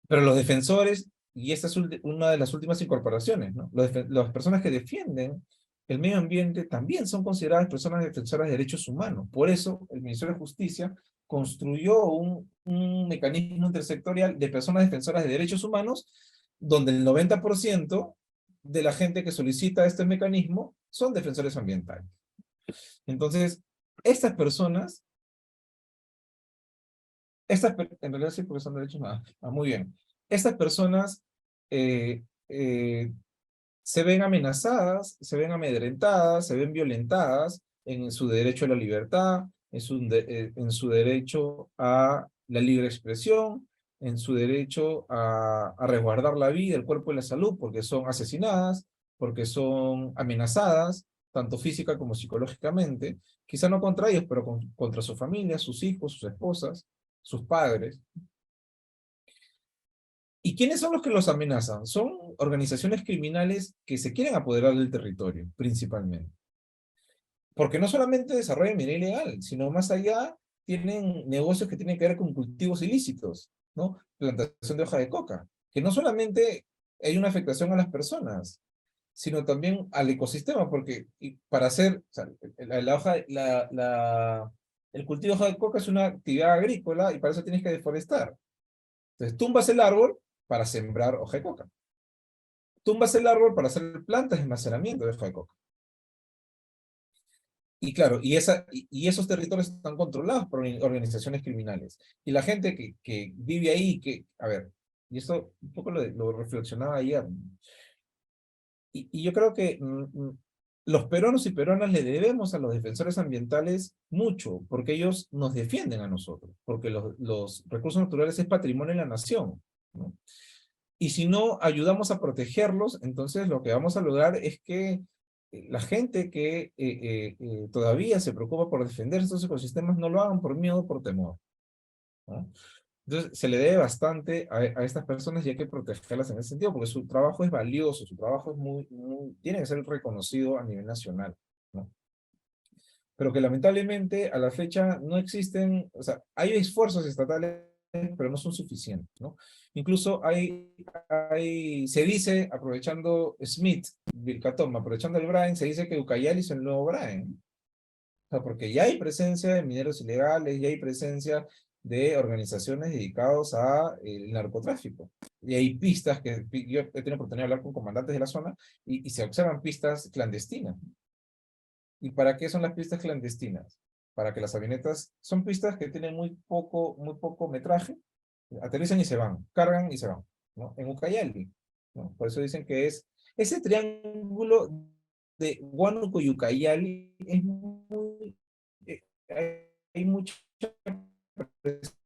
Pero los defensores, y esta es una de las últimas incorporaciones, ¿no? Las personas que defienden el medio ambiente también son consideradas personas defensoras de derechos humanos. Por eso el Ministerio de Justicia construyó un mecanismo intersectorial de personas defensoras de derechos humanos, donde el 90% de la gente que solicita este mecanismo son defensores ambientales. Entonces, estas personas, en realidad sí, porque son derechos humanos. Muy bien. Estas personas se ven amenazadas, se ven amedrentadas, se ven violentadas en su derecho a la libertad, en su derecho a la libre expresión, en su derecho a resguardar la vida, el cuerpo y la salud, porque son asesinadas, porque son amenazadas, tanto física como psicológicamente, quizá no contra ellos, pero contra su familia, sus hijos, sus esposas, sus padres. ¿Y quiénes son los que los amenazan? Son organizaciones criminales que se quieren apoderar del territorio, principalmente. Porque no solamente desarrollan minería ilegal, sino más allá tienen negocios que tienen que ver con cultivos ilícitos, ¿no? Plantación de hoja de coca, que no solamente hay una afectación a las personas, sino también al ecosistema, porque para hacer, o sea, el cultivo de hoja de coca es una actividad agrícola y para eso tienes que deforestar. Entonces tumbas el árbol para sembrar hoja de coca. Tumbas el árbol para hacer plantas de almacenamiento de hoja de coca. Y claro, y esos territorios están controlados por organizaciones criminales. Y la gente que vive ahí, a ver, y esto un poco lo reflexionaba ayer, y yo creo que los peruanos y peruanas le debemos a los defensores ambientales mucho, porque ellos nos defienden a nosotros, porque los recursos naturales es patrimonio de la nación, ¿no? Y si no ayudamos a protegerlos, entonces lo que vamos a lograr es que la gente que todavía se preocupa por defender estos ecosistemas no lo hagan por miedo o por temor, ¿no? Entonces se le debe bastante a estas personas y hay que protegerlas en ese sentido, porque su trabajo es valioso, su trabajo es tiene que ser reconocido a nivel nacional, ¿no? Pero que lamentablemente a la fecha no existen, o sea, hay esfuerzos estatales, pero no son suficientes, ¿no? Incluso se dice, aprovechando Smith, Vilcatoma, aprovechando el Brain, se dice que Ucayali es el nuevo Brain. O sea, porque ya hay presencia de mineros ilegales, ya hay presencia de organizaciones dedicadas al narcotráfico. Y hay pistas yo he tenido oportunidad de hablar con comandantes de la zona y se observan pistas clandestinas. ¿Y para qué son las pistas clandestinas? Para que las avionetas, son pistas que tienen muy poco metraje, aterrizan y se van, cargan y se van, ¿no? En Ucayali, ¿no? Por eso dicen que ese triángulo de Huánuco y Ucayali es hay mucha presencia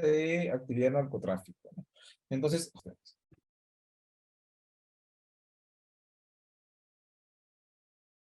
de actividad de narcotráfico, ¿no? Entonces,